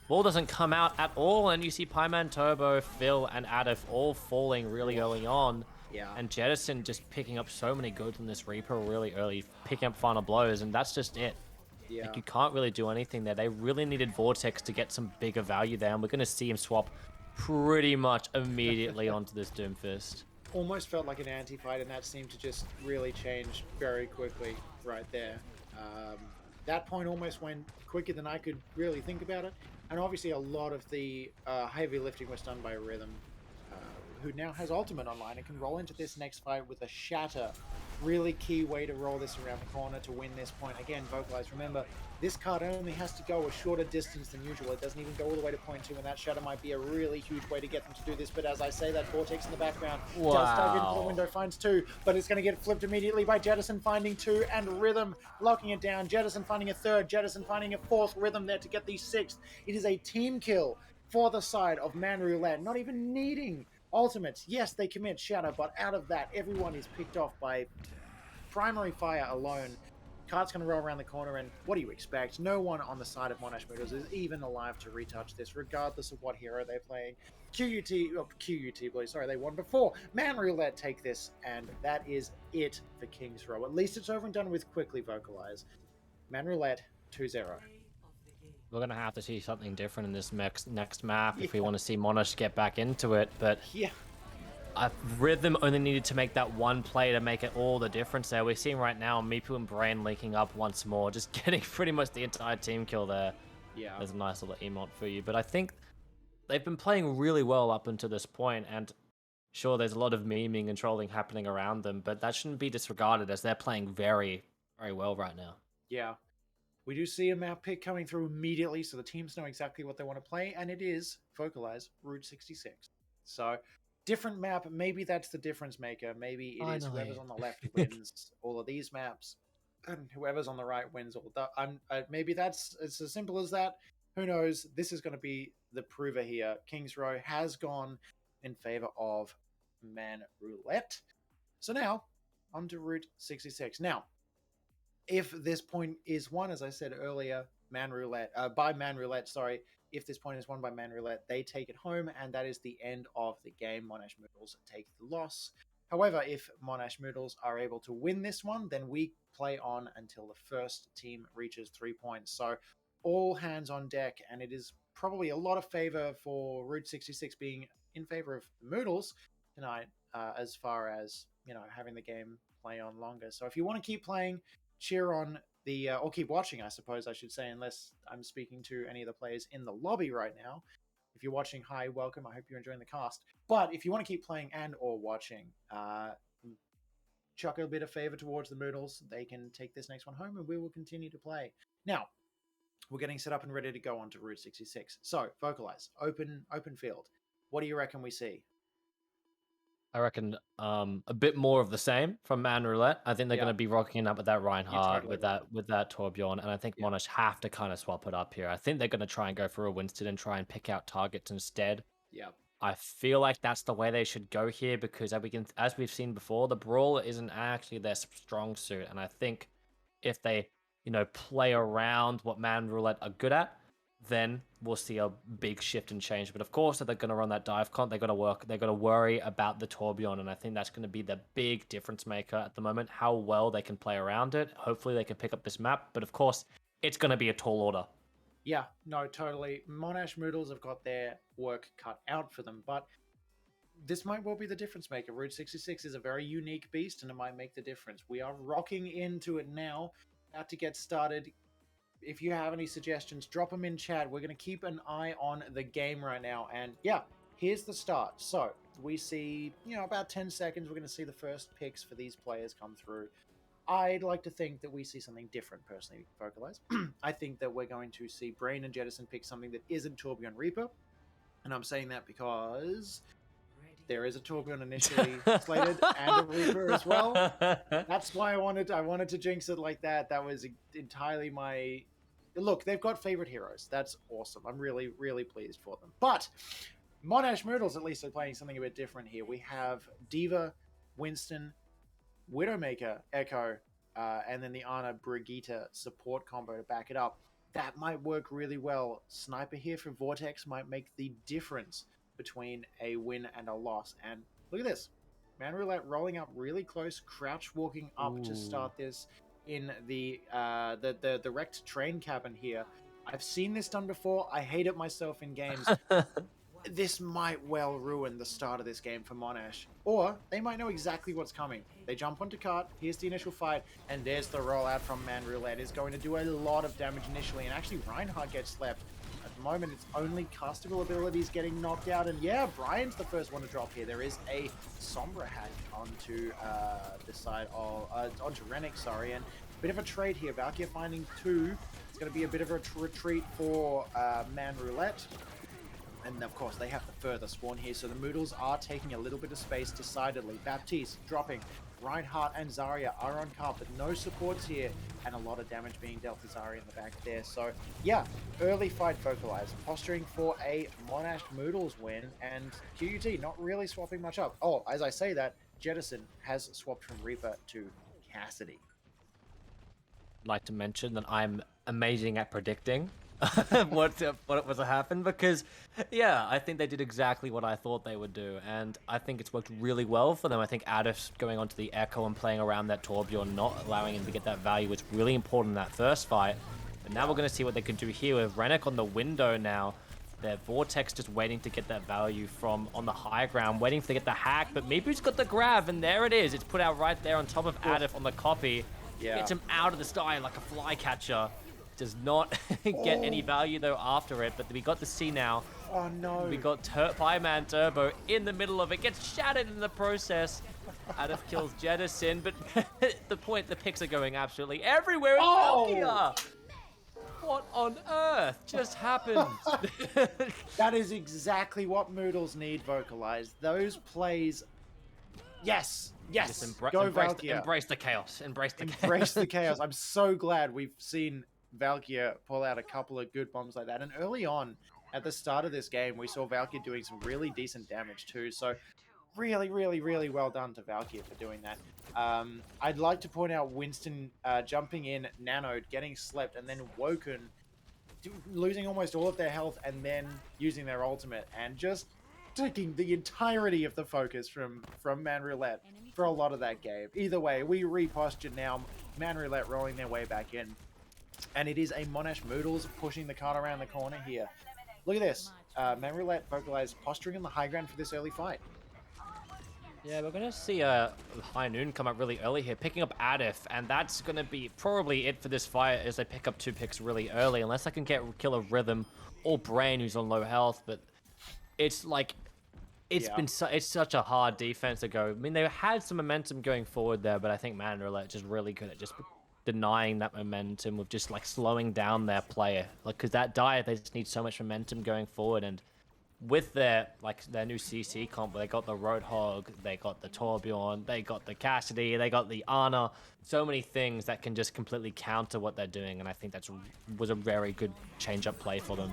Wall doesn't come out at all, and you see Pyman, Turbo, Phil, and Adif all falling really early on. Yeah. And Jettison just picking up so many goods from this Reaper really early, picking up final blows, and that's just it. Yeah. Like, you can't really do anything there. They really needed Vortex to get some bigger value there, and we're going to see him swap pretty much immediately onto this Doomfist. Almost felt like an anti-fight, and that seemed to just really change very quickly right there. That point almost went quicker than I could really think about it. And obviously a lot of the heavy lifting was done by Rhythm, who now has Ultimate online and can roll into this next fight with a Shatter. Really key way to roll this around the corner to win this point. Again, Vocalize, remember, this card only has to go a shorter distance than usual. It doesn't even go all the way to point 2, and that Shatter might be a really huge way to get them to do this. But as I say, that Vortex in the background does dive into the window, finds 2, but it's going to get flipped immediately by Jettison finding 2, and Rhythm locking it down. Jettison finding a 3rd, Jettison finding a 4th, Rhythm there to get the 6th. It is a team kill for the side of manroulette, not even needing ultimates. Yes, they commit Shatter, but out of that, everyone is picked off by primary fire alone. Kart's going to roll around the corner, and what do you expect? No one on the side of Monash Moodles is even alive to retouch this, regardless of what hero they're playing. QUT, boys, sorry, they won before. manroulette take this, and that is it for King's Row. At least it's over and done with quickly, Vocalize. manroulette 2-0. We're going to have to see something different in this next map if we want to see Monash get back into it, but yeah. Rhythm only needed to make that one play to make it all the difference there. We're seeing right now Mipu and Brain linking up once more, just getting pretty much the entire team kill there. Yeah. There's a nice little emote for you. But I think they've been playing really well up until this point, and sure, there's a lot of memeing and trolling happening around them, but that shouldn't be disregarded as they're playing very, very well right now. Yeah. We do see a map pick coming through immediately, so the teams know exactly what they want to play, and it is, Vocalize, Route 66. So, different map, maybe that's the difference maker. Maybe it is whoever's on the left wins all of these maps, and whoever's on the right wins all the... maybe it's as simple as that. Who knows? This is going to be the prover here. King's Row has gone in favor of manroulette. So now, on to Route 66. Now, if this point is won, as I said earlier, manroulette, sorry, if this point is won by manroulette, they take it home, and that is the end of the game. Monash Moodles take the loss. However, if Monash Moodles are able to win this one, then we play on until the first team reaches 3 points. So all hands on deck, and it is probably a lot of favor for Route 66 being in favor of the Moodles tonight, as far as, having the game play on longer. So if you want to keep playing, cheer on the, or keep watching, I suppose I should say, unless I'm speaking to any of the players in the lobby right now. If you're watching, hi, welcome. I hope you're enjoying the cast. But if you want to keep playing and or watching, chuck a bit of favor towards the Moodles. They can take this next one home, and we will continue to play. Now, we're getting set up and ready to go on to Route 66. So, Vocalize, open field. What do you reckon we see? I reckon a bit more of the same from Man Roulette. I think they're Yeah. going to be rocking up with that Reinhardt, totally with that Torbjorn, and I think Yeah. Monash have to kind of swap it up here. I think they're going to try and go for a Winston and try and pick out targets instead. Yeah. I feel like that's the way they should go here because as we've seen before, the brawl isn't actually their strong suit, and I think if they play around what Man Roulette are good at, then we'll see a big shift and change. But of course, if they're going to run that dive comp, they've got to worry about the Torbjorn, and I think that's going to be the big difference maker at the moment. How well they can play around it. Hopefully, they can pick up this map. But of course, it's going to be a tall order. Yeah, no, totally. Monash Moodles have got their work cut out for them, but this might well be the difference maker. Route 66 is a very unique beast, and it might make the difference. We are rocking into it now, about to get started. If you have any suggestions, drop them in chat. We're going to keep an eye on the game right now. And yeah, here's the start. So we see, about 10 seconds, we're going to see the first picks for these players come through. I'd like to think that we see something different, personally, Vocalize. I think that we're going to see Brain and Jettison pick something that isn't Torbjorn Reaper. And I'm saying that because there is a Torbjorn initially slated and a Reaper as well. That's why I wanted to jinx it like that. That was entirely my... Look, they've got favorite heroes. That's awesome. I'm really, really pleased for them. But Monash Moodles at least are playing something a bit different here. We have Diva, Winston, Widowmaker, Echo, and then the Ana Brigitte support combo to back it up. That might work really well. Sniper here for Vortex might make the difference between a win and a loss. And look at this. Man Roulette rolling up really close, crouch walking up to start this in the wrecked train cabin here. I've seen this done before. I hate it myself in games. This might well ruin the start of this game for Monash. Or they might know exactly what's coming. They jump onto cart, here's the initial fight, and there's the rollout from Man Roulette. It's going to do a lot of damage initially, and actually Reinhardt gets slept. At the moment, it's only castable abilities getting knocked out, and yeah, Brian's the first one to drop here. There is a Sombra hack onto the side of, onto Rennick, sorry, and a bit of a trade here. Valkyrie finding two. It's going to be a bit of a retreat for Man Roulette. And of course, they have the further spawn here, so the Moodles are taking a little bit of space decidedly. Baptiste dropping. Reinhardt and Zarya are on cart, but no supports here, and a lot of damage being dealt to Zarya in the back there. So, yeah, early fight Vocalized, posturing for a Monash Moodles win, and QUT not really swapping much up. Oh, as I say that, Jettison has swapped from Reaper to Cassidy. I'd like to mention that I'm amazing at predicting what was to happen because, yeah, I think they did exactly what I thought they would do, and I think it's worked really well for them. I think Adif going onto the Echo and playing around that Torbjorn, not allowing him to get that value, was really important in that first fight. But now we're going to see what they can do here with Rennick on the window now. Their Vortex just waiting to get that value from on the high ground, waiting to get the hack, but Mipu's got the grab, and there it is. It's put out right there on top of Adif on the copy. Yeah. Gets him out of the sky like a flycatcher. Does not get any value though after it, but we got the C now. Oh no. We got Fireman Turbo in the middle of it, gets shattered in the process. Adif kills Jettison, but the picks are going absolutely everywhere in Valkyria. What on earth just happened? That is exactly what Moodles need, Vocalized. Those plays. Yes. Go Valkyria. Embrace the chaos. Embrace the chaos. I'm so glad we've seen Valkyria pull out a couple of good bombs like that. And early on, at the start of this game, we saw Valkyria doing some really decent damage too. So really, really, really well done to Valkyria for doing that. I'd like to point out Winston jumping in, nanoed, getting slept, and then woken, losing almost all of their health, and then using their ultimate, and just taking the entirety of the focus from Man Roulette for a lot of that game. Either way, we reposture now. Man Roulette rolling their way back in. And it is a Monash Moodles pushing the cart around the corner here. Look at this. Man Roulette Vocalized posturing on the high ground for this early fight. Yeah, we're going to see High Noon come up really early here, picking up Adif, and that's going to be probably it for this fight as they pick up two picks really early, unless I can kill a Rhythm or Brain who's on low health, but it's like... It's such a hard defense to go. I mean, they had some momentum going forward there, but I think Man Roulette just really good at just denying that momentum with just like slowing down their player. Like, because that dive, they just need so much momentum going forward, and with their new CC comp, they got the Roadhog, they got the Torbjorn, they got the Cassidy, they got the Ana. So many things that can just completely counter what they're doing, and I think was a very good change-up play for them.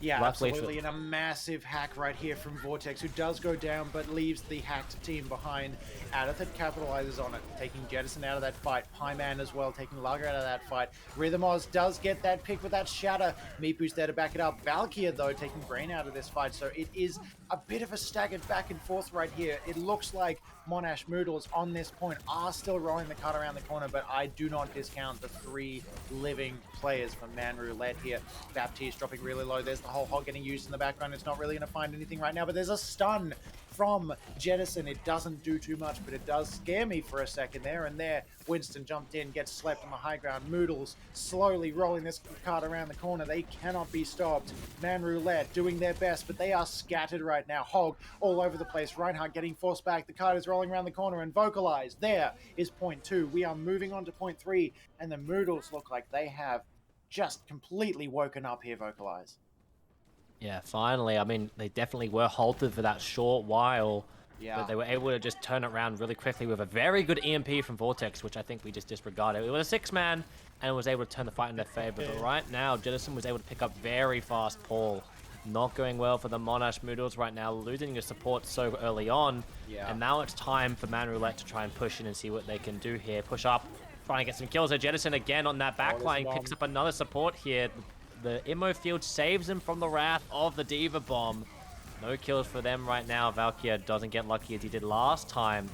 Yeah, Luckily absolutely, and a massive hack right here from Vortex, who does go down, but leaves the hacked team behind. Adithid capitalizes on it, taking Jettison out of that fight. Pyman as well, taking Lager out of that fight. Rhythmos does get that pick with that Shatter. Mipu's there to back it up. Valkyr, though, taking Brain out of this fight, so it is a bit of a staggered back and forth right here. It looks like Monash Moodles on this point are still rolling the cart around the corner, but I do not discount the 3 living players from manroulette here. Baptiste dropping really low. There's the whole hog getting used in the background. It's not really going to find anything right now, but there's a stun from Jettison. It doesn't do too much, but it does scare me for a second there. And there, Winston jumped in, gets slept on the high ground. Moodles slowly rolling this cart around the corner. They cannot be stopped. manroulette doing their best, but they are scattered right now. Hog all over the place. Reinhardt getting forced back. The cart is rolling around the corner, and Vocalize. There is point 2. We are moving on to point 3, and the Moodles look like they have just completely woken up here, Vocalize. Yeah, finally. I mean, they definitely were halted for that short while, but they were able to just turn it around really quickly with a very good EMP from Vortex, which I think we just disregarded. It was a 6-man, and it was able to turn the fight in their favor. But right now, Jettison was able to pick up very fast Paul. Not going well for the Monash Moodles right now, losing your support so early on. And now it's time for manroulette to try and push in and see what they can do here. Push up, trying to get some kills. So Jettison again on that backline picks up another support here. The Immo field saves him from the wrath of the Diva Bomb. No kills for them right now. Valkyr doesn't get lucky as he did last time.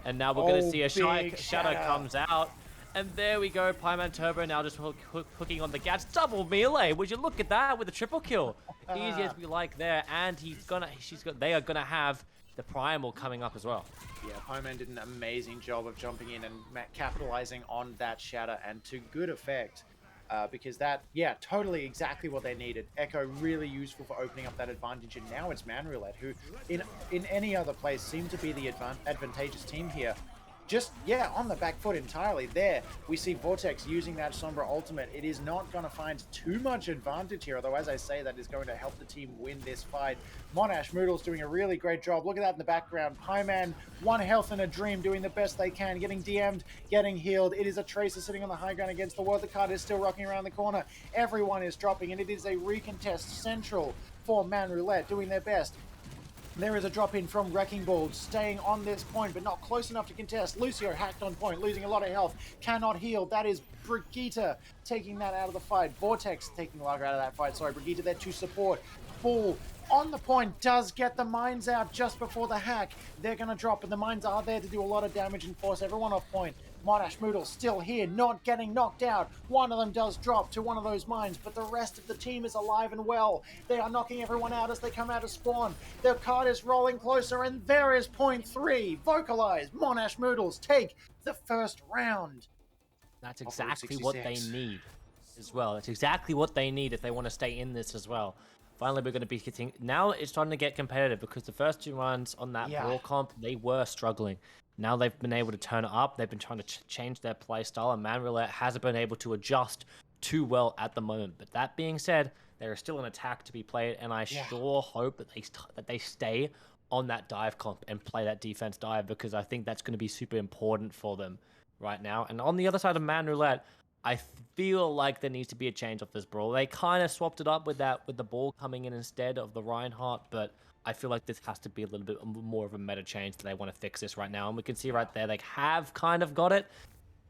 And now we're going to see a Shadow comes out. And there we go. Pyman Turbo now just hooking on the Gats. Double melee. Would you look at that with a triple kill? Easy as we like there. And they are going to have the Primal coming up as well. Yeah, Pyman did an amazing job of jumping in and capitalizing on that Shatter, and to good effect. Because that, totally exactly what they needed. Echo really useful for opening up that advantage, and now it's manroulette, who in any other place seem to be the advantageous team here. Just, on the back foot entirely. There, we see Vortex using that Sombra ultimate. It is not going to find too much advantage here, although, as I say, that is going to help the team win this fight. Monash Moodles doing a really great job. Look at that in the background. Pyman, 1 health and a dream, doing the best they can, getting DM'd, getting healed. It is a Tracer sitting on the high ground against the world. The card is still rocking around the corner. Everyone is dropping, and it is a recontest central for manroulette, doing their best. There is a drop in from Wrecking Ball, staying on this point, but not close enough to contest. Lucio hacked on point, losing a lot of health, cannot heal. That is Brigitte taking that out of the fight. Vortex taking Lager out of that fight. Sorry, Brigitte there to support. Bull on the point, does get the mines out just before the hack. They're going to drop, but the mines are there to do a lot of damage and force everyone off point. Monash Moodle still here, not getting knocked out. One of them does drop to one of those mines, but the rest of the team is alive and well. They are knocking everyone out as they come out of spawn. Their card is rolling closer, and there is point 3. Vocalize, Monash Moodles take the first round. That's exactly what they need as well. That's exactly what they need if they want to stay in this as well. Finally, we're going to be getting... Now it's starting to get competitive because the first 2 runs on that Brawl comp, they were struggling. Now they've been able to turn it up. They've been trying to change their play style, and manroulette hasn't been able to adjust too well at the moment. But that being said, there is still an attack to be played, and I sure hope that they stay on that dive comp and play that defense dive, because I think that's going to be super important for them right now. And on the other side of manroulette, I feel like there needs to be a change off this Brawl. They kind of swapped it up with the ball coming in instead of the Reinhardt, but I feel like this has to be a little bit more of a meta change that they want to fix this right now. And we can see right there, they have kind of got it.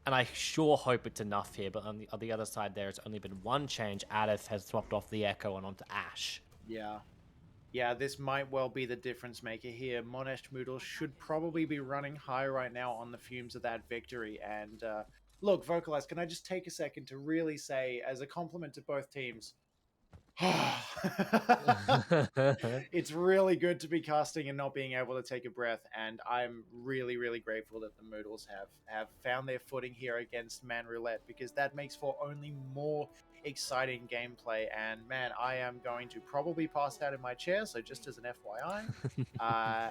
And I sure hope it's enough here. But on the other side there, it's only been 1 change. Adif has swapped off the Echo and onto Ash. Yeah, this might well be the difference maker here. Monash Moodle should probably be running high right now on the fumes of that victory. And look, Vocalize, can I just take a second to really say, as a compliment to both teams, it's really good to be casting and not being able to take a breath, and I'm really, really grateful that the Moodles have found their footing here against manroulette, because that makes for only more exciting gameplay. And man, I am going to probably pass out in my chair, so just as an FYI.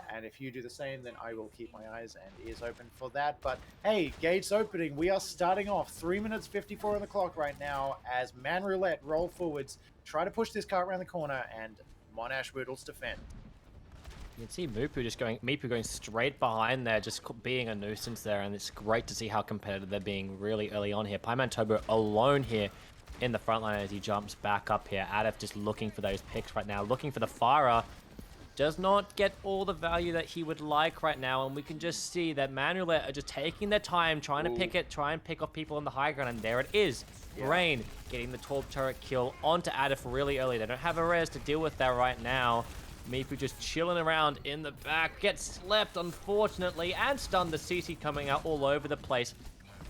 And if you do the same, then I will keep my eyes and ears open for that. But hey, gates opening. We are starting off 3 minutes 54 on the clock right now as manroulette roll forwards, try to push this cart around the corner, and Monash Moodles defend. You can see Mipu going straight behind there, just being a nuisance there, and it's great to see how competitive they're being really early on here. Pymantobo alone here in the front line as he jumps back up here. Adif just looking for those picks right now, looking for the Farah. Does not get all the value that he would like right now, and we can just see that manroulette are just taking their time, trying to pick it, try and pick off people on the high ground, and there it is. Brain getting the 12 turret kill onto Adif really early. They don't have a res to deal with that right now. Mipu just chilling around in the back, gets slept unfortunately, and stunned. The CC coming out all over the place.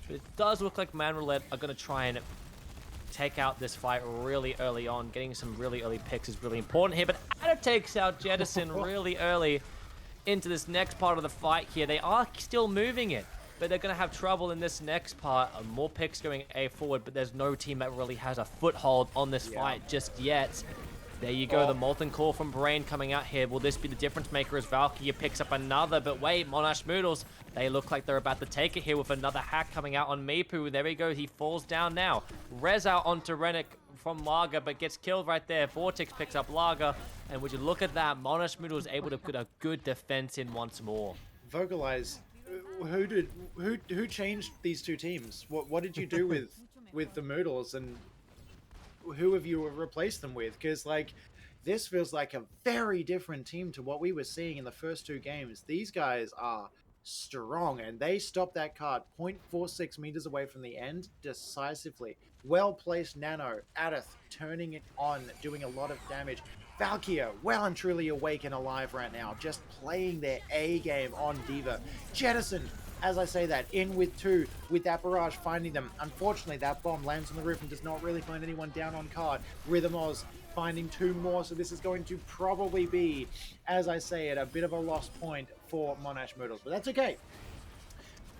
But it does look like manroulette are going to try and take out this fight really early on. Getting some really early picks is really important here, but Adif takes out Jettison really early into this next part of the fight here. They are still moving it, but they're going to have trouble in this next part. More picks going A forward, but there's no team that really has a foothold on this fight just yet. There you go, the Molten Core from Brain coming out here. Will this be the difference maker as Valkyrie picks up another? But wait, Monash Moodles, they look like they're about to take it here with another hack coming out on Mipu. There we go, he falls down now. Res out onto Rennick from Lager, but gets killed right there. Vortex picks up Lager, and would you look at that, Monash Moodles able to put a good defense in once more. Vocalize, who changed these two teams? What did you do with the Moodles, and who have you replaced them with? Because like this feels like a very different team to what we were seeing in the first two games. These guys are strong, and they stopped that card 0.46 meters away from the end decisively. Well placed nano. Adith turning it on, doing a lot of damage. Valkyria well and truly awake and alive right now, just playing their A game on D.Va. Jettison, as I say that, in with two, with that barrage finding them. Unfortunately, that bomb lands on the roof and does not really find anyone down on card. Rhythm Oz finding two more, so this is going to probably be, as I say it, a bit of a lost point for Monash Moodles, but that's okay.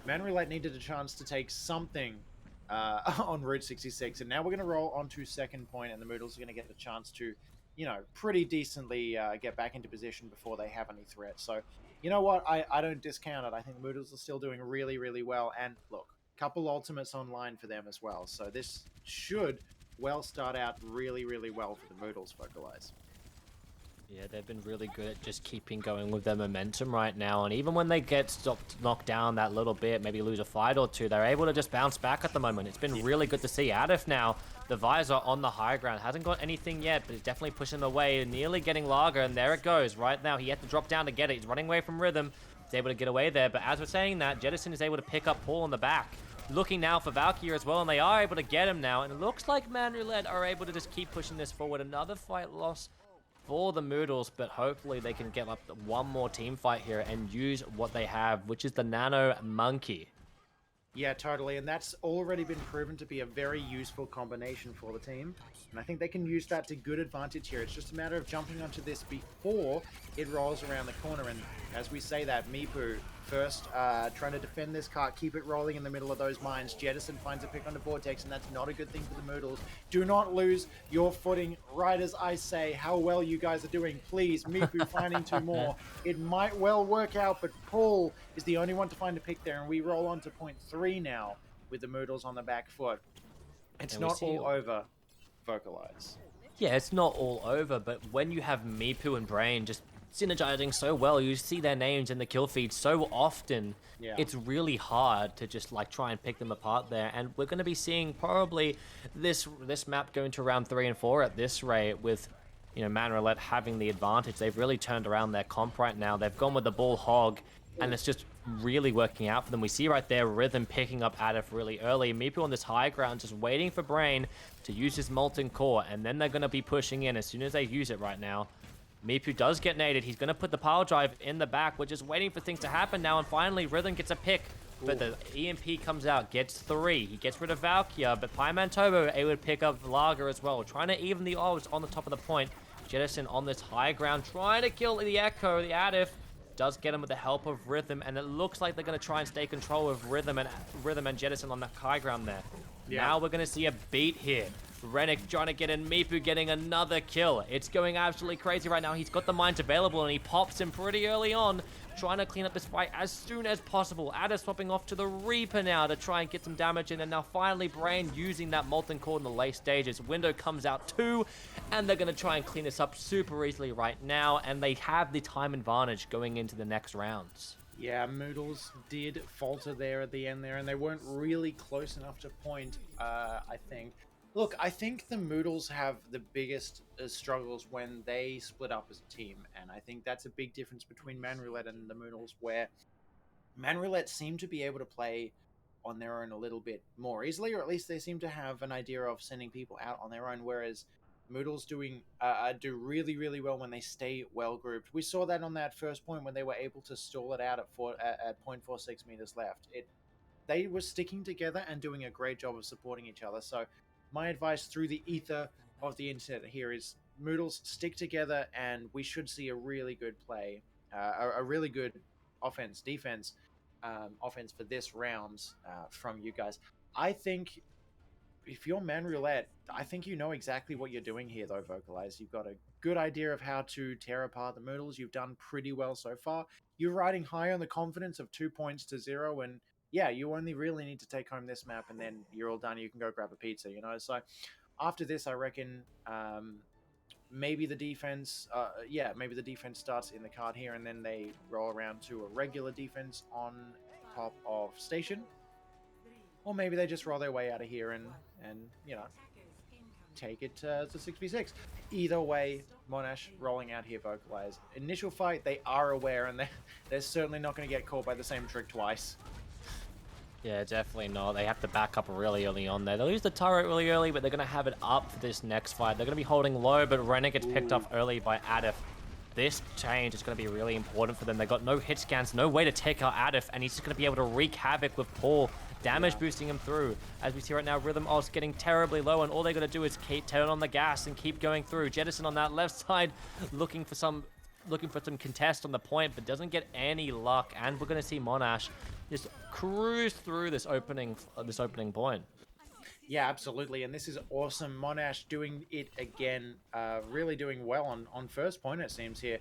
manroulette needed a chance to take something on Route 66, and now we're going to roll onto second point, and the Moodles are going to get the chance to, you know, pretty decently get back into position before they have any threat. So, you know what? I don't discount it. I think the Moodles are still doing really, really well. And look, couple ultimates online for them as well. So this should well start out really, really well for the Moodles, Vocalize. Yeah, they've been really good at just keeping going with their momentum right now. And even when they get knocked down that little bit, maybe lose a fight or two, they're able to just bounce back at the moment. It's been really good to see. Adif now, the visor on the high ground. Hasn't got anything yet, but he's definitely pushing away, nearly getting Lager, and there it goes. Right now, he had to drop down to get it. He's running away from Rhythm. He's able to get away there, but as we're saying that, Jettison is able to pick up Paul on the back. Looking now for Valkyrie as well, and they are able to get him now. And it looks like manroulette are able to just keep pushing this forward. Another fight loss for the Moodles, but hopefully they can get up one more team fight here and use what they have, which is the Nano Monkey. Yeah, totally, and that's already been proven to be a very useful combination for the team, and I think they can use that to good advantage here. It's just a matter of jumping onto this before it rolls around the corner, and as we say that, Mipu first trying to defend this cart, keep it rolling in the middle of those mines. Jettison finds a pick on the Vortex, and that's not a good thing for the Moodles. Do not lose your footing right as I say how well you guys are doing. Please, Mipu finding two more. It might well work out, but Paul is the only one to find a pick there, and we roll on to point 3 now with the Moodles on the back foot. It's not all over, Vocalize. Yeah, it's not all over, but when you have Mipu and Brain just synergizing so well, you see their names in the kill feed so often, it's really hard to just like try and pick them apart there. And we're going to be seeing probably this map going to round 3 and 4 at this rate, with, you know, manroulette having the advantage. They've really turned around their comp right now. They've gone with the bull hog, and it's just really working out for them. We see right there Rhythm picking up Adif really early. Mipu on this high ground just waiting for Brain to use his Molten Core, and then they're going to be pushing in as soon as they use it right now. Mipu does get naded. He's going to put the power drive in the back. We're just waiting for things to happen now, and finally Rhythm gets a pick. But the EMP comes out, gets 3. He gets rid of Valkyria, but Pymantobo able to pick up Lager as well. Trying to even the odds on the top of the point. Jettison on this high ground, trying to kill the Echo. The Adif does get him with the help of Rhythm, and it looks like they're going to try and stay control of Rhythm and Jettison on that high ground there. Now we're going to see a beat here Rennick trying to get in, Mipu getting another kill. It's going absolutely crazy right now. He's got the mines available and he pops him pretty early on, trying to clean up this fight as soon as possible. Ada swapping off to the Reaper now to try and get some damage in, and now finally Brain using that Molten Core in the late stages. Window comes out too, and they're going to try and clean this up super easily right now, and they have the time advantage going into the next rounds. Yeah, Moodles did falter there at the end there, and they weren't really close enough to point, I think. Look, I think the Moodles have the biggest struggles when they split up as a team, and I think that's a big difference between manroulette and the Moodles, where manroulette seem to be able to play on their own a little bit more easily, or at least they seem to have an idea of sending people out on their own, whereas Moodles do really, really well when they stay well grouped. We saw that on that first point when they were able to stall it out at 0.46 meters left. They were sticking together and doing a great job of supporting each other. So my advice through the ether of the internet here is Moodles, stick together, and we should see a really good play, a really good offense, defense, offense for this round from you guys. I think if you're manroulette, I think you know exactly what you're doing here, though, Vocalize. You've got a good idea of how to tear apart the Moodles. You've done pretty well so far. You're riding high on the confidence of 2 points to 0, and yeah, you only really need to take home this map, and then you're all done. You can go grab a pizza, you know? So after this, I reckon maybe the defense, maybe the defense starts in the card here, and then they roll around to a regular defense on top of station. Or maybe they just roll their way out of here and you know, take it to 6v6. Either way, Monash rolling out here, Vocalize. Initial fight, they are aware, and they're certainly not going to get caught by the same trick twice. Yeah, definitely not. They have to back up really early on there. They'll use the turret really early, but they're going to have it up for this next fight. They're going to be holding low, but Renner gets picked up early by Adif. This change is going to be really important for them. They've got no hit scans, no way to take out Adif, and he's just going to be able to wreak havoc with Paul. Damage boosting him through. As we see right now, Rhythm Oz getting terribly low, and all they're going to do is turn on the gas and keep going through. Jettison on that left side looking for some contest on the point, but doesn't get any luck. And we're going to see Monash just cruise through this opening point. Yeah, absolutely, and this is awesome. Monash doing it again, really doing well on first point, it seems here.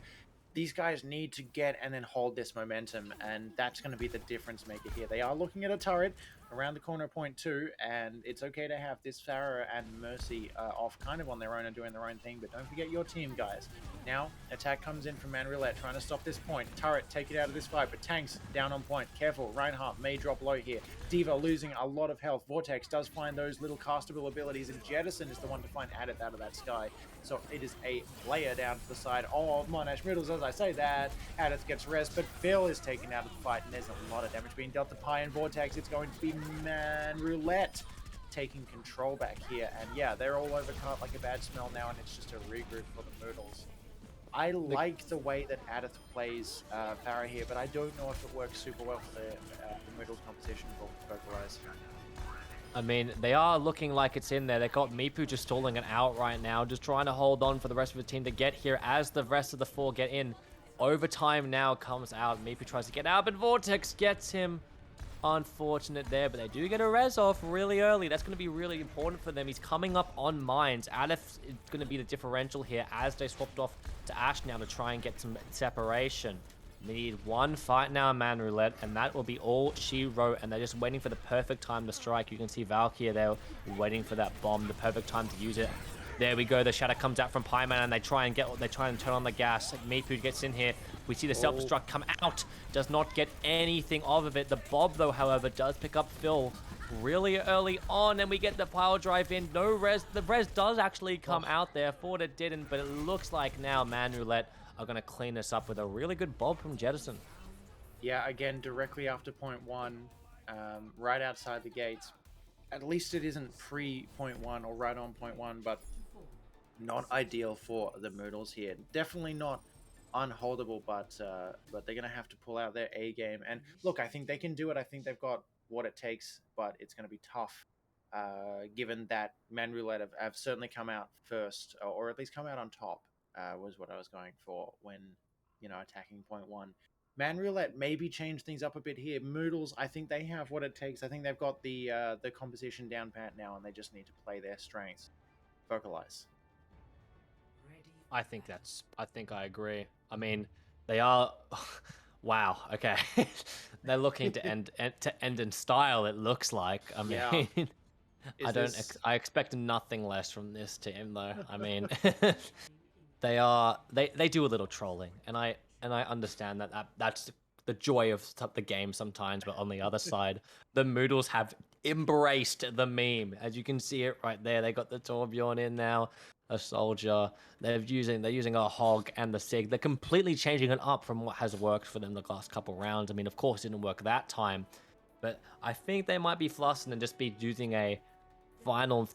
These guys need to get and then hold this momentum, and that's going to be the difference maker here. They are looking at a turret around the corner of point 2, and it's okay to have this Farah and Mercy off kind of on their own and doing their own thing, but don't forget your team, guys. Now, attack comes in from manroulette, trying to stop this point. Turret, take it out of this fight, but Tanks down on point. Careful, Reinhardt may drop low here. Diva losing a lot of health. Vortex does find those little castable abilities, and Jettison is the one to find Adith out of that sky. So it is a player down to the side of Monash Moodles. As I say that, Adith gets rest, but Phil is taken out of the fight, and there's a lot of damage being dealt to Pi and Vortex. It's going to be manroulette taking control back here, and yeah, they're all over cart like a bad smell now, and it's just a regroup for the Moodles. I like the way that Adith plays Farah here, but I don't know if it works super well for the Moodles composition for Vocalize. I mean, they are looking like it's in there. They've got Mipu just stalling it out right now, just trying to hold on for the rest of the team to get here as the rest of the 4 get in. Overtime now comes out. Mipu tries to get out, but Vortex gets him. Unfortunate there, but they do get a res off really early. That's going to be really important for them. He's coming up on mines. Adif is going to be the differential here as they swapped off to Ash now to try and get some separation. They need one fight now, manroulette, and that will be all she wrote, and they're just waiting for the perfect time to strike. You can see Valkyrie there waiting for that bomb, the perfect time to use it. There we go. The shatter comes out from Pieman, and they try and turn on the gas. Mipu gets in here. We see the self-destruct come out. Does not get anything of it. The Bob, though, however, does pick up Phil really early on, and we get the pile drive in. No res. The res does actually come out there. Thought it didn't, but it looks like now manroulette are going to clean this up with a really good Bob from Jettison. Yeah, again, directly after point 1, right outside the gates. At least it isn't pre-point 1 or right on point 1, but not ideal for the Moodles here. Definitely not unholdable, but they're going to have to pull out their A game. And look, I think they can do it. I think they've got what it takes, but it's going to be tough, given that manroulette have certainly come out first, or at least come out on top, was what I was going for when, you know, attacking point 1. manroulette maybe change things up a bit here. Moodles, I think they have what it takes. I think they've got the composition down pat now, and they just need to play their strengths. Vocalize. I think I agree. I mean, they are. Wow. Okay. They're looking to end in style. It looks like. I mean, Yeah. I Is don't. this I expect nothing less from this team, though. I mean, they do a little trolling, and I understand that's the joy of the game sometimes. But on the other side, the Moodles have embraced the meme, as you can see it right there. They got the Torbjorn in now, a soldier. They're using a hog and the Sig. They're completely changing it up from what has worked for them the last couple rounds. I mean, of course, it didn't work that time, but I think they might be flustered and just be using a final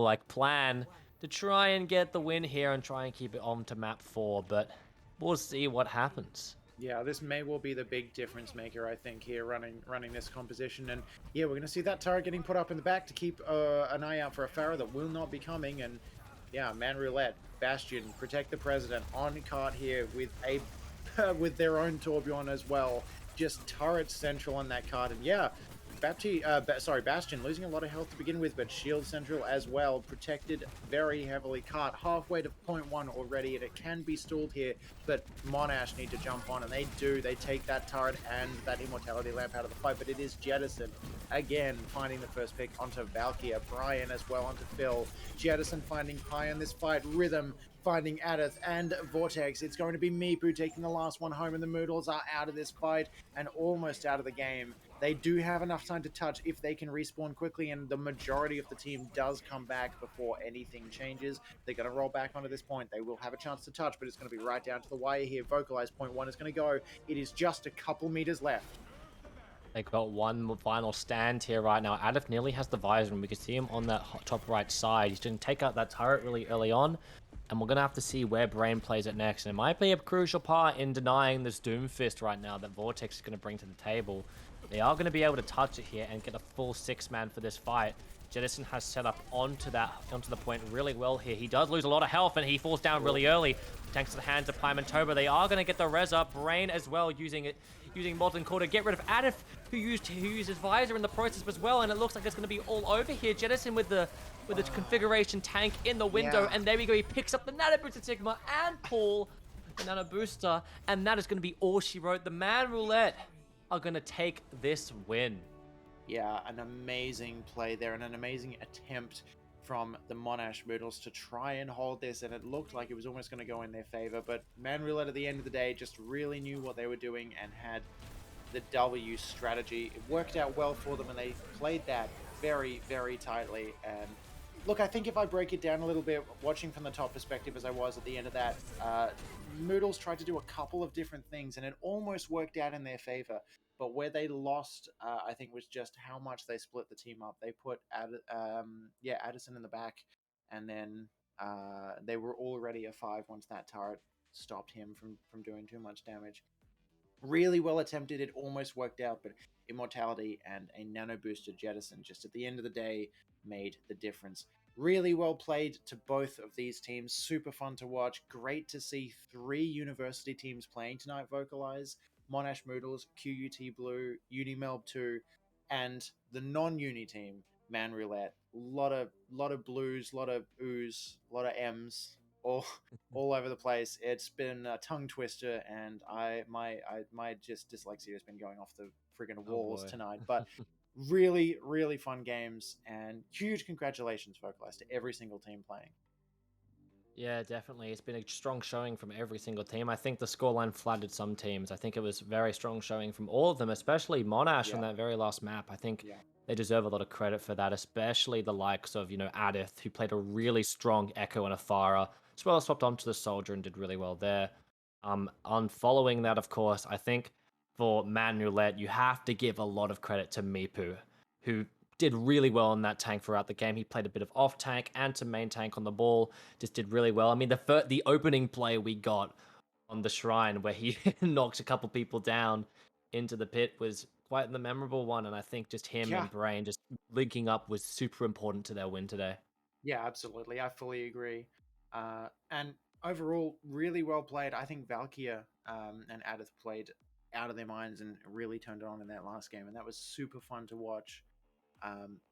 like plan to try and get the win here and try and keep it on to map 4, but we'll see what happens. Yeah, this may well be the big difference maker, I think, here running this composition. And yeah, we're going to see that turret getting put up in the back to keep an eye out for a Pharah that will not be coming. And yeah, manroulette, Bastion, protect the president on cart here with a with their own Torbjorn as well. Just turret central on that card. And yeah, Bastion losing a lot of health to begin with, but shield central as well, protected very heavily. Cart halfway to point 1 already, and it can be stalled here, but Monash need to jump on, and they do. They take that turret and that immortality lamp out of the fight, but it is Jettison again finding the first pick onto Valkyria. Brian as well onto Phil. Jettison finding Pi in this fight. Rhythm finding Adith and Vortex. It's going to be Meepu taking the last one home, and the Moodles are out of this fight and almost out of the game. They do have enough time to touch if they can respawn quickly, and the majority of the team does come back before anything changes. They're going to roll back onto this point. They will have a chance to touch, but it's going to be right down to the wire here. Vocalize point 1 is going to go. It is just a couple meters left. They got one final stand here right now. Adif nearly has the visor, and we can see him on that top right side. He's going to take out that turret really early on, and we're going to have to see where Brain plays it next. And it might be a crucial part in denying this Doomfist right now that Vortex is going to bring to the table. They are going to be able to touch it here and get a full 6-man for this fight. Jettison has set up onto the point really well here. He does lose a lot of health, and he falls down really early. Thanks to the hands of Prime and Toba, they are going to get the res up. Brain as well using Molten Core to get rid of Adif, who used his visor in the process as well, and it looks like it's going to be all over here. Jettison with the configuration tank in the window, and there we go. He picks up the Nano Booster Sigma and Paul, the Nano Booster, and that is going to be all she wrote. The manroulette are going to take this win. Yeah, an amazing play there and an amazing attempt from the Monash Moodles to try and hold this, and it looked like it was almost going to go in their favor, but manroulette at the end of the day just really knew what they were doing and had the W strategy. It worked out well for them, and they played that very, very tightly. And look, I think if I break it down a little bit, watching from the top perspective as I was at the end of that, Moodles tried to do a couple of different things, and it almost worked out in their favor. But where they lost, I think, was just how much they split the team up. They put Addison in the back, and then they were already a 5 once that turret stopped him from doing too much damage. Really well attempted. It almost worked out, but Immortality and a Nano Booster Jettison just at the end of the day made the difference. Really well played to both of these teams. Super fun to watch. Great to see 3 university teams playing tonight. Vocalize, Monash Moodles, QUT Blue, Unimelb 2, and the non-uni team, manroulette. Lot of blues, lot of oohs, lot of M's, all over the place. It's been a tongue twister, and my just dyslexia has been going off the friggin' walls tonight. But really, really fun games, and huge congratulations, Vocalize, to every single team playing. Yeah, definitely. It's been a strong showing from every single team. I think the scoreline flattered some teams. I think it was very strong showing from all of them, especially Monash on that very last map. I think they deserve a lot of credit for that, especially the likes of, Adith, who played a really strong Echo and a Farah, as well as swapped onto the Soldier and did really well there. On following that, of course, I think for manroulette, you have to give a lot of credit to Meepu, who did really well in that tank throughout the game. He played a bit of off tank and to main tank on the ball. Just did really well. I mean, the opening play we got on the shrine where he knocked a couple people down into the pit was quite the memorable one. And I think just him and Brain just linking up was super important to their win today. Yeah, absolutely. I fully agree. And overall, really well played. I think Valkyria and Adith played out of their minds and really turned it on in that last game, and that was super fun to watch.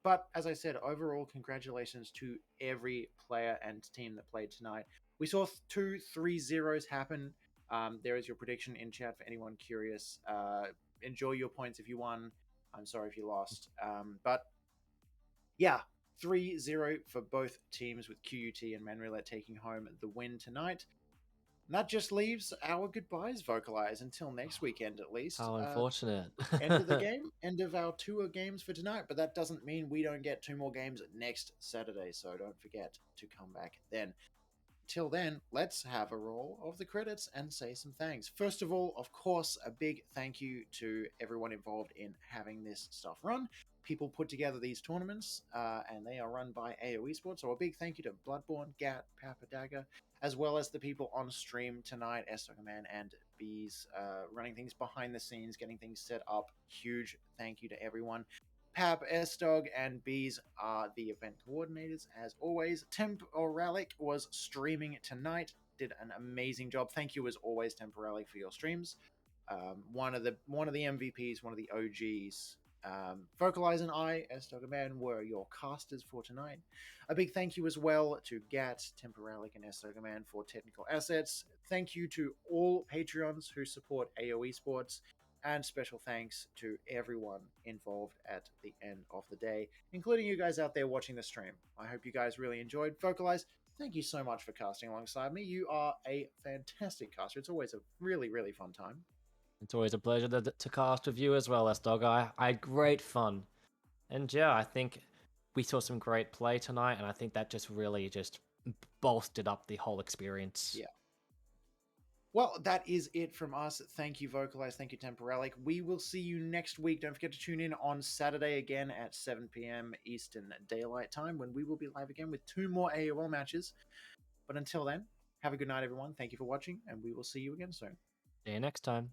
But as I said, overall, congratulations to every player and team that played tonight. We saw 2-3-0s happen. There is your prediction in chat for anyone curious. Enjoy your points if you won. I'm sorry if you lost. But yeah, 3-0 for both teams with QUT and manroulette taking home the win tonight. And that just leaves our goodbyes, Vocalize, until next weekend at least. How unfortunate. End of the game, end of our tour games for tonight, but that doesn't mean we don't get 2 more games next Saturday, so don't forget to come back then. Till then, let's have a roll of the credits and say some thanks. First of all, of course, a big thank you to everyone involved in having this stuff run. People put together these tournaments, and they are run by AOESports. So a big thank you to Bloodborne, Gat, Papadagga, as well as the people on stream tonight, Sdogga and Bees, running things behind the scenes, getting things set up. Huge thank you to everyone. Pap, Sdog, and Bees are the event coordinators, as always. Temporalic was streaming tonight, did an amazing job. Thank you, as always, Temporalic, for your streams. One of the MVPs, one of the OGs. Vocalize and I, Sdogga, were your casters for tonight. A big thank you as well to Gat, Temporalic, and Sdogga for technical assets. Thank you to all Patreons who support AOE Sports. And special thanks to everyone involved at the end of the day, including you guys out there watching the stream. I hope you guys really enjoyed. Vocalize, thank you so much for casting alongside me. You are a fantastic caster. It's always a really, really fun time. It's always a pleasure to cast with you as well, Sdogga. I had great fun. And yeah, I think we saw some great play tonight, and I think that just really just bolstered up the whole experience. Yeah. Well, that is it from us. Thank you, Vocalize. Thank you, Temporalic. We will see you next week. Don't forget to tune in on Saturday again at 7 p.m. Eastern Daylight Time, when we will be live again with 2 more AOL matches. But until then, have a good night, everyone. Thank you for watching, and we will see you again soon. See you next time.